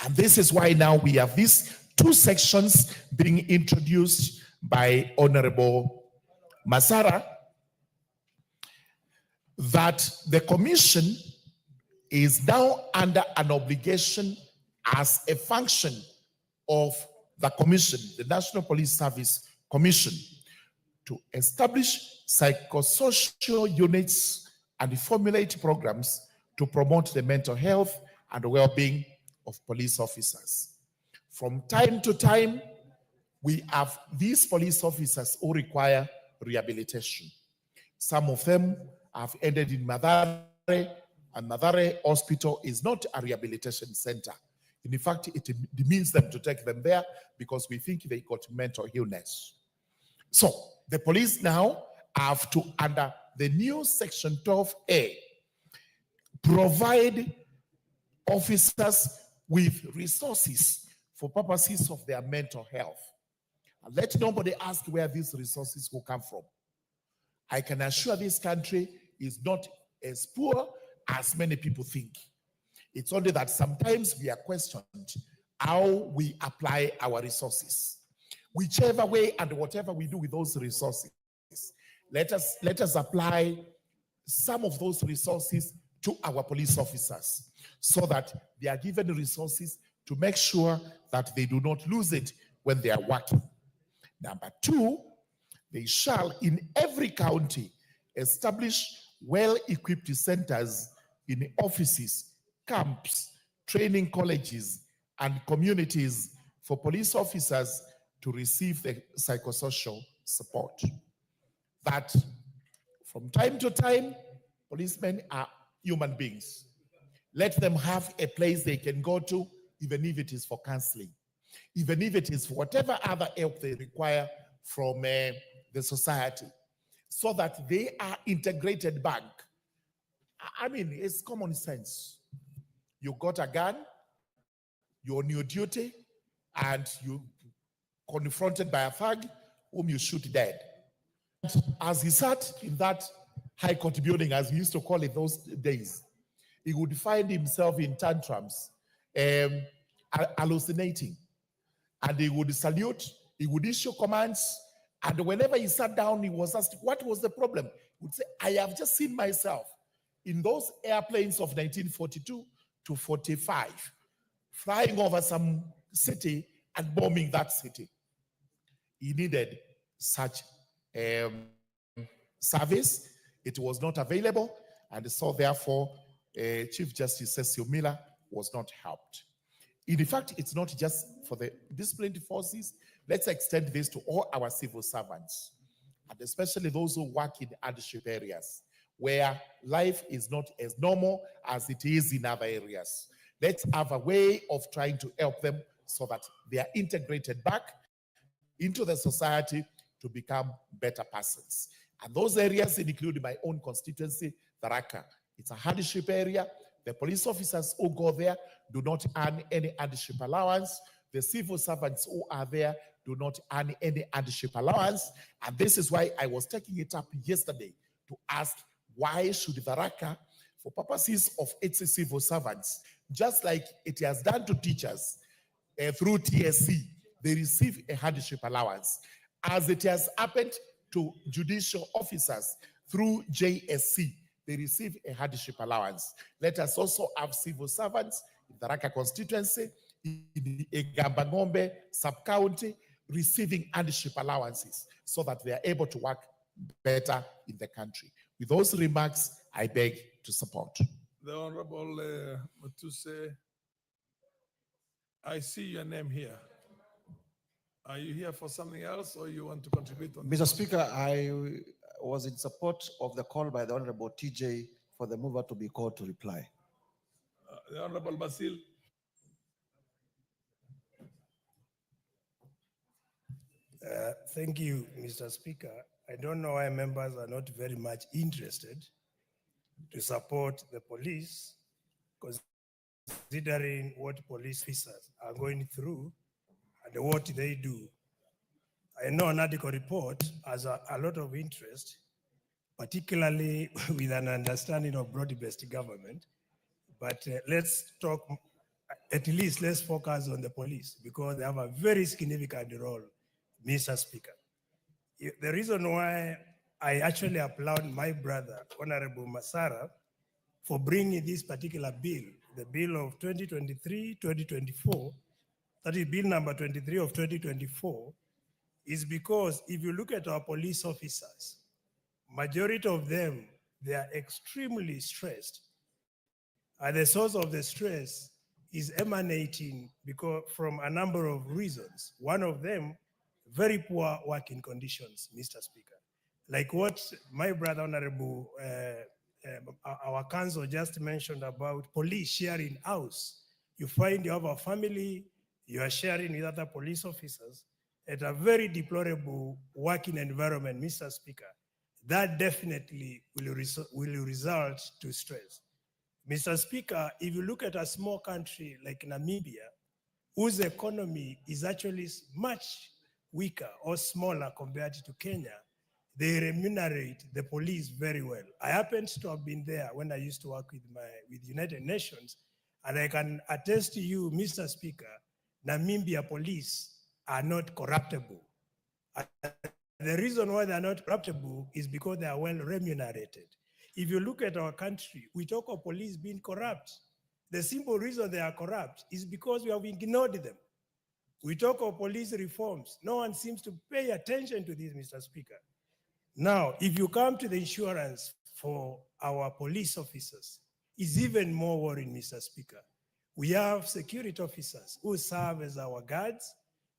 And this is why now we have these two sections being introduced by Honorable Masara, that the commission is now under an obligation as a function of the commission, the National Police Service Commission, to establish psychosocial units and formulate programs to promote the mental health and well-being of police officers. From time to time, we have these police officers who require rehabilitation. Some of them have ended in Mathare, and Mathare Hospital is not a rehabilitation center. In fact, it demeans them to take them there because we think they got mental illness. So the police now have to, under the new Section 12A, provide officers with resources for purposes of their mental health. And let nobody ask where these resources will come from. I can assure this country is not as poor as many people think. It's only that sometimes we are questioned how we apply our resources. Whichever way and whatever we do with those resources, let us apply some of those resources to our police officers so that they are given resources to make sure that they do not lose it when they are working. Number two, they shall in every county establish well-equipped centers in offices, camps, training colleges, and communities for police officers to receive the psychosocial support. That from time to time, policemen are human beings. Let them have a place they can go to, even if it is for counseling, even if it is for whatever other help they require from the society, so that they are integrated back. I mean, it's common sense. You got a gun, you're on your duty, and you confronted by a thug whom you shoot dead. As he sat in that high court building, as we used to call it those days, he would find himself in tantrums, hallucinating. And he would salute, he would issue commands, and whenever he sat down, he was asked, what was the problem? He would say, I have just seen myself in those airplanes of 1942 to 45, flying over some city and bombing that city. He needed such service. It was not available, and so therefore, Chief Justice Cecil Miller was not helped. In fact, it's not just for the disciplined forces. Let's extend this to all our civil servants, and especially those who work in hardship areas, where life is not as normal as it is in other areas. Let's have a way of trying to help them so that they are integrated back into the society to become better persons. And those areas include my own constituency, Tharaka. It's a hardship area. The police officers who go there do not earn any hardship allowance. The civil servants who are there do not earn any hardship allowance. And this is why I was taking it up yesterday to ask, why should Tharaka, for purposes of its civil servants, just like it has done to teachers through TSC, they receive a hardship allowance, as it has happened to judicial officers through JSC, they receive a hardship allowance. Let us also have civil servants in the Tharaka constituency, in the Egambangombe sub-county, receiving hardship allowances so that they are able to work better in the country. With those remarks, I beg to support. The Honorable Matuse, I see your name here. Are you here for something else, or you want to contribute on Mr. this? Speaker, I was in support of the call by the Honorable TJ for the mover to be called to reply. The Honorable Basil. Thank you, Mr. Speaker. I don't know why members are not very much interested to support the police, considering what police officers are going through and what they do. I know an article report has a lot of interest, particularly with an understanding of broad-based government. But let's talk, at least let's focus on the police, because they have a very significant role, Mr. Speaker. The reason why I actually applaud my brother, Honorable Masara, for bringing this particular bill, the bill of 2023-2024, that is bill number 23 of 2024, is because if you look at our police officers, majority of them, they are extremely stressed. And the source of the stress is emanating from a number of reasons. One of them, very poor working conditions, Mr. Speaker. Like what my brother, Honorable, our council just mentioned about police sharing house. You find you have a family, you are sharing with other police officers at a very deplorable working environment, Mr. Speaker. That definitely will result to stress. Mr. Speaker, if you look at a small country like Namibia, whose economy is actually much weaker or smaller compared to Kenya, they remunerate the police very well. I happened to have been there when I used to work with United Nations, and I can attest to you, Mr. Speaker, Namibia police are not corruptible. The reason why they are not corruptible is because they are well remunerated. If you look at our country, we talk of police being corrupt. The simple reason they are corrupt is because we have ignored them. We talk of police reforms. No one seems to pay attention to this, Mr. Speaker. Now, if you come to the insurance for our police officers, it's even more worrying, Mr. Speaker. We have security officers who serve as our guards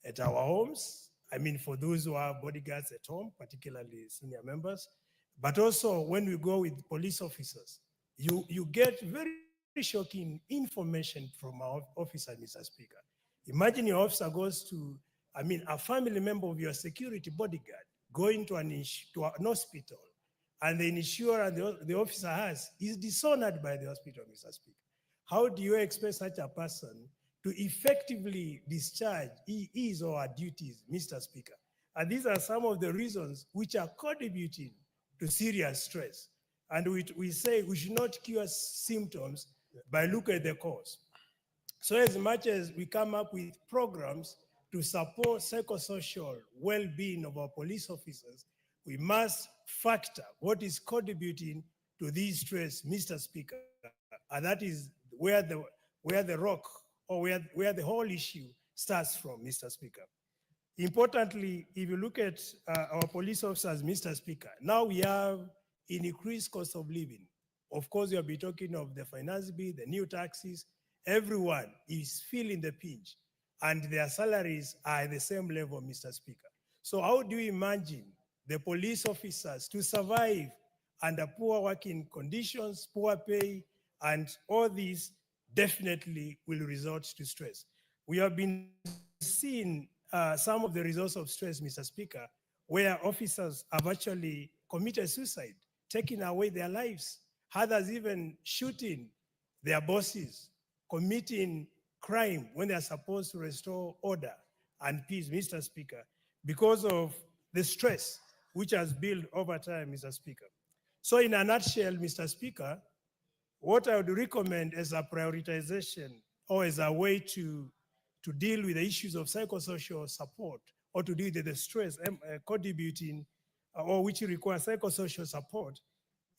at our homes. I mean, for those who have bodyguards at home, particularly senior members, but also when we go with police officers, you get very shocking information from our officer, Mr. Speaker. Imagine your officer goes to, a family member of your security bodyguard going to an hospital, and the insurance the officer has is dishonored by the hospital, Mr. Speaker. How do you expect such a person to effectively discharge his or her duties, Mr. Speaker? And these are some of the reasons which are contributing to serious stress. And we say we should not cure symptoms by looking at the cause. So as much as we come up with programs to support psychosocial well-being of our police officers, we must factor what is contributing to these stress, Mr. Speaker, and that is where the rock or where the whole issue starts from, Mr. Speaker. Importantly, if you look at our police officers, Mr. Speaker, now we have an increased cost of living. Of course, you'll be talking of the finance bill, the new taxes. Everyone is feeling the pinch, and their salaries are at the same level, Mr. Speaker. So how do you imagine the police officers to survive under poor working conditions, poor pay, and all these definitely will result to stress. We have been seeing some of the results of stress, Mr. Speaker, where officers have actually committed suicide, taking away their lives, others even shooting their bosses, committing crime when they are supposed to restore order and peace, Mr. Speaker, because of the stress which has built over time, Mr. Speaker. So in a nutshell, Mr. Speaker, what I would recommend as a prioritization or as a way to deal with the issues of psychosocial support or to deal with the stress contributing or which require psychosocial support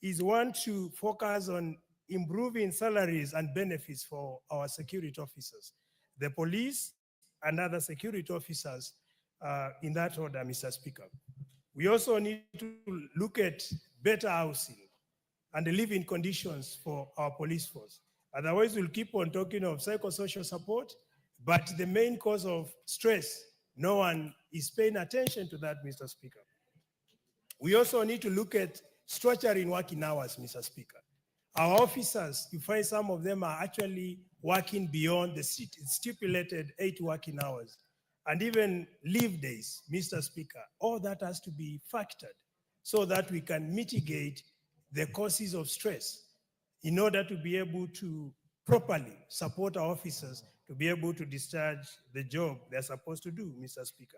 is one to focus on improving salaries and benefits for our security officers, the police and other security officers in that order, Mr. Speaker. We also need to look at better housing and the living conditions for our police force. Otherwise, we'll keep on talking of psychosocial support, but the main cause of stress, no one is paying attention to that, Mr. Speaker. We also need to look at structuring working hours, Mr. Speaker. Our officers, you find some of them are actually working beyond the stipulated 8 working hours, and even leave days, Mr. Speaker. All that has to be factored so that we can mitigate the causes of stress in order to be able to properly support our officers to be able to discharge the job they're supposed to do, Mr. Speaker.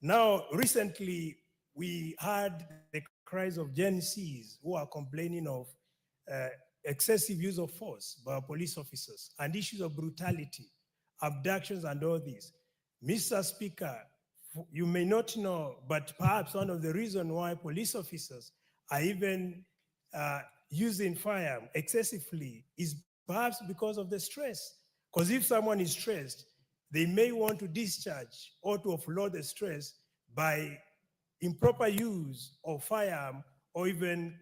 Now, recently, we heard the cries of Gen Zs who are complaining of excessive use of force by our police officers and issues of brutality, abductions, and all this. Mr. Speaker, you may not know, but perhaps one of the reasons why police officers are even using fire excessively is perhaps because of the stress. Because if someone is stressed, they may want to discharge or to offload the stress by improper use of firearm or even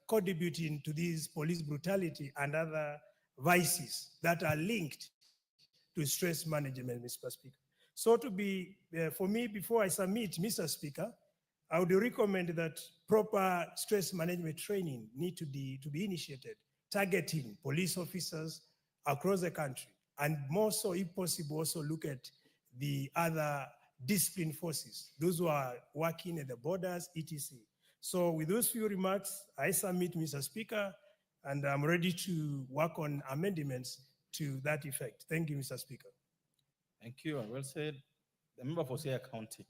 contributing to this police brutality and other vices that are linked to stress management, Mr. Speaker. So to be, for me, before I submit, Mr. Speaker, I would recommend that proper stress management training need to be initiated, targeting police officers across the country, and more so, if possible, also look at the other discipline forces, those who are working at the borders, etc. So with those few remarks, I submit, Mr. Speaker, and I'm ready to work on amendments to that effect. Thank you, Mr. Speaker. Thank you, and well said. The member for Siaya County.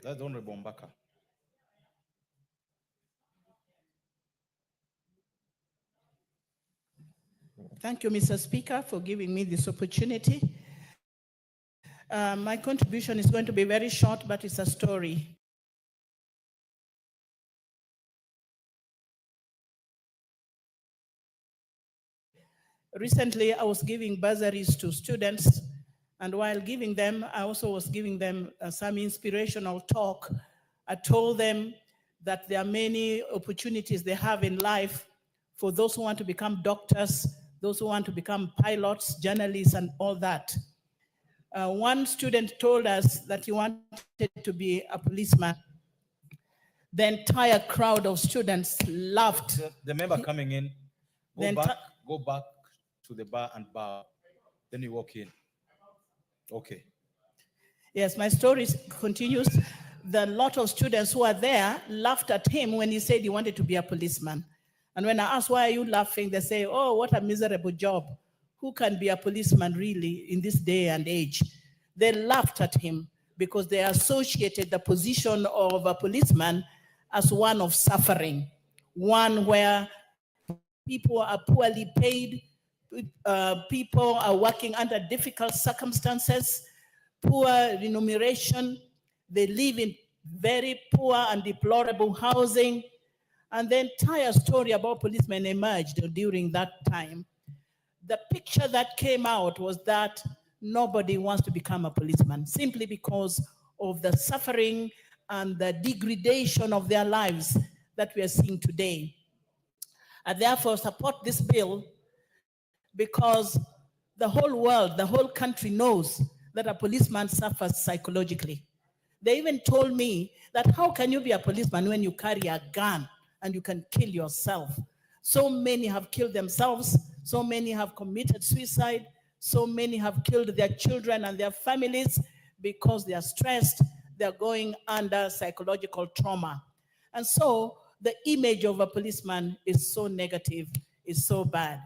That's Honorable Mbaka. Thank you, Mr. Speaker, for giving me this opportunity. My contribution is going to be very short, but it's a story. Recently, I was giving bursaries to students, and while giving them, I also was giving them some inspirational talk. I told them that there are many opportunities they have in life for those who want to become doctors, those who want to become pilots, journalists, and all that. One student told us that he wanted to be a policeman. The entire crowd of students laughed. The member coming in, go back to the bar and bow. Then you walk in. Okay. Yes, my story continues. The lot of students who are there laughed at him when he said he wanted to be a policeman. And when I asked, why are you laughing? They say, oh, what a miserable job. Who can be a policeman really in this day and age? They laughed at him because they associated the position of a policeman as one of suffering, one where people are poorly paid, people are working under difficult circumstances, poor remuneration, they live in very poor and deplorable housing. And the entire story about policemen emerged during that time. The picture that came out was that nobody wants to become a policeman simply because of the suffering and the degradation of their lives that we are seeing today. I therefore support this bill because the whole world, the whole country knows that a policeman suffers psychologically. They even told me that how can you be a policeman when you carry a gun and you can kill yourself? So many have killed themselves, so many have committed suicide, so many have killed their children and their families because they are stressed, they're going under psychological trauma. And so the image of a policeman is so negative, is so bad.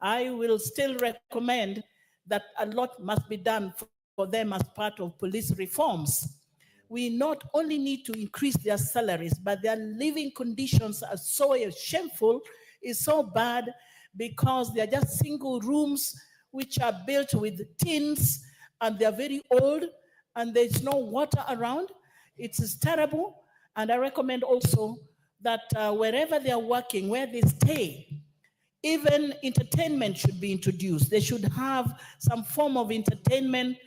I will still recommend that a lot must be done for them as part of police reforms. We not only need to increase their salaries, but their living conditions are so shameful, is so bad, because they're just single rooms which are built with tins and they're very old and there's no water around. It is terrible. And I recommend also that wherever they are working, where they stay, even entertainment should be introduced. They should have some form of entertainment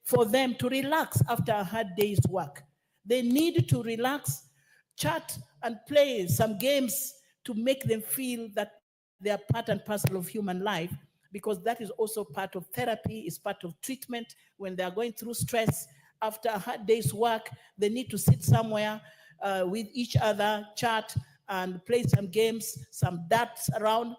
for them to relax after a hard day's work. They need to relax, chat, and play some games to make them feel that they are part and parcel of human life, because that is also part of therapy, is part of treatment. When they are going through stress after a hard day's work, they need to sit somewhere with each other, chat, and play some games, some darts around.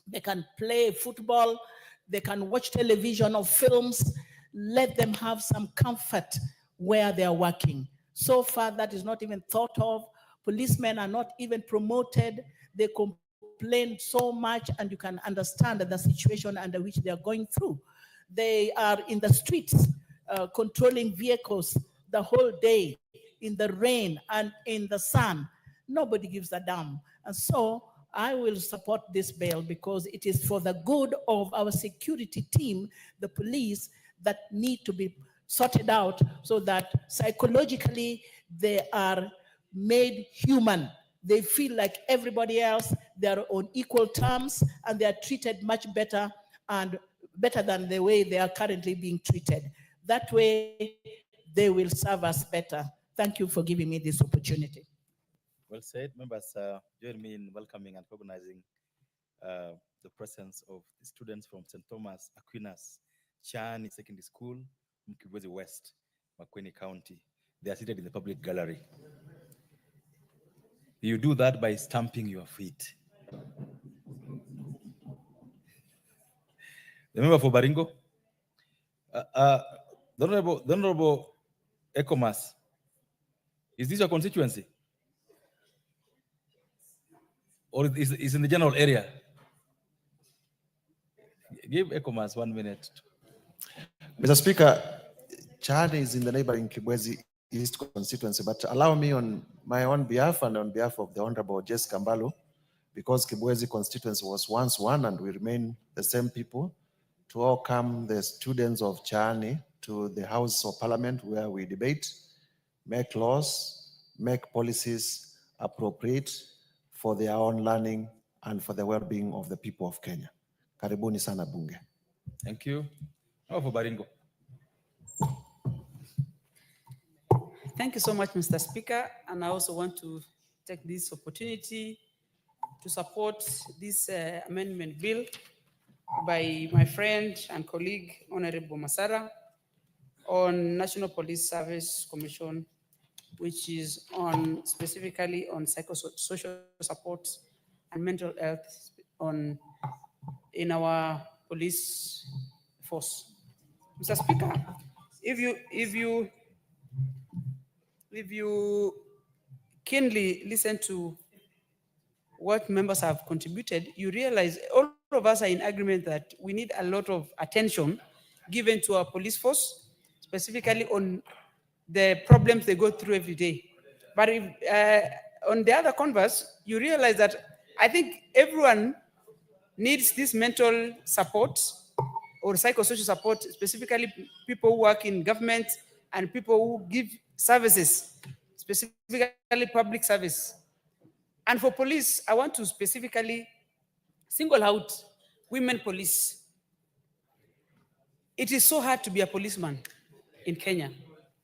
They can play football, they can watch television or films. Let them have some comfort where they are working. So far, that is not even thought of. Policemen are not even promoted. They complain so much, and you can understand the situation under which they are going through. They are in the streets, controlling vehicles the whole day, in the rain and in the sun. Nobody gives a damn. And so I will support this bill because it is for the good of our security team, the police, that need to be sorted out so that psychologically they are made human. They feel like everybody else, they are on equal terms, and they are treated much better, and better than the way they are currently being treated. That way, they will serve us better. Thank you for giving me this opportunity. Well said. Members, join me in welcoming and recognizing the presence of the students from St. Thomas Aquinas Chani Secondary School, Mkibwezi West, Makueni County. They are seated in the public gallery. You do that by stamping your feet. The member for Baringo, the Honorable Ecomas, is this your constituency? Or is in the general area? Give Ecomas 1 minute. Mr. Speaker, Chad is in the neighboring Kibwezi East constituency, but allow me on my own behalf and on behalf of the Honorable Jess Kambalo, because Kibwezi constituency was once one and we remain the same people, to welcome the students of Chani to the House of Parliament, where we debate, make laws, make policies appropriate for their own learning and for the well-being of the people of Kenya. Karibuni sana bunge. Thank you. Now for Baringo. Thank you so much, Mr. Speaker. And I also want to take this opportunity to support this amendment bill by my friend and colleague, Honorable Masara, on National Police Service Commission, which is on specifically on psychosocial support and mental health in our police force. Mr. Speaker, if you keenly listen to what members have contributed, you realize all of us are in agreement that we need a lot of attention given to our police force, specifically on the problems they go through every day. But if, on the other converse, you realize that I think everyone needs this mental support or psychosocial support, specifically people who work in government and people who give services, specifically public service. And for police, I want to specifically single out women police. It is so hard to be a policeman in Kenya.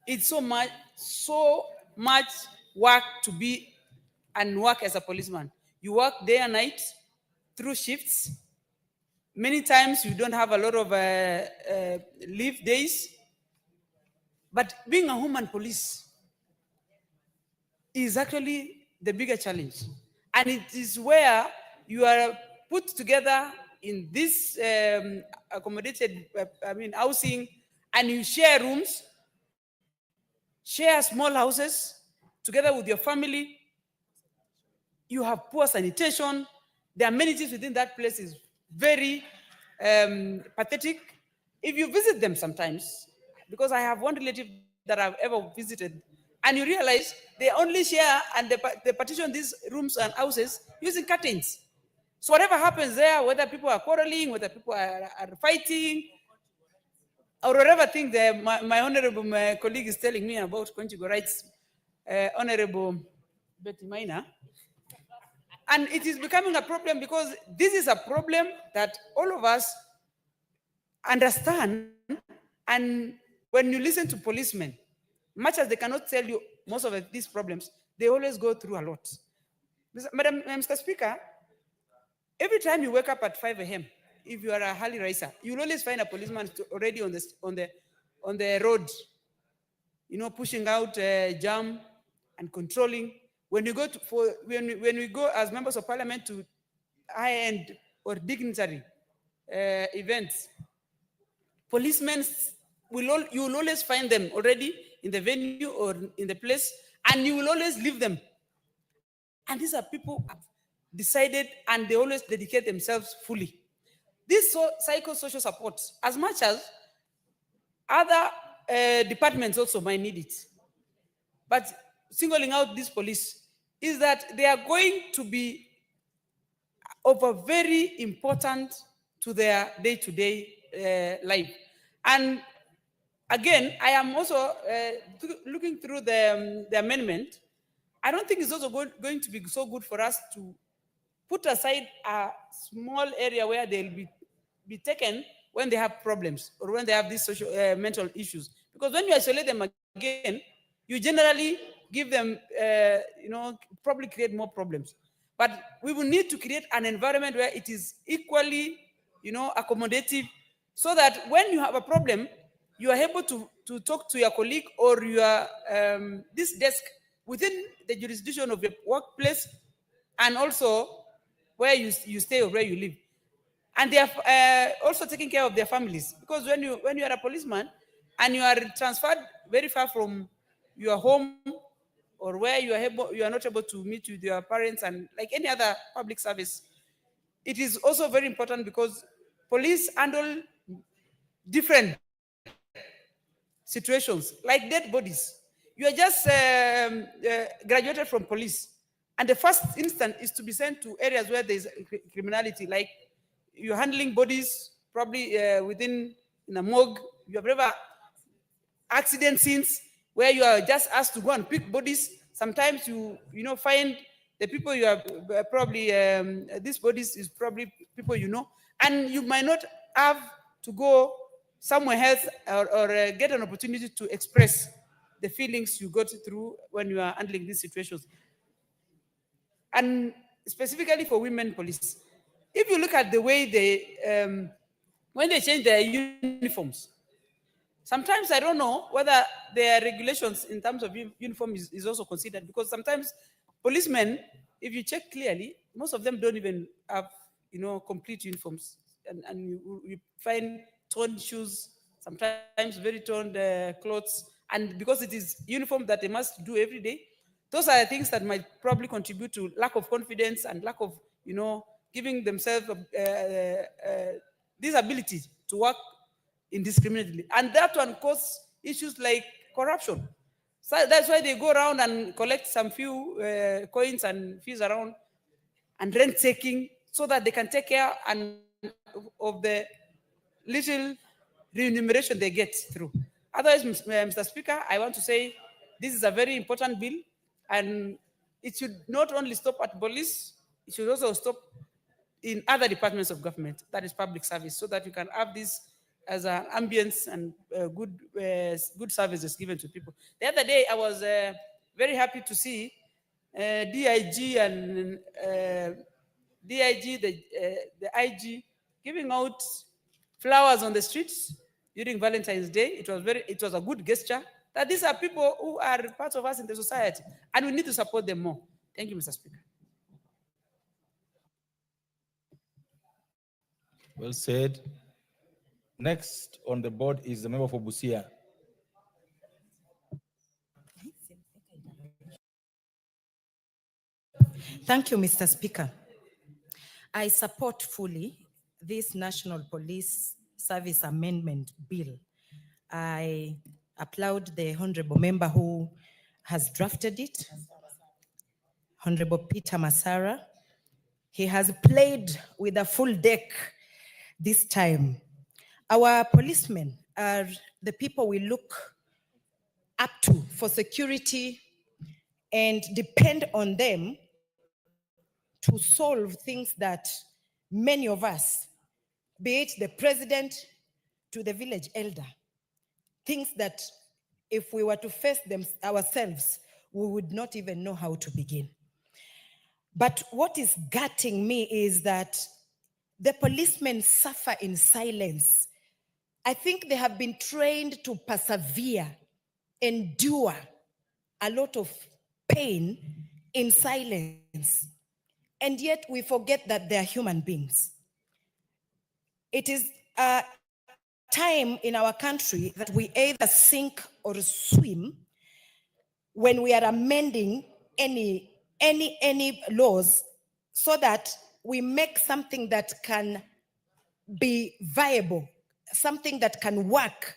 It's so much work to be and work as a policeman. You work day and night through shifts. Many times you don't have a lot of leave days. But being a woman police is actually the bigger challenge. And it is where you are put together in this accommodated, housing, and you share rooms, share small houses together with your family. You have poor sanitation. The amenities within that place is very pathetic. If you visit them sometimes, because I have one relative that I've ever visited, and you realize they only share and they partition these rooms and houses using curtains. So whatever happens there, whether people are quarreling, whether people are fighting, or whatever thing my honorable colleague is telling me about conjugal rights, Honorable Betty Maina, and it is becoming a problem because this is a problem that all of us understand. And when you listen to policemen, much as they cannot tell you most of these problems, they always go through a lot. Mr. Speaker, every time you wake up at 5 a.m., if you are a early riser, you'll always find a policeman already on the road, pushing out jam and controlling. When you go when we go as members of parliament to high-end or dignitary events, policemen you will always find them already in the venue or in the place, and you will always leave them. And these are people who have decided, and they always dedicate themselves fully. This psychosocial support, as much as other departments also might need it, but singling out this police is that they are going to be of a very important to their day-to-day life. And again, I am also looking through the amendment. I don't think it's also going to be so good for us to put aside a small area where they'll be taken when they have problems or when they have these social mental issues. Because when you isolate them again, you generally give them, probably create more problems. But we will need to create an environment where it is equally, accommodative, so that when you have a problem, you are able to talk to your colleague or your this desk within the jurisdiction of your workplace, and also where you stay or where you live. And they are also taking care of their families, because when you are a policeman and you are transferred very far from your home or where you are not able to meet with your parents, and like any other public service, it is also very important because police handle different situations, like dead bodies. You are just graduated from police, and the first instant is to be sent to areas where there is criminality, like you're handling bodies, probably in a morgue. You have never accident scenes where you are just asked to go and pick bodies. Sometimes you find the people you are probably these bodies is probably people and you might not have to go somewhere else or get an opportunity to express the feelings you got through when you are handling these situations. And specifically for women police, if you look at the way they, when they change their uniforms, sometimes I don't know whether their regulations in terms of uniform is also considered, because sometimes policemen, if you check clearly, most of them don't even have, complete uniforms. And you find torn shoes, sometimes very torn clothes. And because it is uniform that they must do every day, those are things that might probably contribute to lack of confidence and lack of, giving themselves this ability to work indiscriminately. And that one causes issues like corruption. So that's why they go around and collect some few coins and fees around and rent taking so that they can take care of the little remuneration they get through. Otherwise, Mr. Speaker, I want to say this is a very important bill, and it should not only stop at police, it should also stop in other departments of government, that is public service, so that you can have this as an ambience and good services given to people. The other day, I was very happy to see DIG and DIG, the IG, giving out flowers on the streets during Valentine's Day. It was a good gesture. That these are people who are part of us in the society, and we need to support them more. Thank you, Mr. Speaker. Well said. Next on the board is the member for Busia. Thank you, Mr. Speaker. I support fully this National Police Service Amendment Bill. I applaud the Honorable Member who has drafted it, Honorable Peter Masara. He has played with a full deck this time. Our policemen are the people we look up to for security and depend on them to solve things that many of us, be it the president to the village elder, things that if we were to face them ourselves, we would not even know how to begin. But what is gutting me is that the policemen suffer in silence. I think they have been trained to persevere, endure a lot of pain in silence. And yet we forget that they are human beings. It is a time in our country that we either sink or swim when we are amending any laws so that we make something that can be viable, something that can work.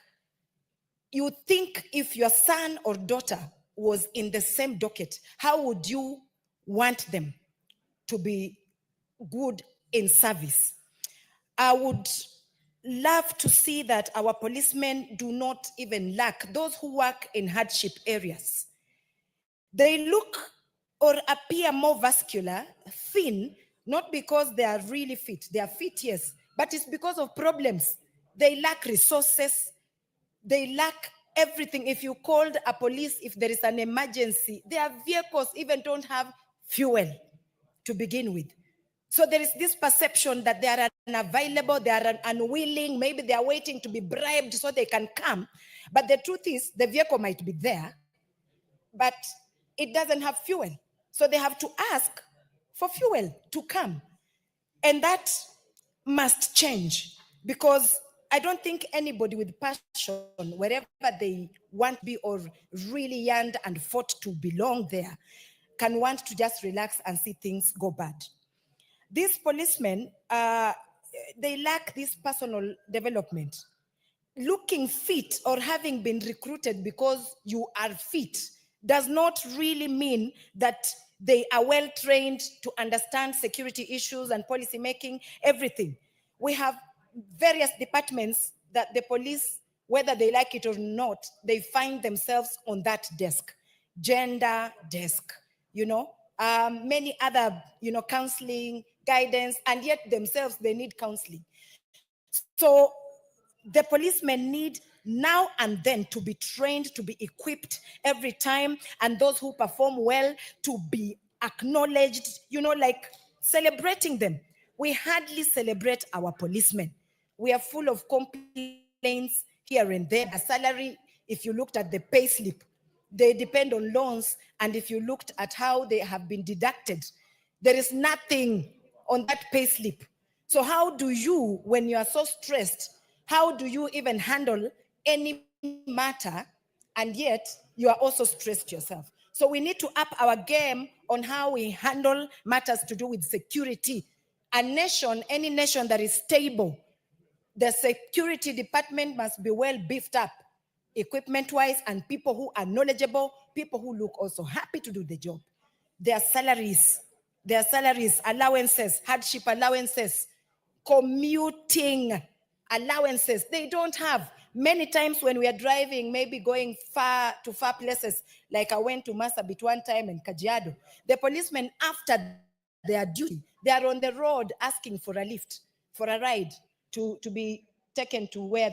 You think if your son or daughter was in the same docket, how would you want them to be good in service? I would love to see that our policemen do not even lack those who work in hardship areas. They look or appear more vascular, thin, not because they are really fit. They are fit, yes, but it's because of problems. They lack resources. They lack everything. If you called a police, if there is an emergency, their vehicles even don't have fuel to begin with. So there is this perception that they are unavailable, they are unwilling, maybe they are waiting to be bribed so they can come. But the truth is, the vehicle might be there, but it doesn't have fuel. So they have to ask for fuel to come. And that must change, because I don't think anybody with passion, wherever they want to be or really yearned and fought to belong there, can want to just relax and see things go bad. These policemen, they lack this personal development. Looking fit or having been recruited because you are fit does not really mean that they are well trained to understand security issues and policy making, everything. We have various departments that the police, whether they like it or not, they find themselves on that desk. Gender desk, many other, counseling, guidance, and yet themselves, they need counseling. So the policemen need now and then to be trained, to be equipped every time, and those who perform well to be acknowledged, like celebrating them. We hardly celebrate our policemen. We are full of complaints here and there. A salary, if you looked at the pay slip, they depend on loans, and if you looked at how they have been deducted, there is nothing on that pay slip. So how do you, when you are so stressed, how do you even handle any matter, and yet you are also stressed yourself? So we need to up our game on how we handle matters to do with security. A nation, any nation that is stable, the security department must be well beefed up. equipment-wise, and people who are knowledgeable, people who look also happy to do the job. Their salaries, allowances, hardship allowances, commuting allowances, they don't have. Many times when we are driving, maybe going far places, like I went to Marsabit one time and Kajiado, the policemen, after their duty, they are on the road asking for a lift, for a ride to be taken to where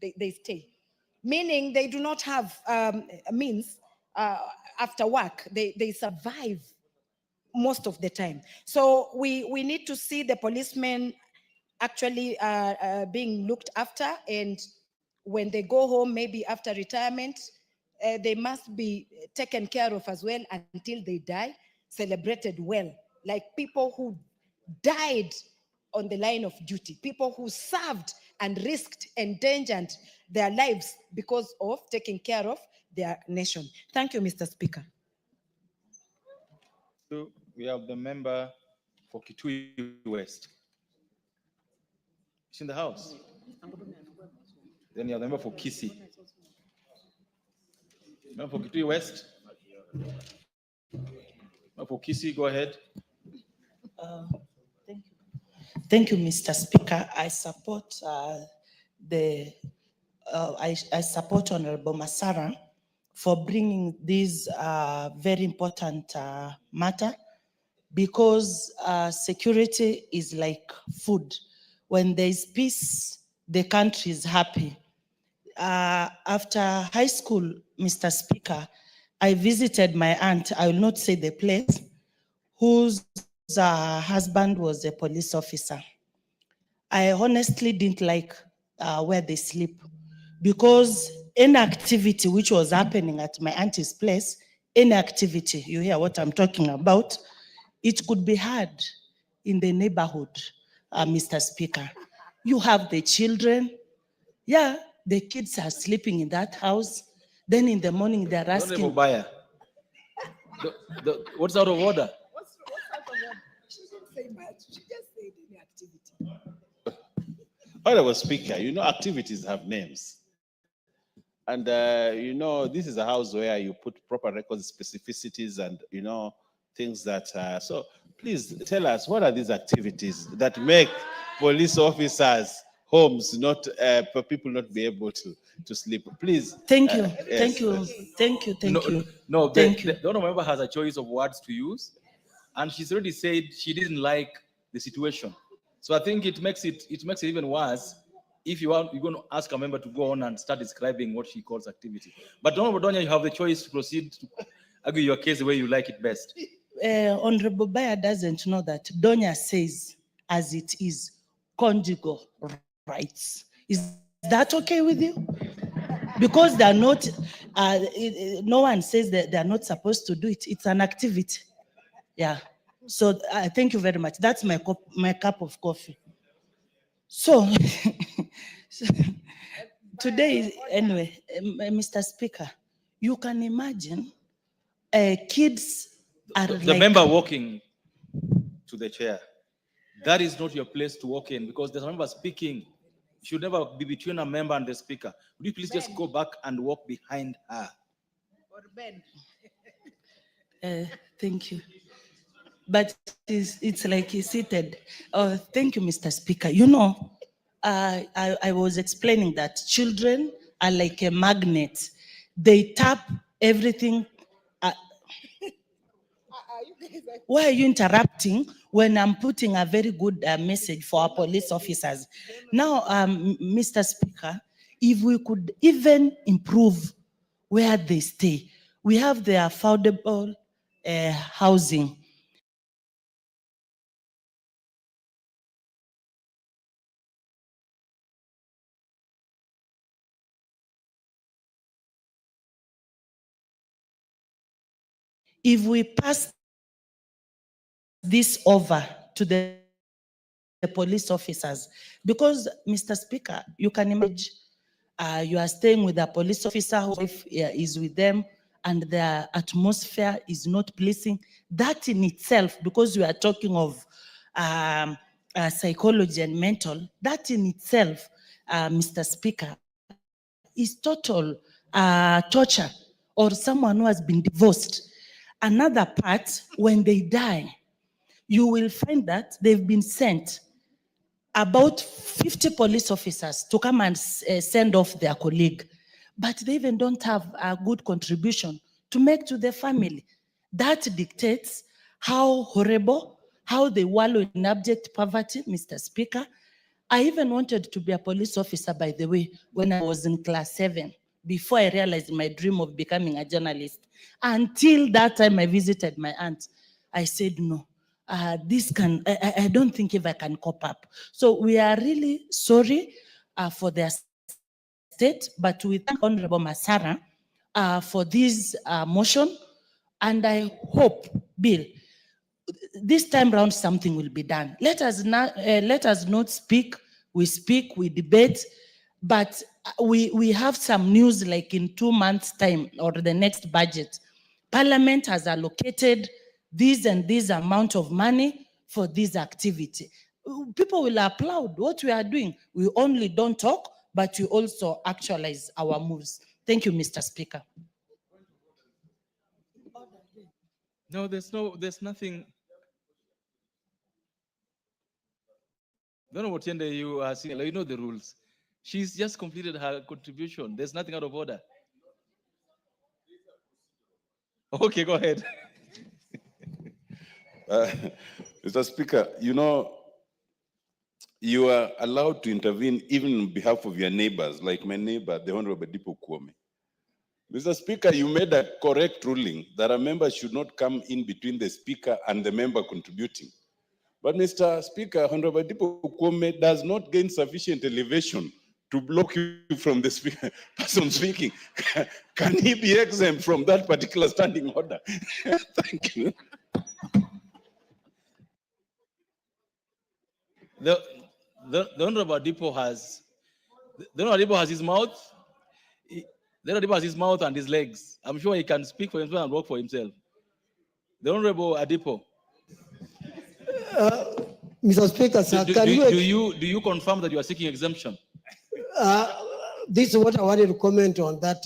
they stay. Meaning they do not have means after work. They survive most of the time. So we need to see the policemen actually being looked after, and when they go home, maybe after retirement, they must be taken care of as well until they die, celebrated well, like people who died on the line of duty, people who served and risked, endangered their lives because of taking care of their nation. Thank you, Mr. Speaker. So we have the member for Kitui West. She's in the house. Then you have the member for Kisii. Member for Kitui West. Member for Kisii, go ahead. Thank you. Thank you, Mr. Speaker. I support I support Honorable Masara for bringing this very important matter, because security is like food. When there is peace, the country is happy. After high school, Mr. Speaker, I visited my aunt, I will not say the place, whose husband was a police officer. I honestly didn't like where they sleep, because any activity which was happening at my auntie's place, any activity, you hear what I'm talking about, it could be heard in the neighborhood, Mr. Speaker. You have the children, yeah, the kids are sleeping in that house. Then in the morning, they're asking. Honorable Buyer, what's out of order? What's out of order? She didn't say much. She just said any activity. Honorable Speaker, you know, activities have names. And, you know, this is a house where you put proper records, specificities, and, you know, things that, so please tell us, what are these activities that make police officers' homes not, for people not be able to sleep? Please. Thank you, Yes, thank you, yes. thank you, thank you. No, Thank you. the honorable member has a choice of words to use, and she's already said she didn't like the situation. So I think it makes it even worse if you're going to ask a member to go on and start describing what she calls activity. But Honorable Donya, you have the choice to proceed to argue your case the way you like it best. Honorable Bayer doesn't know that Donya says, as it is, conjugal rights. Is that okay with you? Because they're not, no one says that they're not supposed to do it. It's an activity. Yeah. So thank you very much. That's my cup of coffee. So today, anyway, Mr. Speaker, you can imagine kids are The like, member walking to the chair. That is not your place to walk in, because there's a member speaking. You should never be between a member and the speaker. Would you please just go back and walk behind her? Or Ben. Thank you. But it's like he's seated. Oh, thank you, Mr. Speaker. You know, I was explaining that children are like a magnet. They tap everything. Why are you interrupting when I'm putting a very good message for our police officers? Now, Mr. Speaker, if we could even improve where they stay, we have the affordable housing. If we pass this over to the police officers, because, Mr. Speaker, you can imagine you are staying with a police officer who is with them and their atmosphere is not pleasing. That in itself, because we are talking of psychology and mental, that in itself, Mr. Speaker, is total torture, or someone who has been divorced. Another part, when they die, you will find that they've been sent about 50 police officers to come and send off their colleague, but they even don't have a good contribution to make to the family. That dictates how horrible, how they wallow in abject poverty, Mr. Speaker. I even wanted to be a police officer, by the way, when I was in class 7, before I realized my dream of becoming a journalist. Until that time I visited my aunt, I said, no, I don't think if I can cope up. So we are really sorry for their state, but we thank Honorable Masara for this motion, and I hope, Bill, this time round something will be done. Let us not speak, we debate, but we have some news like in 2 months' time or the next budget. Parliament has allocated this and this amount of money for this activity. People will applaud what we are doing. We only don't talk, but we also actualize our moves. Thank you, Mr. Speaker. No, there's nothing. Don't know what Tiende you are saying. You know the rules. She's just completed her contribution. There's nothing out of order. Okay, go ahead. Mr. Speaker, you know, you are allowed to intervene even on behalf of your neighbors, like my neighbor, the Honorable Dipo Kwame. Mr. Speaker, you made a correct ruling that a member should not come in between the speaker and the member contributing. But Mr. Speaker, Honorable Dipo Kwame does not gain sufficient elevation to block you from the speaker, person speaking. Can he be exempt from that particular standing order? Thank you. The Honorable Dipo has his mouth. The Honorable has his mouth and his legs. I'm sure he can speak for himself and work for himself. The Honorable Adipo. Mr. Speaker, sir, do you confirm that you are seeking exemption? This is what I wanted to comment on, that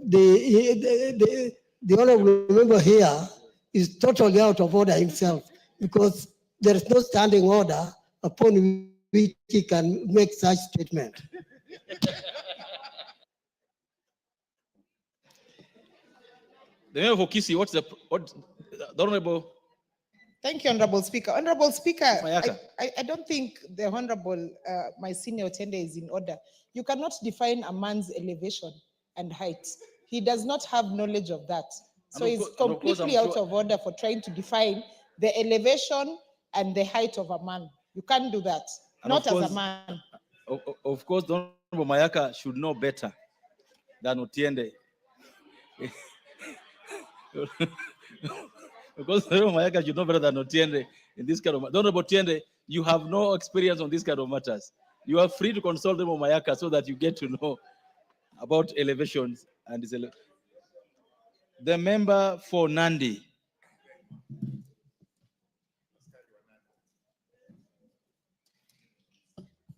the honorable member here is totally out of order himself, because there is no standing order upon which he can make such statement. The member for Kisi, what the Honorable? Thank you, Honorable Speaker. Honorable Speaker, I don't think the Honorable, my senior Otende, is in order. You cannot define a man's elevation and height. He does not have knowledge of that. So he's completely out of order for trying to define the elevation and the height of a man. You can't do that, not as a man. Of course, the Honorable Mayaka should know better than Otiende. Because Mayaka should know better than Otiende in this kind of matter. Honorable Otiende, you have no experience on this kind of matters. You are free to consult them on Mayaka so that you get to know about elevations and this. The member for Nandi.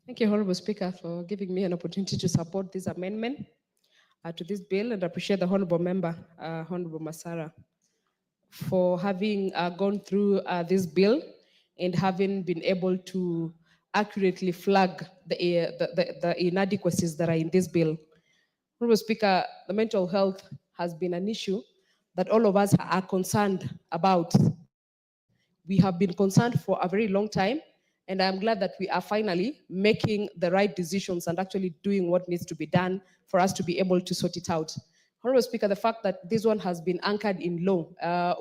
Thank you, Honorable Speaker, for giving me an opportunity to support this amendment to this bill, and I appreciate the Honorable Member, Honorable Masara, for having gone through this bill and having been able to accurately flag the inadequacies that are in this bill. Honorable Speaker, the mental health has been an issue that all of us are concerned about. We have been concerned for a very long time, and I'm glad that we are finally making the right decisions and actually doing what needs to be done for us to be able to sort it out. Honorable Speaker, the fact that this one has been anchored in law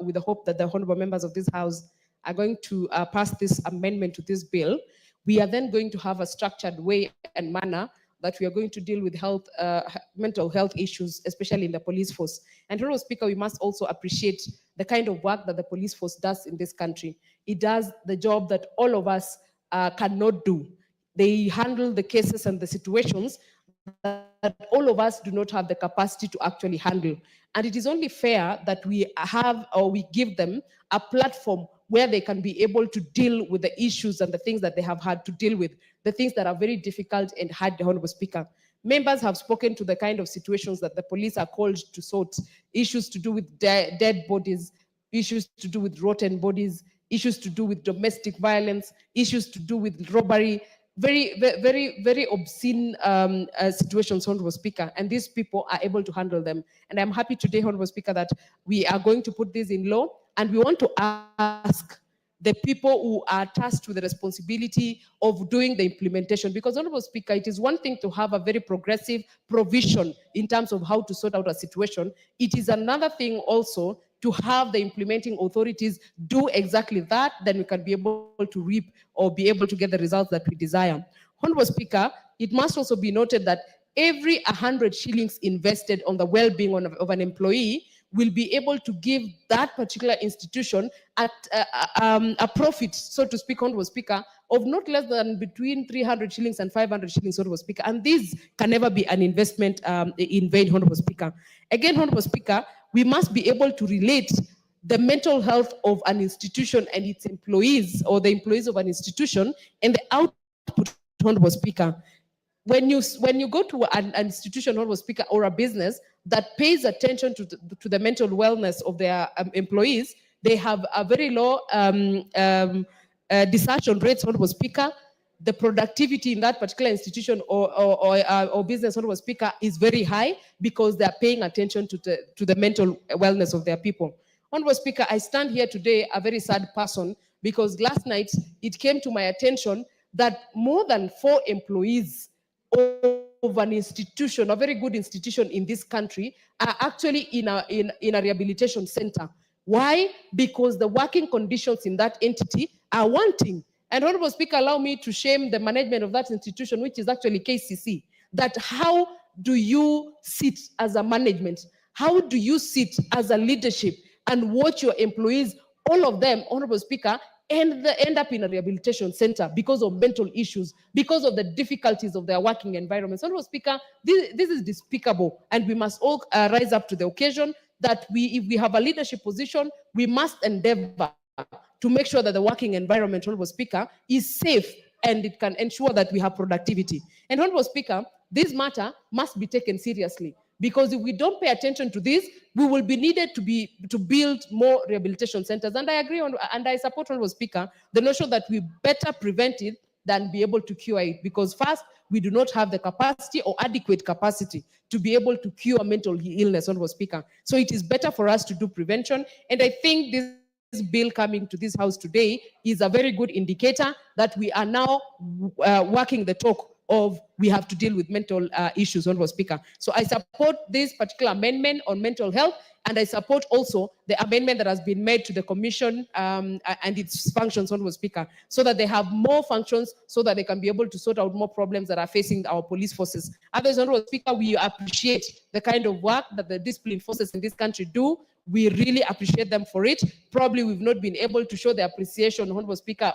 with the hope that the honorable members of this House are going to pass this amendment to this bill, we are then going to have a structured way and manner that we are going to deal with mental health issues, especially in the police force. And Honorable Speaker, we must also appreciate the kind of work that the police force does in this country. It does the job that all of us cannot do. They handle the cases and the situations that all of us do not have the capacity to actually handle. And it is only fair that we have, or we give them a platform where they can be able to deal with the issues and the things that they have had to deal with, the things that are very difficult and hard, Honorable Speaker. Members have spoken to the kind of situations that the police are called to sort, issues to do with dead bodies, issues to do with rotten bodies, issues to do with domestic violence, issues to do with robbery, very obscene situations, Honorable Speaker, and these people are able to handle them. And I'm happy today, Honorable Speaker, that we are going to put this in law, and we want to ask the people who are tasked with the responsibility of doing the implementation. Because, Honorable Speaker, it is one thing to have a very progressive provision in terms of how to sort out a situation. It is another thing also to have the implementing authorities do exactly that, then we can be able to reap or be able to get the results that we desire. Honorable Speaker, it must also be noted that every 100 shillings invested on the well-being of an employee will be able to give that particular institution a profit, so to speak, Honorable Speaker, of not less than between 300 shillings and 500 shillings, Honorable Speaker. And this can never be an investment in vain, Honorable Speaker. Again, Honorable Speaker, we must be able to relate the mental health of an institution and its employees, or the employees of an institution, and the output, Honorable Speaker. When you go to an institution, Honorable Speaker, or a business that pays attention to the mental wellness of their employees, they have a very low desertion rates, Honorable Speaker. The productivity in that particular institution or business, Honorable Speaker, is very high because they are paying attention to the mental wellness of their people. Honorable Speaker, I stand here today a very sad person because last night it came to my attention that more than 4 employees of an institution, a very good institution in this country, are actually in a rehabilitation center. Why? Because the working conditions in that entity are wanting. And Honorable Speaker, allow me to shame the management of that institution, which is actually KCC, that how do you sit as a management? How do you sit as a leadership and watch your employees, all of them, Honorable Speaker, and they end up in a rehabilitation center because of mental issues, because of the difficulties of their working environment. So, Honorable Speaker, this is despicable, and we must all rise up to the occasion that if we have a leadership position, we must endeavor to make sure that the working environment, Honorable Speaker, is safe and it can ensure that we have productivity. And Honorable Speaker, this matter must be taken seriously, because if we don't pay attention to this, we will be needed to build more rehabilitation centers. And I agree on, and I support, Honorable Speaker, the notion that we better prevent it than be able to cure it, because first, we do not have the capacity or adequate capacity to be able to cure mental illness, Honorable Speaker. So it is better for us to do prevention. And I think this bill coming to this House today is a very good indicator that we are now walking the talk of we have to deal with mental issues, Honorable Speaker. So I support this particular amendment on mental health, and I support also the amendment that has been made to the Commission and its functions, Honorable Speaker, so that they have more functions, so that they can be able to sort out more problems that are facing our police forces. Others, Honorable Speaker, we appreciate the kind of work that the discipline forces in this country do. We really appreciate them for it. Probably we've not been able to show the appreciation, Honorable Speaker,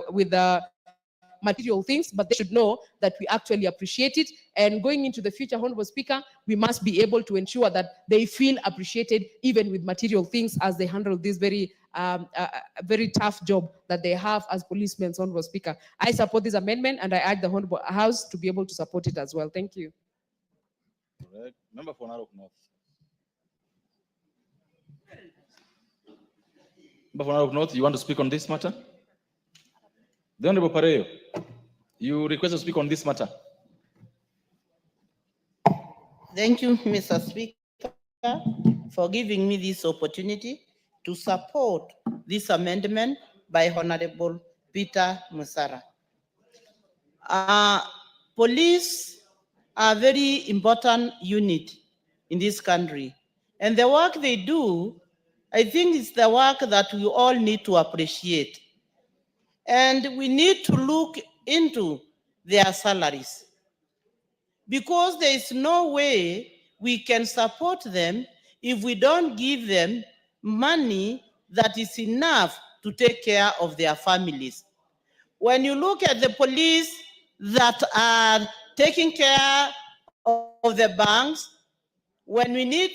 with the material things, but they should know that we actually appreciate it. And going into the future, Honorable Speaker, we must be able to ensure that they feel appreciated even with material things as they handle this very tough job that they have as policemen, Honorable Speaker. I support this amendment, and I urge the Honorable House to be able to support it as well. Thank you. Correct. Member for Narok North. Member for Narok North, you want to speak on this matter? The Honorable Pareo, you request to speak on this matter. Thank you, Mr. Speaker, for giving me this opportunity to support this amendment by Honorable Peter Musara. Police are a very important unit in this country, and the work they do, I think it's the work that we all need to appreciate. And we need to look into their salaries, because there is no way we can support them if we don't give them money that is enough to take care of their families. When you look at the police that are taking care of the banks, when we need,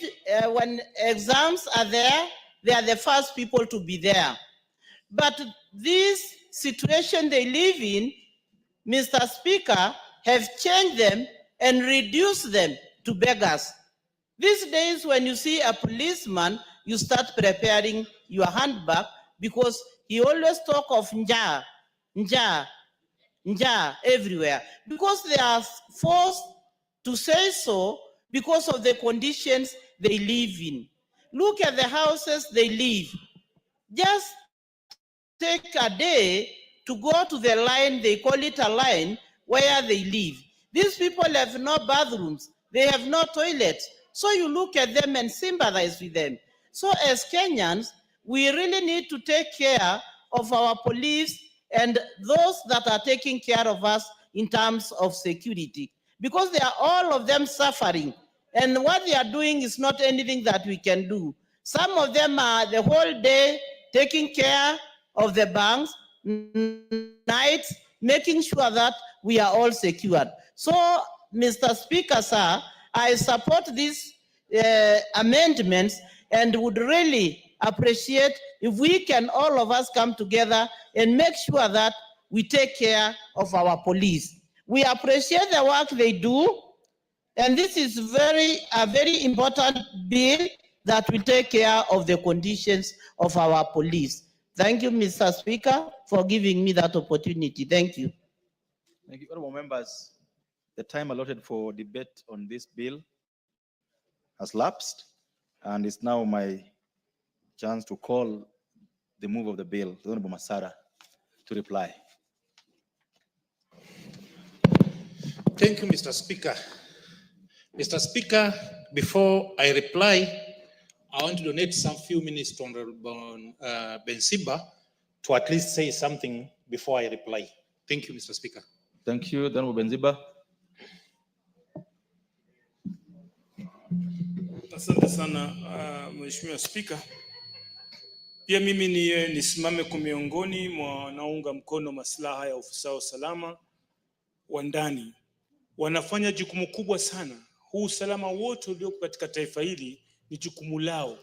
when exams are there, they are the first people to be there. But this situation they live in, Mr. Speaker, have changed them and reduce them to beggars. These days, when you see a policeman, you start preparing your handbag because he always talk of nja, nja, nja everywhere. Because they are forced to say so because of the conditions they live in. Look at the houses they live. Just take a day to go to the line, they call it a line, where they live. These people have no bathrooms, they have no toilets. So you look at them and sympathize with them. So as Kenyans, we really need to take care of our police and those that are taking care of us in terms of security, because they are all of them suffering. And what they are doing is not anything that we can do. Some of them are the whole day taking care of the banks, nights, making sure that we are all secured. So, Mr. Speaker, sir, I support these amendments and would really appreciate if we can all of us come together and make sure that we take care of our police. We appreciate the work they do, and this is a very important bill that will take care of the conditions of our police. Thank you, Mr. Speaker, for giving me that opportunity. Thank you. Thank you, honorable members. The time allotted for debate on this bill has lapsed, and it's now my chance to call the move of the bill, the Honorable Masara, to reply. Thank you, Mr. Speaker. Mr. Speaker, before I reply, I want to donate some few minutes to Honorable Bensiba to at least say something before I reply. Thank you, Mr. Speaker. Thank you, Honorable Benziba. Asante sana Mheshimiwa Spika. Pia mimi nisimame kwa miongoni mwa wanaunga mkono maslaha ya ofisa wa usalama wa ndani. Wanafanya jukumu kubwa sana. Huu usalama wote ulioko katika taifa hili ni jukumu lao.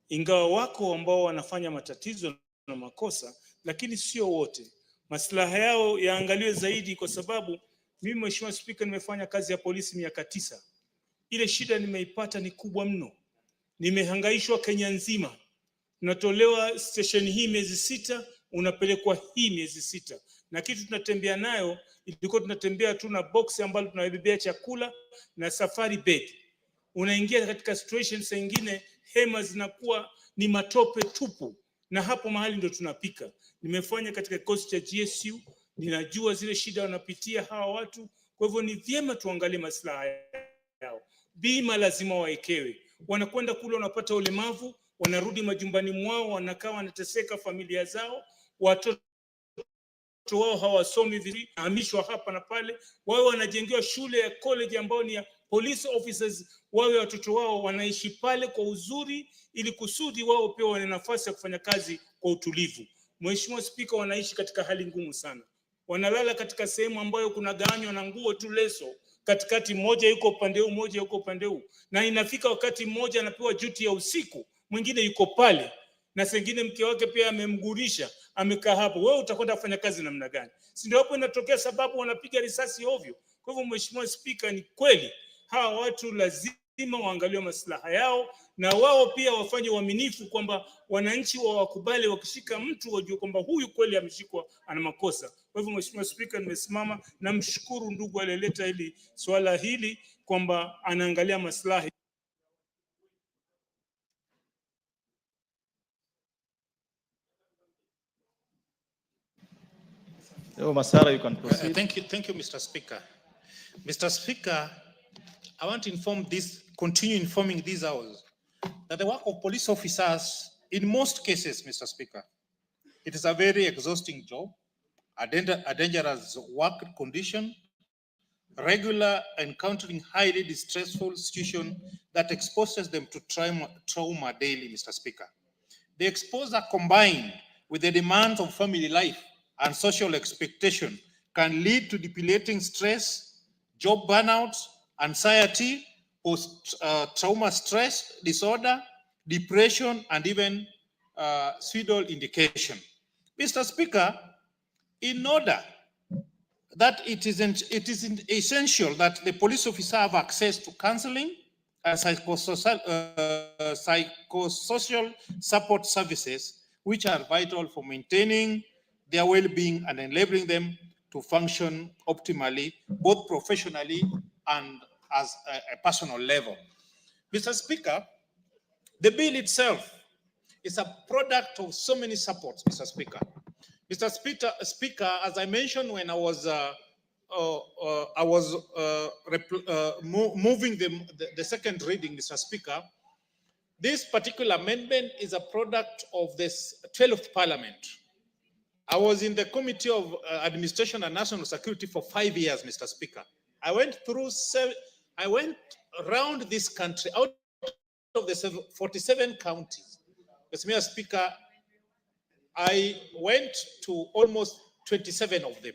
Ingawa wako ambao wanafanya matatizo na makosa, lakini sio wote. Maslaha yao yaangaliwe zaidi, kwa sababu mimi Mheshimiwa Spika nimefanya kazi ya polisi miaka 9. Ile shida nimeipata ni kubwa mno. Nimehangaishwa Kenya nzima. Unatolewa station hii miezi 6, unapelekwa hii miezi 6. Na kitu tunatembea nayo, ilikuwa tunatembea tu na box ambalo tunabebea chakula na safari bed. Unaingia katika situations nyingine, hema zinakuwa ni matope tupu, na hapo mahali ndo tunapika. Nimefanya katika kikosi cha GSU, ninajua zile shida wanapitia hawa watu. Kwa hivyo ni vyema tuangalie maslaha yao. Bima lazima waekewe. Wanakwenda kule, wanapata ulemavu, wanarudi majumbani mwao, wanakaa wanateseka familia zao, watoto wao hawasomi vizuri, hamishwa hapa na pale. Wao wanajengewa shule ya college ambao ni ya police officers, wawe watoto wao wanaishi pale kwa uzuri, ili kusudi wao pia wana nafasi ya kufanya kazi kwa utulivu. Mheshimiwa Spika, wanaishi katika hali ngumu sana. Wanalala katika sehemu ambayo kuna gawanywa na nguo tu, leso katikati, moja yuko upande huu, moja yuko upande huu, na inafika wakati mmoja anapewa duty ya usiku, mwingine yuko pale, na sengine mke wake pia amemgurisha, amekaa hapo. Wewe utakwenda kufanya kazi namna gani? Si ndio hapo inatokea sababu wanapiga risasi ovyo. Kwa hivyo Mheshimiwa Spika, ni kweli hawa watu lazima waangalie maslaha yao, na wao pia wafanye uaminifu kwamba wananchi wakubali, wakishika mtu wajue kwamba huyu kweli ameshikwa ana makosa. Kwa hivyo Mheshimiwa Spika, nimesimama na mshukuru ndugu aliyeleta hili swala hili kwamba anaangalia maslahi. Masara, you can proceed. Thank you, Mr. Speaker. Mr. Speaker, I want to continue informing these hours that the work of police officers, in most cases, Mr. Speaker, it is a very exhausting job, a dangerous work condition, regular encountering highly distressful situation that exposes them to trauma daily, Mr. Speaker. The exposure combined with the demands of family life and social expectation can lead to debilitating stress, job burnout, anxiety, post-trauma stress disorder, depression, and even suicidal indication. Mr. Speaker, in order that it is essential that the police officer have access to counseling and psychosocial support services, which are vital for maintaining their well-being and enabling them to function optimally, both professionally and as a personal level. Mr. Speaker, the bill itself is a product of so many supports, Mr. Speaker. Mr. Speaker, as I mentioned when I was moving the second reading, Mr. Speaker, this particular amendment is a product of this 12th Parliament. I was in the Committee of Administration and National Security for 5 years, Mr. Speaker. I went around this country, out of the 47 counties. Mr. Speaker, I went to almost 27 of them.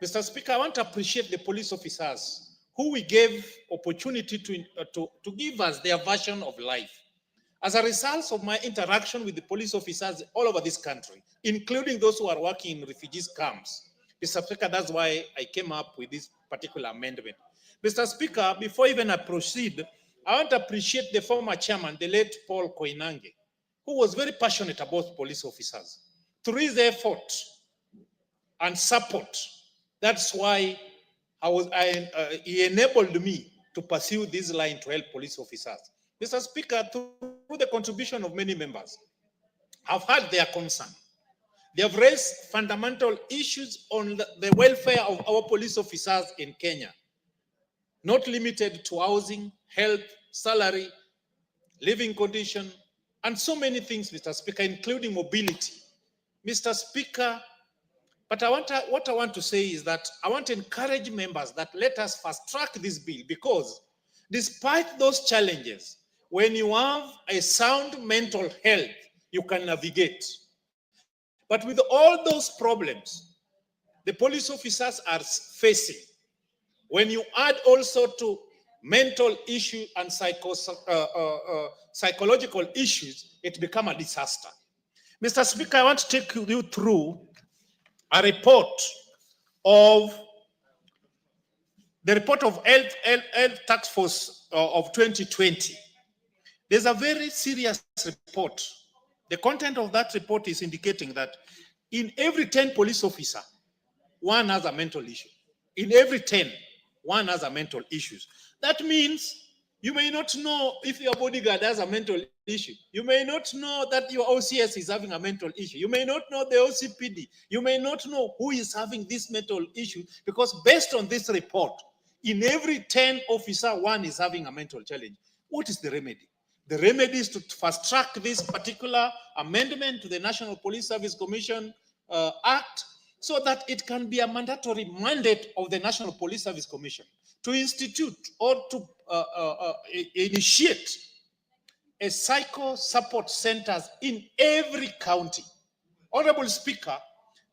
Mr. Speaker, I want to appreciate the police officers who we gave opportunity to give us their version of life. As a result of my interaction with the police officers all over this country, including those who are working in refugees camps, Mr. Speaker, that's why I came up with this particular amendment. Mr. Speaker, before even I proceed, I want to appreciate the former chairman, the late Paul Koinange, who was very passionate about police officers. Through his effort and support, that's why he enabled me to pursue this line to help police officers. Mr. Speaker, through the contribution of many members, I've heard their concern. They have raised fundamental issues on the welfare of our police officers in Kenya, not limited to housing, health, salary, living condition, and so many things, Mr. Speaker, including mobility. Mr. Speaker, but what I want to say is that I want to encourage members that let us fast track this bill, because despite those challenges, when you have a sound mental health, you can navigate. But with all those problems the police officers are facing, when you add also to mental issue and psychological issues, it becomes a disaster. Mr. Speaker, I want to take you through a report of Health Task Force of 2020. There's a very serious report. The content of that report is indicating that in every 10 police officer, one has a mental issue. In every 10, one has a mental issue. That means you may not know if your bodyguard has a mental issue. You may not know that your OCS is having a mental issue. You may not know the OCPD. You may not know who is having this mental issue, because based on this report, in every 10 officer, one is having a mental challenge. What is the remedy? The remedy is to fast track this particular amendment to the National Police Service Commission Act, so that it can be a mandatory mandate of the National Police Service Commission to institute or to initiate a psycho support centers in every county. Honorable Speaker,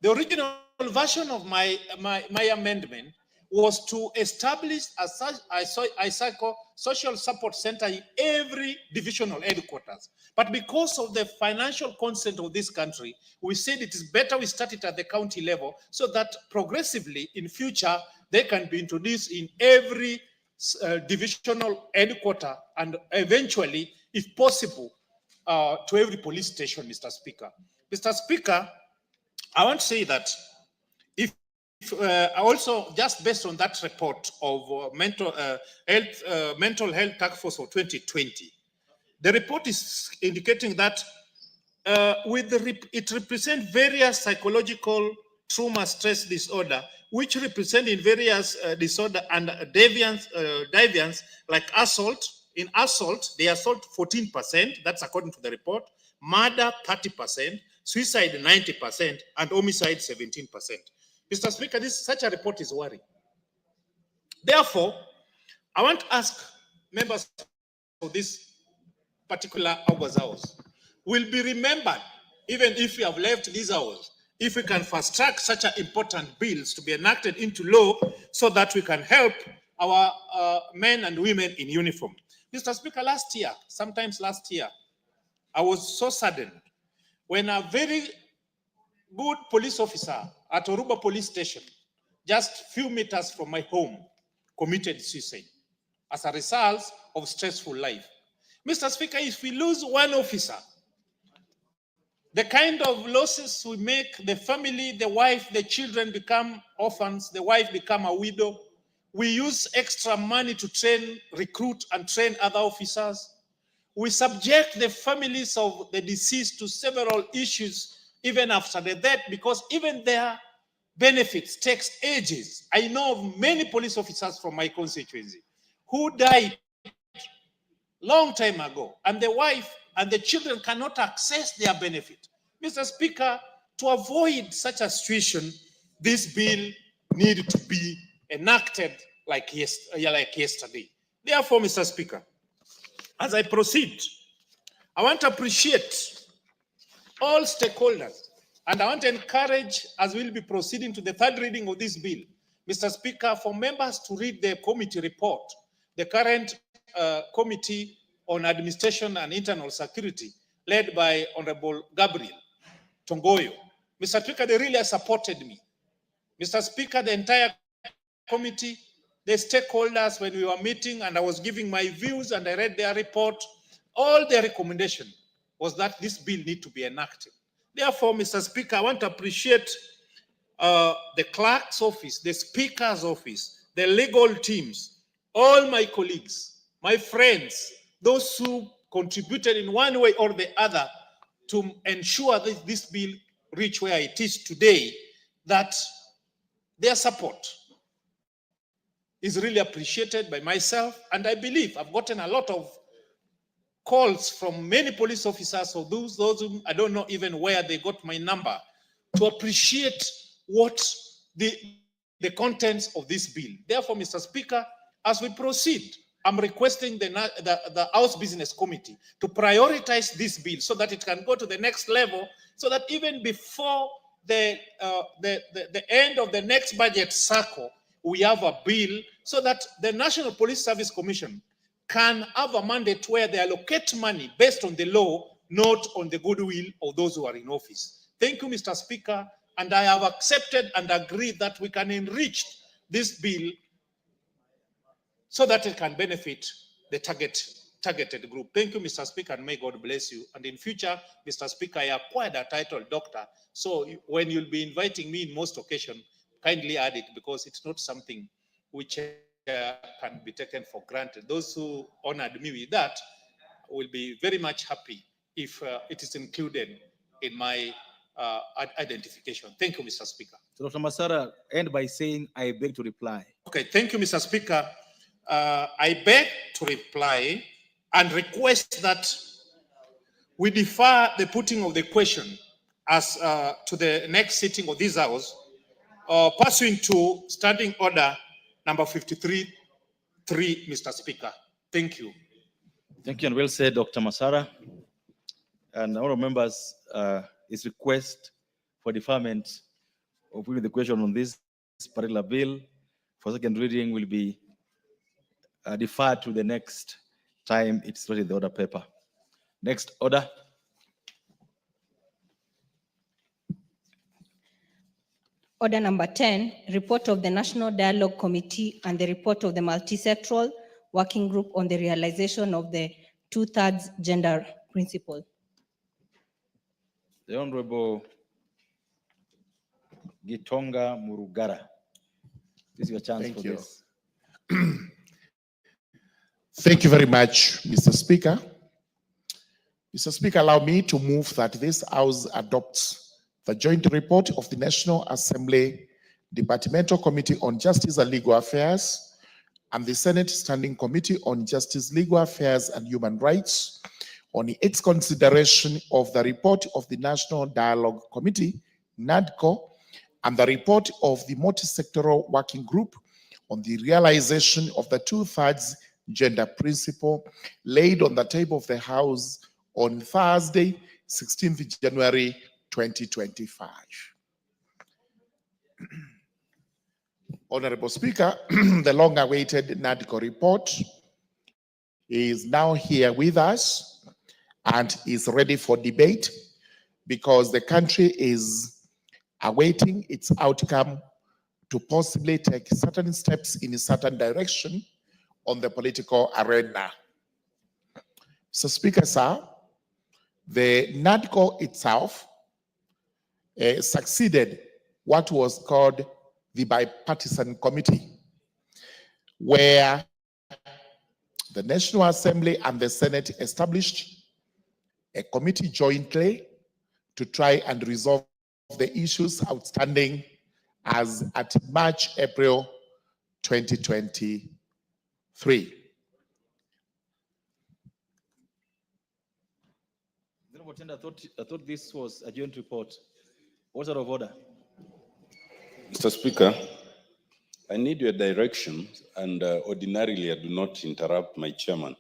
the original version of my amendment was to establish a psycho-social support center in every divisional headquarters. But because of the financial consent of this country, we said it is better we start it at the county level, so that progressively in future, they can be introduced in every divisional headquarter, and eventually, if possible, to every police station, Mr. Speaker. Mr. Speaker, I want to say that also, just based on that report of mental health task force for 2020, the report is indicating that it represents various psychological trauma stress disorder, which represent in various disorder and deviance like assault. In assault, they assault 14%, that's according to the report, murder 30%, suicide 90%, and homicide 17%. Mr. Speaker, such a report is worrying. Therefore, I want to ask members of this particular August hours, will be remembered, even if we have left these hours, if we can fast track such important bills to be enacted into law, so that we can help our men and women in uniform. Mr. Speaker, sometimes last year, I was so saddened when a very good police officer at Oruba Police Station just few meters from my home, committed suicide as a result of stressful life. Mr. Speaker, if we lose one officer, the kind of losses we make, the family, the wife, the children become orphans, the wife become a widow. We use extra money to train, recruit, and train other officers. We subject the families of the deceased to several issues even after the death, because even their benefits takes ages. I know of many police officers from my constituency who died long time ago, and the wife and the children cannot access their benefit. Mr. Speaker, to avoid such a situation, this bill needed to be enacted like yesterday. Therefore, Mr. Speaker, as I proceed, I want to appreciate all stakeholders, and I want to encourage, as we'll be proceeding to the third reading of this bill, Mr. Speaker, for members to read the committee report, the current Committee on Administration and Internal Security, led by Honorable Gabriel Tongoyo. Mr. Speaker, they really supported me. Mr. Speaker, the entire committee, the stakeholders, when we were meeting and I was giving my views and I read their report, all their recommendation was that this bill need to be enacted. Therefore, Mr. Speaker, I want to appreciate the clerk's office, the speaker's office, the legal teams, all my colleagues, my friends, those who contributed in one way or the other to ensure that this bill reach where it is today, that their support is really appreciated by myself. And I believe I've gotten a lot of calls from many police officers, or those whom I don't know even where they got my number, to appreciate what the contents of this bill. Therefore, Mr. Speaker, as we proceed, I'm requesting the House Business Committee to prioritize this bill so that it can go to the next level, so that even before the end of the next budget cycle, we have a bill so that the National Police Service Commission can have a mandate where they allocate money based on the law, not on the goodwill of those who are in office. Thank you, Mr. Speaker, and I have accepted and agreed that we can enrich this bill so that it can benefit the targeted group. Thank you, Mr. Speaker, and may God bless you. And in future, Mr. Speaker, I acquired a title doctor, so when you'll be inviting me in most occasions, kindly add it, because it's not something which can be taken for granted. Those who honored me with that will be very much happy if it is included in my identification. Thank you, Mr. Speaker. So Dr. Masara, end by saying, I beg to reply. Okay, thank you, Mr. Speaker. I beg to reply and request that we defer the putting of the question as to the next sitting of this House, pursuant to Standing Order number 53.3, Mr. Speaker. Thank you. Thank you, and well said, Dr. Masara. And all members, his request for deferment of putting the question on this particular bill for second reading will be deferred to the next time it's read in the order paper. Next order. Order number 10, report of the National Dialogue Committee and the report of the Multisectoral Working Group on the realization of the 2/3 gender principle. The Honorable Gitonga Murugara. This is your chance for this. Thank you very much, Mr. Speaker. Mr. Speaker, allow me to move that this House adopts the joint report of the National Assembly Departmental Committee on Justice and Legal Affairs and the Senate Standing Committee on Justice, Legal Affairs and Human Rights on its consideration of the report of the National Dialogue Committee, NADCO, and the report of the Multisectoral Working Group on the realization of the 2/3 gender principle laid on the table of the House on Thursday, 16th January 2025. Honorable Speaker, the long-awaited NADCO report is now here with us and is ready for debate because the country is awaiting its outcome to possibly take certain steps in a certain direction on the political arena. So, Speaker, sir, the NADCO itself succeeded what was called the bipartisan committee, where the National Assembly and the Senate established a committee jointly to try and resolve the issues outstanding as at March, April 2023. I thought this was a joint report. What's out of order? Mr. Speaker, I need your direction, and ordinarily I do not interrupt my chairman,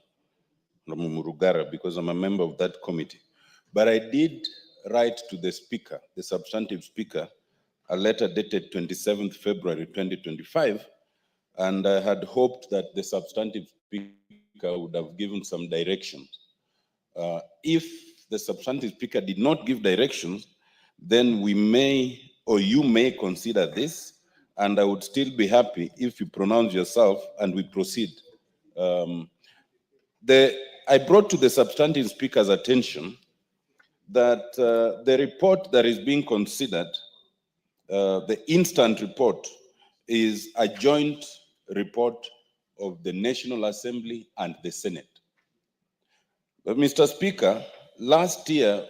Murugara, because I'm a member of that committee. But I did write to the speaker, the substantive speaker, a letter dated 27th February 2025, and I had hoped that the substantive speaker would have given some directions. If the substantive speaker did not give directions, then we may, or you may consider this, and I would still be happy if you pronounce yourself and we proceed. I brought to the substantive speaker's attention that the report that is being considered, the instant report, is a joint report of the National Assembly and the Senate. But Mr. Speaker, last year,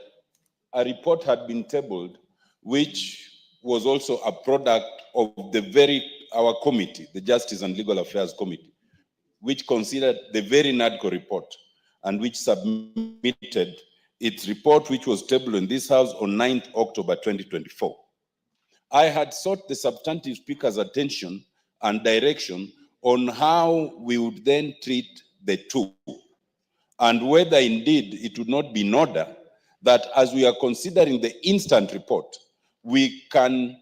a report had been tabled, which was also a product of our committee, the Justice and Legal Affairs Committee, which considered the very NADCO report and which submitted its report, which was tabled in this House on 9th October 2024. I had sought the substantive speaker's attention and direction on how we would then treat the two, and whether indeed it would not be in order that as we are considering the instant report, we can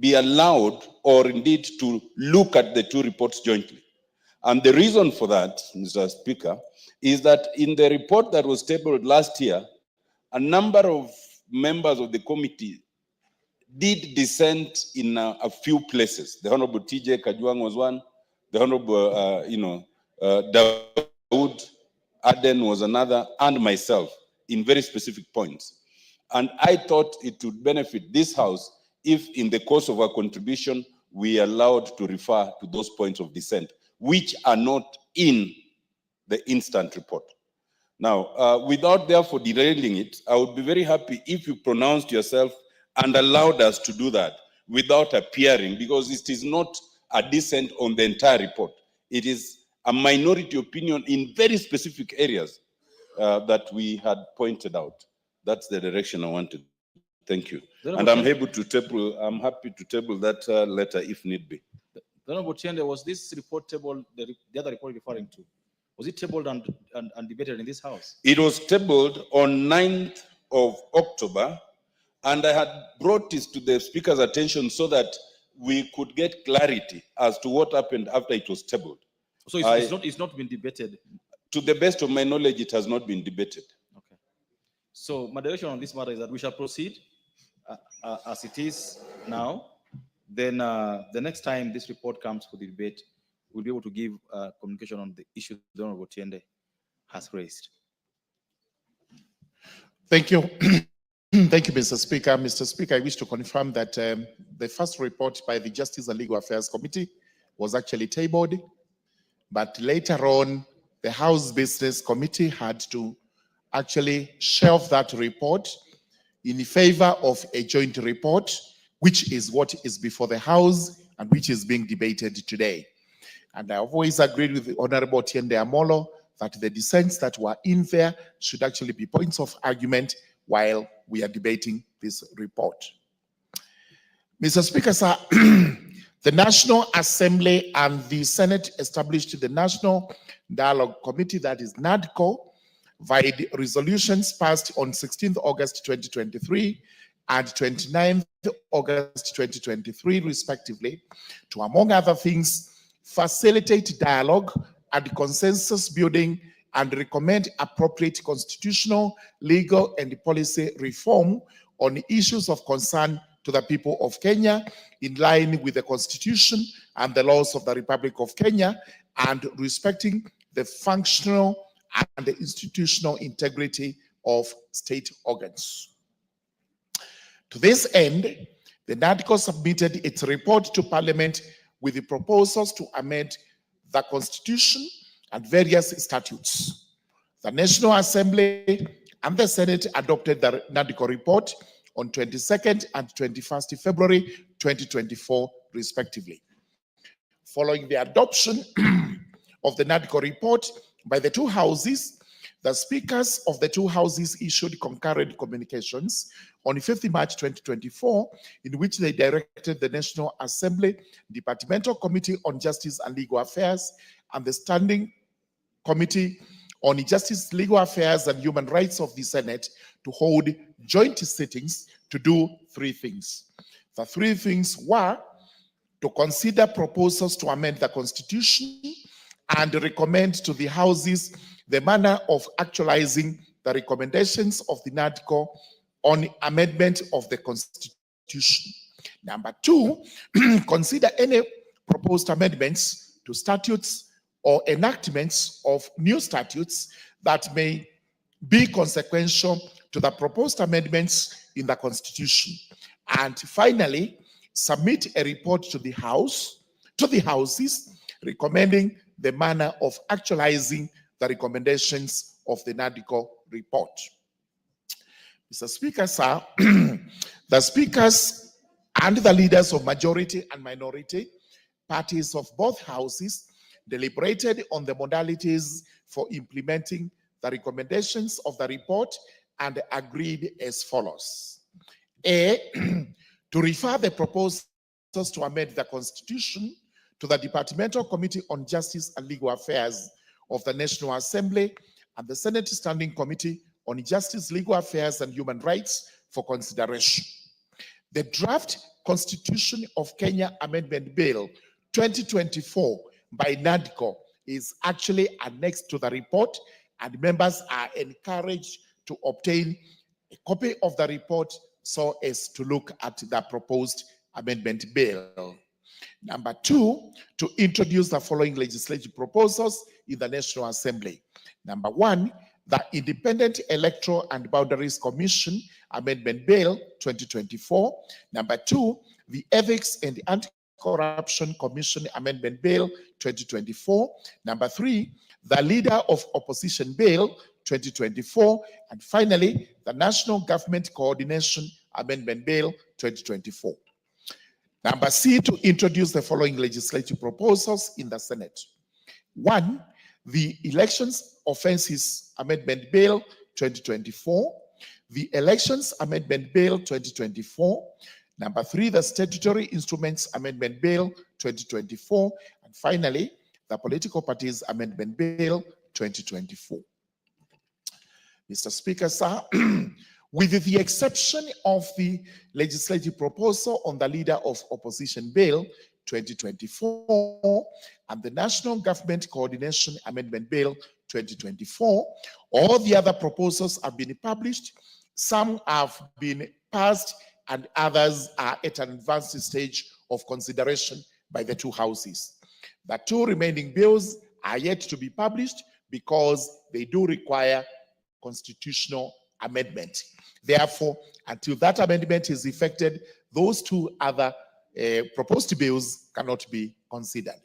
be allowed or indeed to look at the two reports jointly. And the reason for that, Mr. Speaker, is that in the report that was tabled last year, a number of members of the committee did dissent in a few places. The Honorable T.J. Kajwang was one, the Honorable, Dawood Aden was another, and myself in very specific points. And I thought it would benefit this House if in the course of our contribution, we are allowed to refer to those points of dissent, which are not in the instant report. Now, without therefore derailing it, I would be very happy if you pronounced yourself and allowed us to do that without appearing, because it is not a dissent on the entire report. It is a minority opinion in very specific areas that we had pointed out. That's the direction I wanted. Thank you. And I'm happy to table that letter if need be. Honorable Tiende, was this report tabled, the other report you're referring to, was it tabled and debated in this House? It was tabled on 9th of October, and I had brought this to the Speaker's attention so that we could get clarity as to what happened after it was tabled. So it's not been debated? To the best of my knowledge, it has not been debated. Okay. So my direction on this matter is that we shall proceed as it is now. Then the next time this report comes for the debate, we'll be able to give communication on the issue the Honorable Tiende has raised. Thank you. Thank you, Mr. Speaker. Mr. Speaker, I wish to confirm that the first report by the Justice and Legal Affairs Committee was actually tabled, but later on, the House Business Committee had to actually shelve that report in favor of a joint report, which is what is before the House and which is being debated today. And I've always agreed with the Honorable Tiende Amolo that the dissents that were in there should actually be points of argument while we are debating this report. Mr. Speaker, sir, the National Assembly and the Senate established the National Dialogue Committee, that is NADCO, via the resolutions passed on 16th August 2023 and 29th August 2023, respectively, to, among other things, facilitate dialogue and consensus building and recommend appropriate constitutional, legal, and policy reform on issues of concern to the people of Kenya in line with the Constitution and the laws of the Republic of Kenya, and respecting the functional and the institutional integrity of state organs. To this end, the NADCO submitted its report to Parliament with the proposals to amend the Constitution and various statutes. The National Assembly and the Senate adopted the NADCO report on 22nd and 21st February 2024, respectively. Following the adoption of the NADCO report by the two houses, the speakers of the two houses issued concurrent communications on 5th March 2024, in which they directed the National Assembly, Departmental Committee on Justice and Legal Affairs, and the Standing Committee on Justice, Legal Affairs, and Human Rights of the Senate to hold joint sittings to do three things. The three things were to consider proposals to amend the Constitution and recommend to the houses the manner of actualizing the recommendations of the NADCO on amendment of the Constitution. Number two, consider any proposed amendments to statutes or enactments of new statutes that may be consequential to the proposed amendments in the Constitution. And finally, submit a report to the houses, recommending the manner of actualizing the recommendations of the NADCO report. Mr. Speaker, sir, the speakers and the leaders of majority and minority parties of both houses deliberated on the modalities for implementing the recommendations of the report and agreed as follows. A, to refer the proposals to amend the Constitution to the Departmental Committee on Justice and Legal Affairs of the National Assembly and the Senate Standing Committee on Justice, Legal Affairs, and Human Rights for consideration. The draft Constitution of Kenya Amendment Bill 2024 by NADCO is actually annexed to the report, and members are encouraged to obtain a copy of the report so as to look at the proposed amendment bill. Number two, to introduce the following legislative proposals in the National Assembly. Number one, the Independent Electoral and Boundaries Commission Amendment Bill 2024. Number two, the Ethics and Anti-Corruption Commission Amendment Bill 2024. Number three, the Leader of Opposition Bill 2024. And finally, the National Government Coordination Amendment Bill 2024. Number C, to introduce the following legislative proposals in the Senate. One, the Elections Offences Amendment Bill 2024, the Elections Amendment Bill 2024, number three, the Statutory Instruments Amendment Bill 2024, and finally, the Political Parties Amendment Bill 2024. Mr. Speaker, sir, with the exception of the legislative proposal on the Leader of Opposition Bill 2024 and the National Government Coordination Amendment Bill 2024, all the other proposals have been published, some have been passed, and others are at an advanced stage of consideration by the two houses. The two remaining bills are yet to be published because they do require constitutional amendment. Therefore, until that amendment is effected, those two other proposed bills cannot be considered.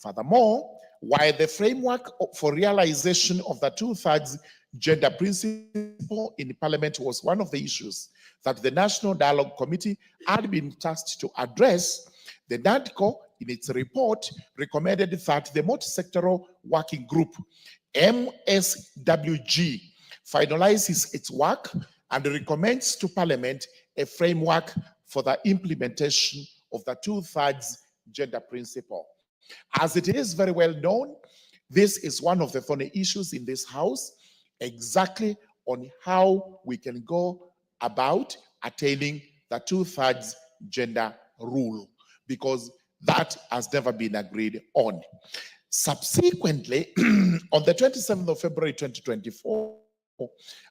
Furthermore, while the framework for realization of the two-thirds gender principle in Parliament was one of the issues that the National Dialogue Committee had been tasked to address, the NADCO, in its report, recommended that the multi-sectoral working group, MSWG, finalizes its work and recommends to Parliament a framework for the implementation of the two-thirds gender principle. As it is very well known, this is one of the thorny issues in this House, exactly on how we can go about attaining the two-thirds gender rule, because that has never been agreed on. Subsequently, on the 27th of February 2024,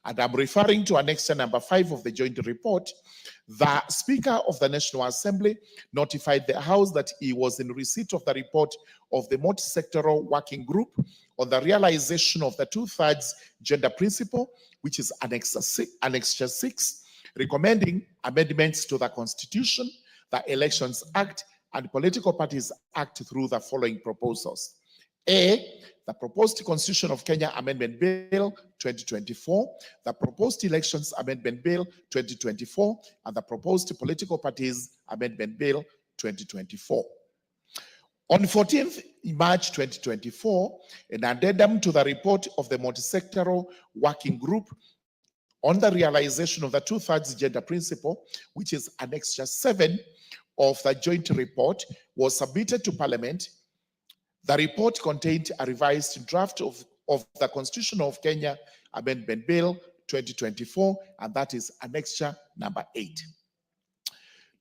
and I'm referring to annexure number 5 of the joint report, the Speaker of the National Assembly notified the House that he was in receipt of the report of the multi-sectoral working group on the realization of the 2/3 gender principle, which is annexure 6, recommending amendments to the Constitution, the Elections Act, and Political Parties Act through the following proposals. A, the proposed Constitution of Kenya Amendment Bill 2024, the proposed Elections Amendment Bill 2024, and the proposed Political Parties Amendment Bill 2024. On 14th March 2024, an addendum to the report of the multi-sectoral working group on the realization of the 2/3 gender principle, which is annexure 7 of the joint report, was submitted to Parliament. The report contained a revised draft of the Constitution of Kenya Amendment Bill 2024, and that is annexure number 8.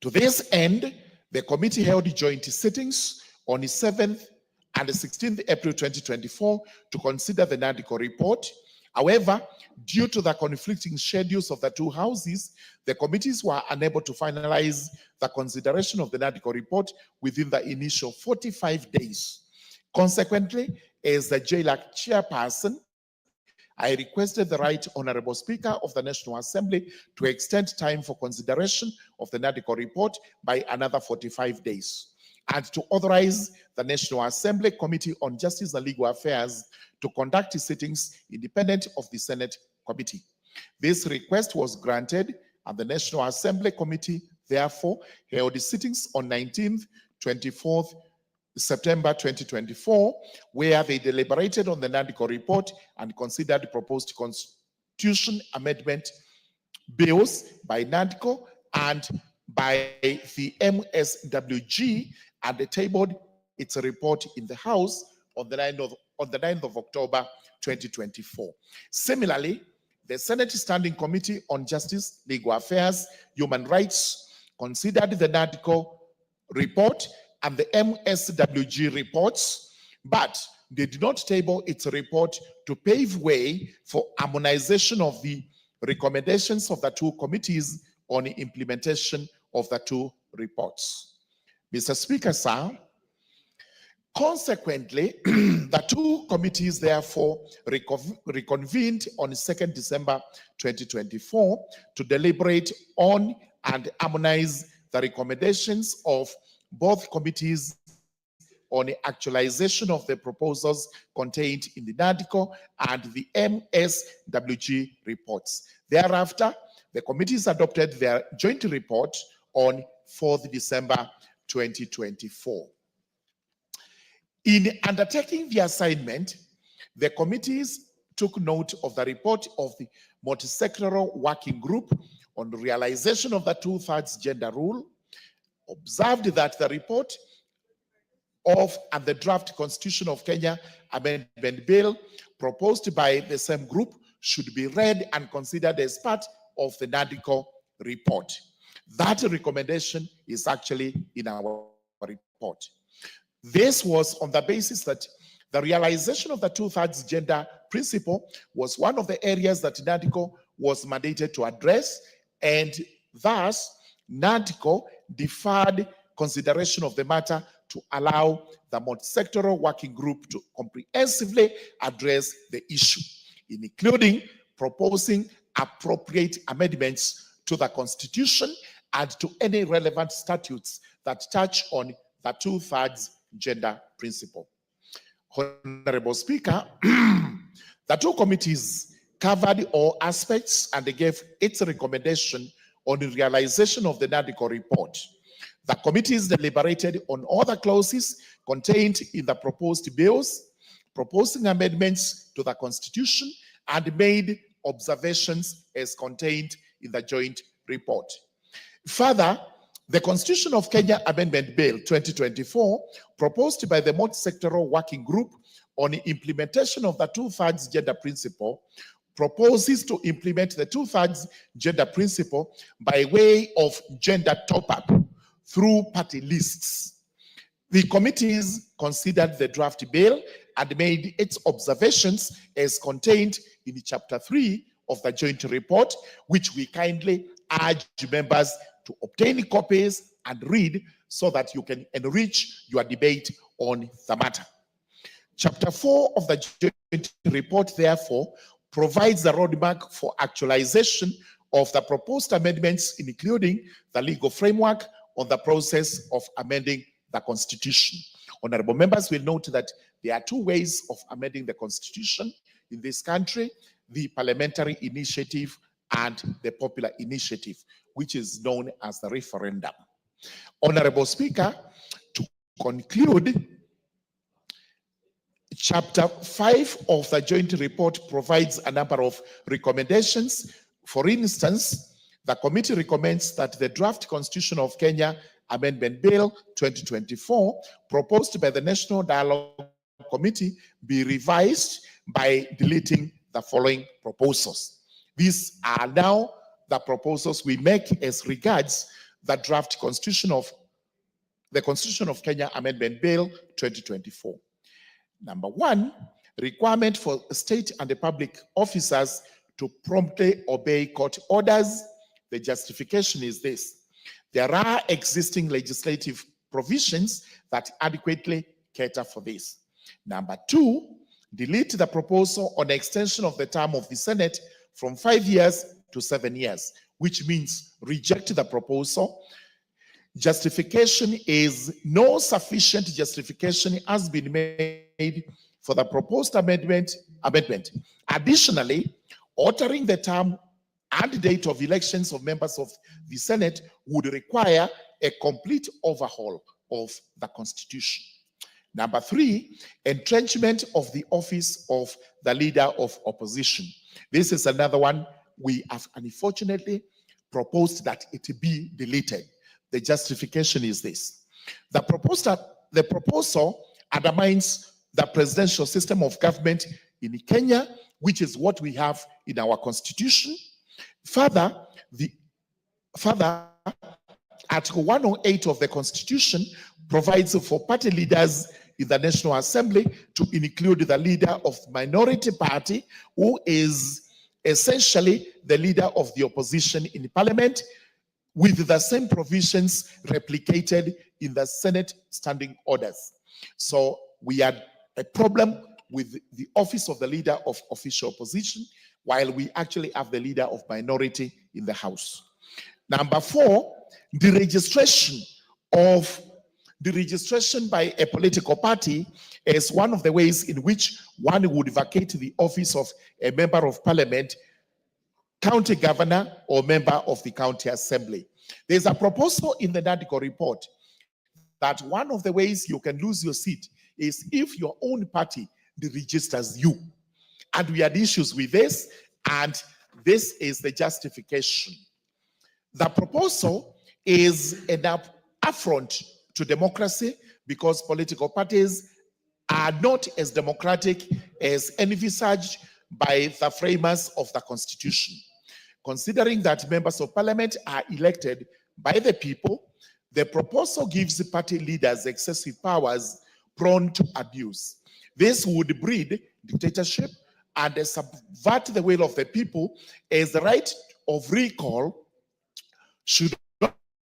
To this end, the committee held joint sittings on the 7th and the 16th April 2024 to consider the NADCO report. However, due to the conflicting schedules of the two houses, the committees were unable to finalize the consideration of the NADCO report within the initial 45 days. Consequently, as the JLAC chairperson, I requested the Right Honorable Speaker of the National Assembly to extend time for consideration of the NADCO report by another 45 days, and to authorize the National Assembly Committee on Justice and Legal Affairs to conduct sittings independent of the Senate Committee. This request was granted, and the National Assembly Committee therefore held sittings on 19th, 24th September 2024, where they deliberated on the NADCO report and considered proposed Constitution amendment bills by NADCO and by the MSWG, and they tabled its report in the House on the 9th of October 2024. Similarly, the Senate Standing Committee on Justice, Legal Affairs, Human Rights considered the NADCO report and the MSWG reports, but they did not table its report to pave way for harmonization of the recommendations of the two committees on the implementation of the two reports. Mr. Speaker, sir, consequently, the two committees therefore reconvened on 2nd December 2024 to deliberate on and harmonize the recommendations of both committees on the actualization of the proposals contained in the NADCO and the MSWG reports. Thereafter, the committees adopted their joint report on 4th December 2024. In undertaking the assignment, the committees took note of the report of the multi-sectoral working group on the realization of the 2/3 gender rule, observed that the report of and the draft Constitution of Kenya Amendment Bill proposed by the same group should be read and considered as part of the NADCO report. That recommendation is actually in our report. This was on the basis that the realization of the 2/3 gender principle was one of the areas that NADCO was mandated to address, and thus NADCO deferred consideration of the matter to allow the multi-sectoral working group to comprehensively address the issue, including proposing appropriate amendments to the Constitution and to any relevant statutes that touch on the 2/3 gender principle. Honorable Speaker, the two committees covered all aspects and they gave its recommendation on the realization of the NADCO report. The committees deliberated on all the clauses contained in the proposed bills, proposing amendments to the Constitution, and made observations as contained in the joint report. Further, the Constitution of Kenya Amendment Bill 2024, proposed by the multi-sectoral working group on the implementation of the 2/3 gender principle, proposes to implement the 2/3 gender principle by way of gender top-up through party lists. The committees considered the draft bill and made its observations as contained in Chapter 3 of the joint report, which we kindly urge members to obtain copies and read so that you can enrich your debate on the matter. Chapter 4 of the joint report, therefore, provides the roadmap for actualization of the proposed amendments, including the legal framework on the process of amending the Constitution. Honorable members will note that there are two ways of amending the Constitution in this country: the parliamentary initiative and the popular initiative, which is known as the referendum. Honorable Speaker, to conclude, Chapter 5 of the joint report provides a number of recommendations. For instance, the committee recommends that the draft Constitution of Kenya Amendment Bill 2024, proposed by the National Dialogue Committee, be revised by deleting the following proposals. These are now the proposals we make as regards the draft Constitution of Kenya Amendment Bill 2024. Number 1, requirement for state and the public officers to promptly obey court orders. The justification is this: there are existing legislative provisions that adequately cater for this. Number 2, delete the proposal on extension of the term of the Senate from 5 years to 7 years, which means reject the proposal. Justification is no sufficient justification has been made for the proposed amendment. Additionally, altering the term and date of elections of members of the Senate would require a complete overhaul of the Constitution. Number 3, entrenchment of the office of the leader of opposition. This is another one we have unfortunately proposed that it be deleted. The justification is this: the proposal undermines the presidential system of government in Kenya, which is what we have in our Constitution. Further, Article 108 of the Constitution provides for party leaders in the National Assembly to include the leader of minority party, who is essentially the leader of the opposition in Parliament, with the same provisions replicated in the Senate standing orders. So we had a problem with the office of the leader of official opposition, while we actually have the leader of minority in the House. Number 4, the registration by a political party is one of the ways in which one would vacate the office of a member of parliament, county governor, or member of the county assembly. There's a proposal in the NADCO report that one of the ways you can lose your seat is if your own party deregisters you. And we had issues with this, and this is the justification. The proposal is an affront to democracy because political parties are not as democratic as envisaged by the framers of the Constitution. Considering that members of parliament are elected by the people, the proposal gives the party leaders excessive powers prone to abuse. This would breed dictatorship and subvert the will of the people, as the right of recall should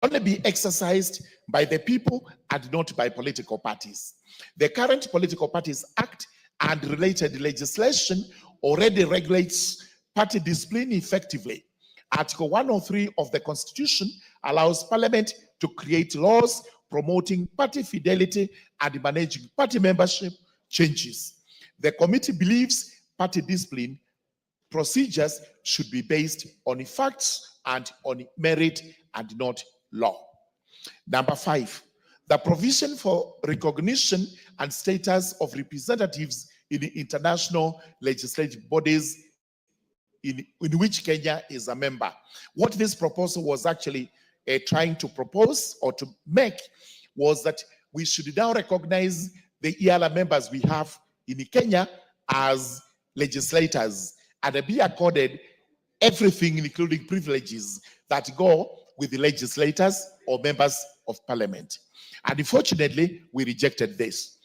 only be exercised by the people and not by political parties. The current Political Parties Act and related legislation already regulates party discipline effectively. Article 103 of the Constitution allows Parliament to create laws promoting party fidelity and managing party membership changes. The committee believes party discipline procedures should be based on facts and on merit and not law. Number 5, the provision for recognition and status of representatives in the international legislative bodies in which Kenya is a member. What this proposal was actually trying to propose or to make was that we should now recognize the EALA members we have in Kenya as legislators and be accorded everything, including privileges that go with the legislators or members of parliament. And unfortunately, we rejected this.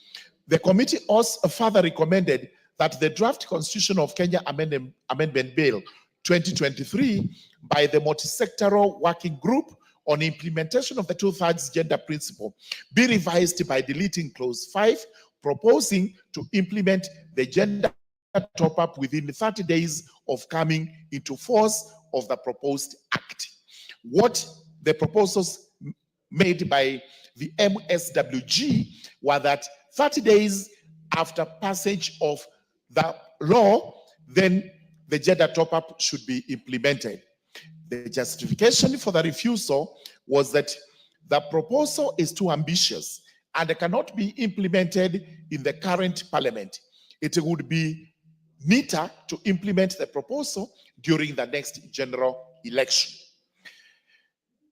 The committee also further recommended that the draft Constitution of Kenya Amendment Bill 2023 by the multi-sectoral working group on implementation of the 2/3 gender principle be revised by deleting clause 5, proposing to implement the gender top-up within 30 days of coming into force of the proposed act. What the proposals made by the MSWG were that 30 days after passage of the law, then the gender top-up should be implemented. The justification for the refusal was that the proposal is too ambitious and cannot be implemented in the current parliament. It would be neater to implement the proposal during the next general election.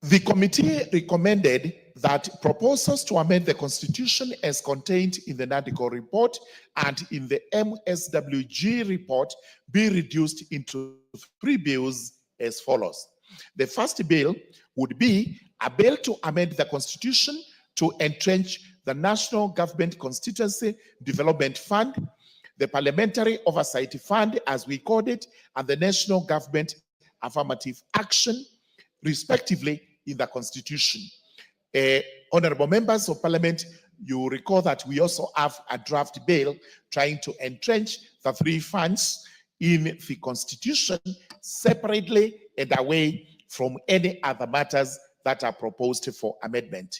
The committee recommended that proposals to amend the constitution as contained in the NADCO report and in the MSWG report be reduced into 3 bills as follows. The first bill would be a bill to amend the constitution to entrench the National Government Constituency Development Fund, the Parliamentary Oversight Fund, as we called it, and the National Government Affirmative Action, respectively, in the Constitution. Honorable members of Parliament, you recall that we also have a draft bill trying to entrench the 3 funds in the Constitution separately and away from any other matters that are proposed for amendment.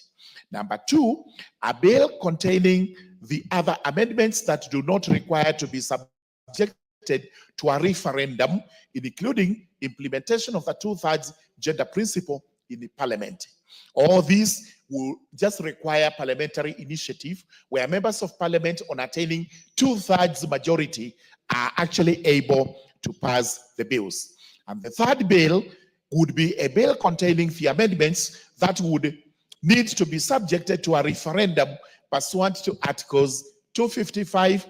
Number 2, a bill containing the other amendments that do not require to be subjected to a referendum, including implementation of the 2/3 gender principle in the parliament. All these will just require parliamentary initiative where members of parliament on attaining 2/3 majority are actually able to pass the bills. And the third bill would be a bill containing the amendments that would need to be subjected to a referendum pursuant to Articles 255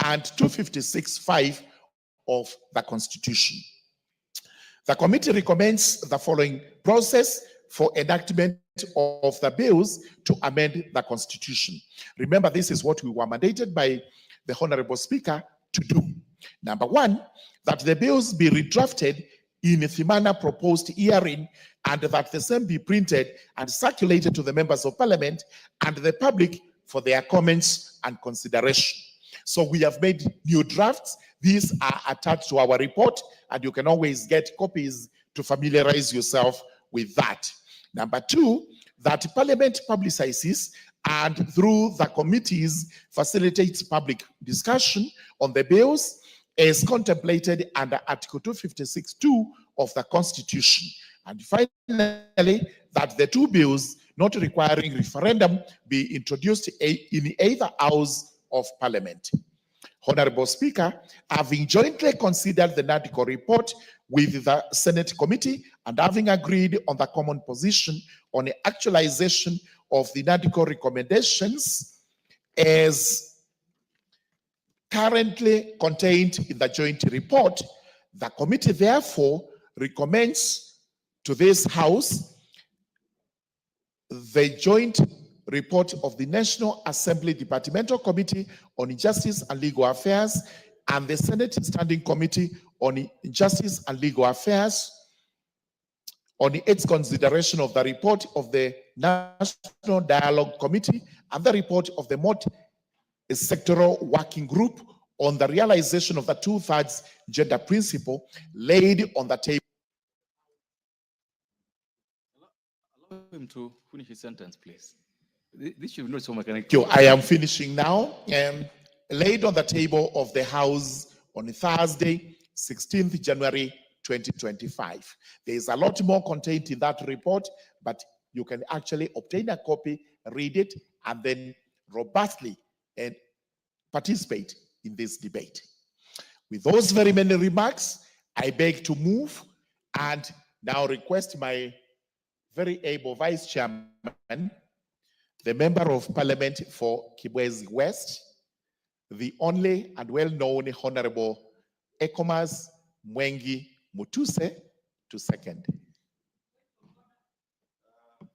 and 256(5) of the Constitution. The committee recommends the following process for enactment of the bills to amend the Constitution. Remember, this is what we were mandated by the Honorable Speaker to do. Number 1, that the bills be redrafted in the manner proposed herein, and that the same be printed and circulated to the members of Parliament and the public for their comments and consideration. So we have made new drafts. These are attached to our report, and you can always get copies to familiarize yourself with that. Number 2, that Parliament publicizes and through the committees facilitates public discussion on the bills as contemplated under Article 256(2) of the Constitution. And finally, that the 2 bills not requiring referendum be introduced in either house of Parliament. Honorable Speaker, having jointly considered the NADCO report with the Senate committee and having agreed on the common position on the actualization of the NADCO recommendations as currently contained in the joint report, the committee therefore recommends to this House the joint report of the National Assembly Departmental Committee on Justice and Legal Affairs and the Senate Standing Committee on Justice and Legal Affairs on its consideration of the report of the National Dialogue Committee and the report of the multi-sectoral working group on the realization of the 2/3 gender principle laid on the table. Allow him to finish his sentence, please. This should not so Thank you. I am finishing now. Laid on the table of the House on Thursday, 16th January 2025. There is a lot more contained in that report, but you can actually obtain a copy, read it, and then robustly and participate in this debate. With those very many remarks, I beg to move and now request my very able Vice Chairman, the Member of Parliament for Kibwezi West, the only and well-known Honorable Ekomas Mwengi Mutuse, to second.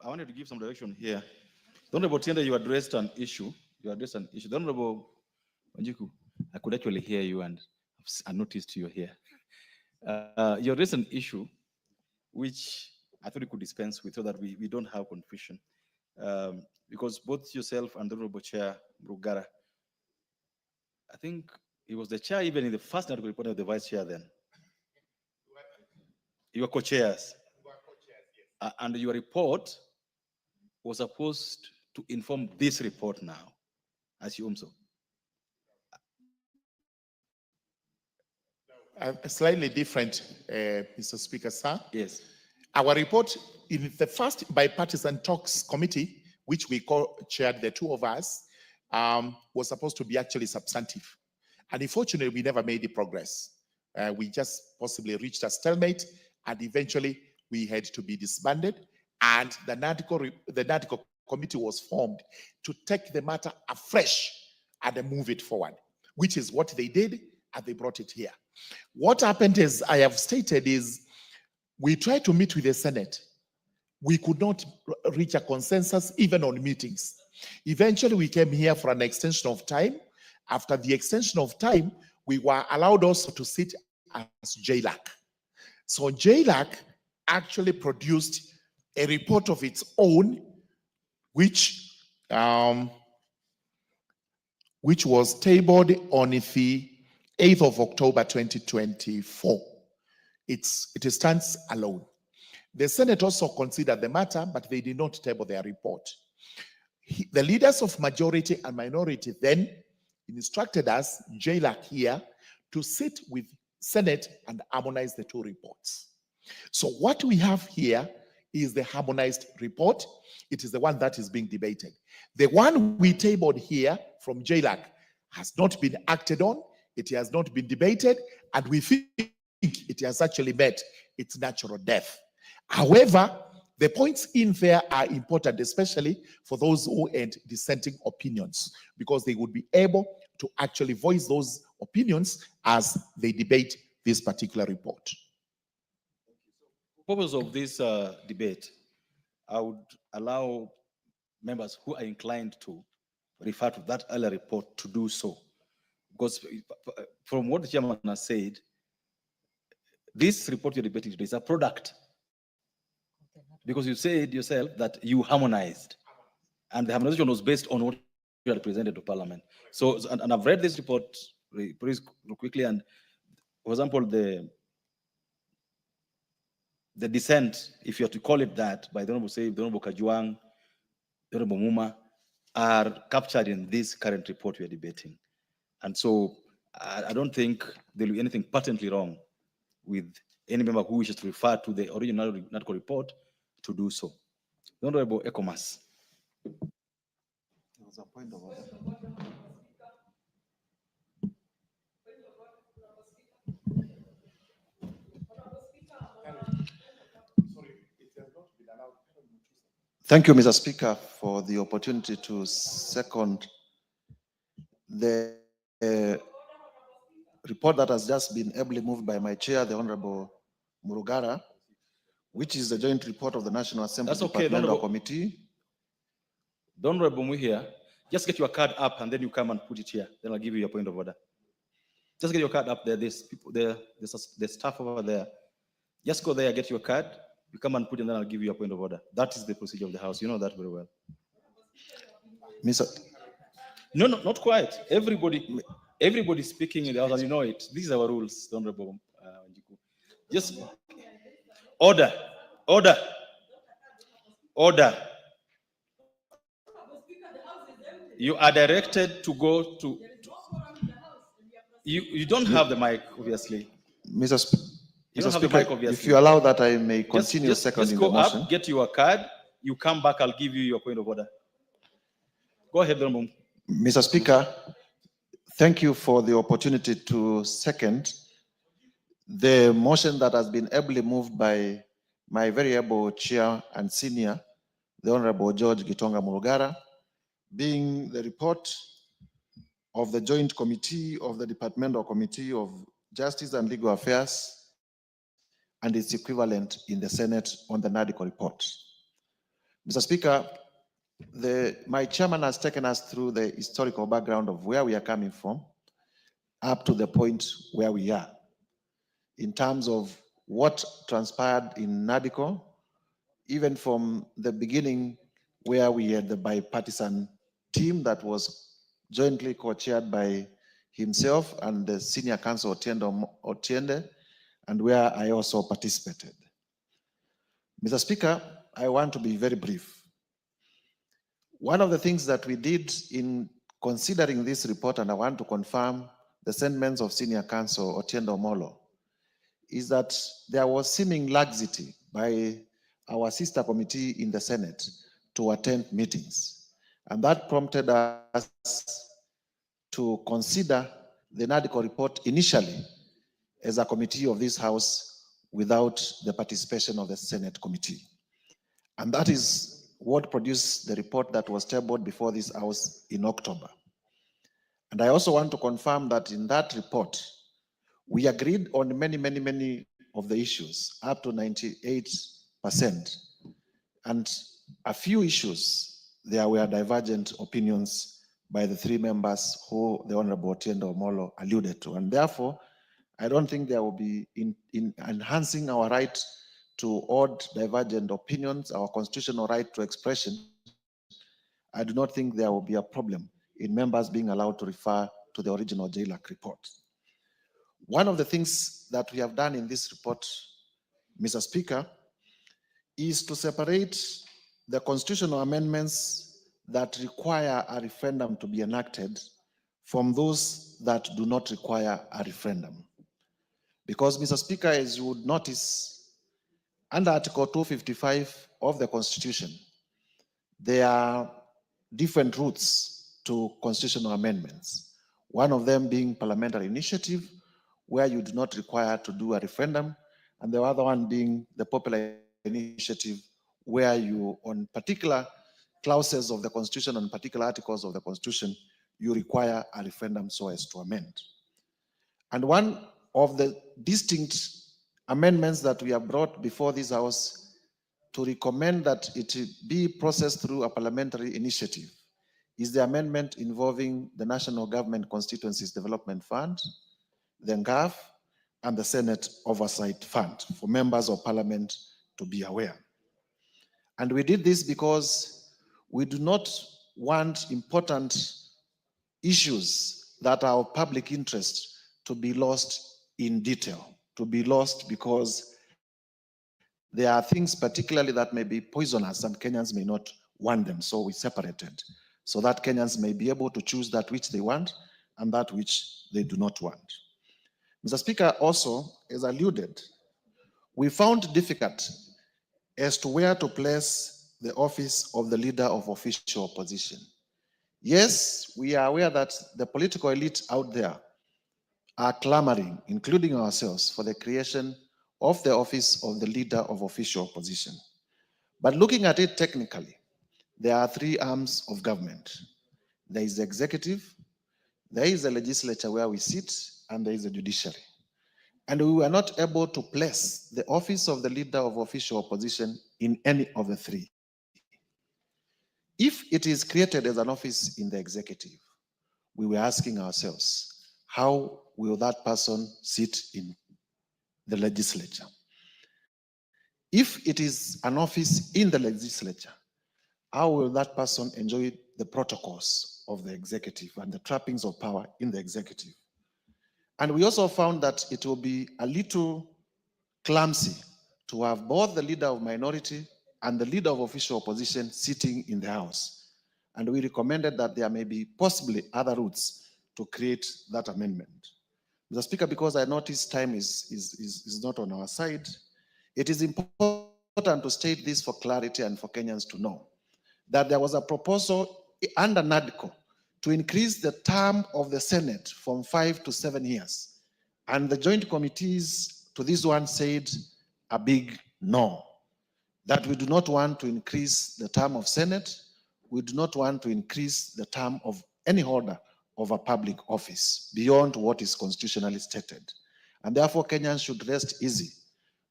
I wanted to give some direction here. The Honorable Tienda, you addressed an issue. The Honorable Wanjiku, I could actually hear you and I noticed you're here. You raised an issue which I thought we could dispense with so that we don't have confusion. Because both yourself and the Honorable Chair Brugara, I think he was the chair even in the first article report of the vice chair then. You were co-chairs. And your report was supposed to inform this report now. I assume so. Slightly different, Mr. Speaker, sir. Yes. Our report in the first bipartisan talks committee, which we chaired, the two of us, was supposed to be actually substantive. And unfortunately, we never made the progress. We just possibly reached a stalemate, and eventually we had to be disbanded. And the NADCO committee was formed to take the matter afresh and move it forward, which is what they did, and they brought it here. What happened, as I have stated, is we tried to meet with the Senate. We could not reach a consensus even on meetings. Eventually, we came here for an extension of time. After the extension of time, we were allowed also to sit as JLAC. So JLAC actually produced a report of its own, which was tabled on the 8th of October 2024. It stands alone. The Senate also considered the matter, but they did not table their report. The leaders of majority and minority then instructed us, JLAC here, to sit with Senate and harmonize the two reports. So what we have here is the harmonized report. It is the one that is being debated. The one we tabled here from JLAC has not been acted on, it has not been debated, and we think it has actually met its natural death. However, the points in there are important, especially for those who had dissenting opinions, because they would be able to actually voice those opinions as they debate this particular report. For the purpose of this debate, I would allow members who are inclined to refer to that earlier report to do so. Because from what the chairman has said, this report you're debating today is a product. Because you said yourself that you harmonized, and the harmonization was based on what you had presented to Parliament. So, and I've read this report pretty quickly, and for example, the dissent, if you have to call it that, by the Honorable Save, the Honorable Kajuang, the Honorable Muma, are captured in this current report we are debating. And so I don't think there will be anything patently wrong with any member who wishes to refer to the original NADCO report to do so. The Honorable Ekomas. There was a point of order. Thank you, Mr. Speaker, for the opportunity to second the report that has just been ably moved by my chair, the Honorable Murugara, which is the joint report of the National Assembly Departmental Committee. The Honorable Mu here, just get your card up and then you come and put it here. Then I'll give you your point of order. Just get your card up there. There's people there, there's staff over there. Just go there, get your card. You come and put it, and then I'll give you a point of order. That is the procedure of the House. You know that very well. Mr. No, not quite. Everybody speaking in the House, and you know it. These are our rules, the Honorable Njiku. Just order. You are directed to go to. You don't have the mic, obviously. Mr. Speaker, Mic, obviously. if you allow that, I may continue seconding the motion. Just go up, get your card. You come back, I'll give you your point of order. Go ahead, Honorable. Mr. Speaker, thank you for the opportunity to second the motion that has been ably moved by my very able chair and senior, the Honorable George Gitonga Murugara, being the report of the Joint Committee of the Departmental Committee of Justice and Legal Affairs and its equivalent in the Senate on the NADCO report. Mr. Speaker, my chairman has taken us through the historical background of where we are coming from up to the point where we are. in terms of what transpired in NADICO, even from the beginning where we had the bipartisan team that was jointly co-chaired by himself and the senior counsel Otiende, and where I also participated. Mr. Speaker, I want to be very brief. One of the things that we did in considering this report, and I want to confirm the sentiments of senior counsel Otiende Omolo, is that there was seeming laxity by our sister committee in the Senate to attend meetings. And that prompted us to consider the NADICO report initially as a committee of this House without the participation of the Senate committee. And that is what produced the report that was tabled before this House in October. And I also want to confirm that in that report, we agreed on many of the issues, up to 98%. And a few issues, there were divergent opinions by the three members who the Honorable Otiende Omolo alluded to. And therefore, I don't think there will be, in enhancing our right to odd divergent opinions, our constitutional right to expression, I do not think there will be a problem in members being allowed to refer to the original JLAC report. One of the things that we have done in this report, Mr. Speaker, is to separate the constitutional amendments that require a referendum to be enacted from those that do not require a referendum. Because, Mr. Speaker, as you would notice, under Article 255 of the Constitution, there are different routes to constitutional amendments. One of them being parliamentary initiative, where you do not require to do a referendum, and the other one being the popular initiative, where you, on particular clauses of the Constitution and particular articles of the Constitution, you require a referendum so as to amend. And one of the distinct amendments that we have brought before this House to recommend that it be processed through a parliamentary initiative is the amendment involving the National Government Constituencies Development Fund, the NGAF, and the Senate Oversight Fund for members of parliament to be aware. And we did this because we do not want important issues that are of public interest to be lost in detail, to be lost because there are things particularly that may be poisonous and Kenyans may not want them. So we separated so that Kenyans may be able to choose that which they want and that which they do not want. Mr. Speaker, also, as alluded, we found difficult as to where to place the office of the leader of official opposition. Yes, we are aware that the political elite out there are clamoring, including ourselves, for the creation of the office of the leader of official opposition. But looking at it technically, there are three arms of government. There is the executive, there is the legislature where we sit, and there is the judiciary. And we were not able to place the office of the leader of official opposition in any of the three. If it is created as an office in the executive, we were asking ourselves, how will that person sit in the legislature? If it is an office in the legislature, how will that person enjoy the protocols of the executive and the trappings of power in the executive? And we also found that it will be a little clumsy to have both the leader of minority and the leader of official opposition sitting in the House. And we recommended that there may be possibly other routes to create that amendment. Mr. Speaker, because I notice time is not on our side, it is important to state this for clarity and for Kenyans to know that there was a proposal under NADCO to increase the term of the Senate from 5 to 7 years. And the joint committees to this one said a big no, that we do not want to increase the term of Senate. We do not want to increase the term of any holder of a public office beyond what is constitutionally stated. And therefore, Kenyans should rest easy,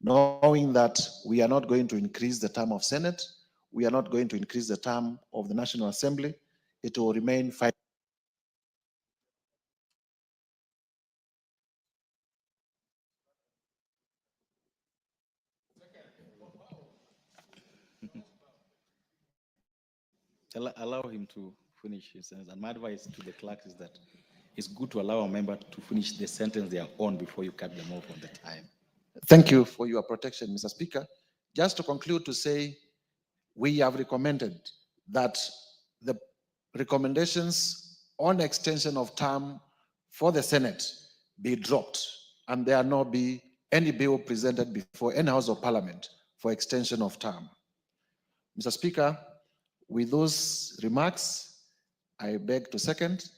knowing that we are not going to increase the term of Senate. We are not going to increase the term of the National Assembly. It will remain 5. Allow him to finish his sentence. And my advice to the clerks is that it's good to allow a member to finish the sentence they are on before you cut them off on the time. Thank you for your protection, Mr. Speaker. Just to conclude, to say we have recommended that the recommendations on extension of term for the Senate be dropped, and there not be any bill presented before any House of Parliament for extension of term. Mr. Speaker, with those remarks, I beg to second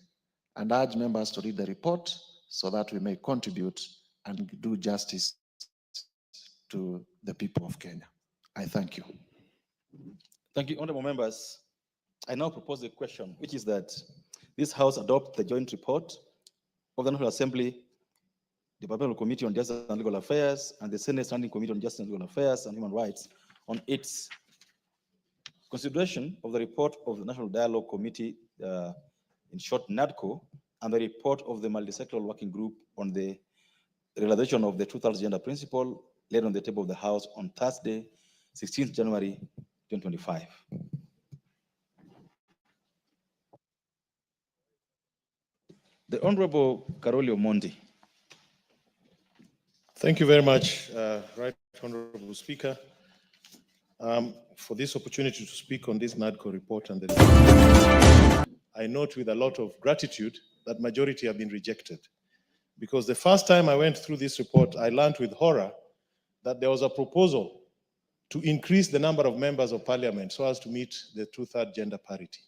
and urge members to read the report so that we may contribute and do justice to the people of Kenya. I thank you. Thank you, honorable members. I now propose a question, which is that this House adopt the joint report of the National Assembly, the Parliamentary Committee on Justice and Legal Affairs, and the Senate Standing Committee on Justice and Legal Affairs and Human Rights on its consideration of the report of the National Dialogue Committee, in short NADCO, and the report of the Multisectoral Working Group on the realization of the 2000 Gender Principle laid on the table of the House on Thursday, 16th January 2025. The Honorable Karoli Omondi. Thank you very much, Right Honorable Speaker, for this opportunity to speak on this NADCO report. And I note with a lot of gratitude that majority have been rejected, because the first time I went through this report, I learned with horror that there was a proposal to increase the number of members of parliament so as to meet the 2/3 gender parity.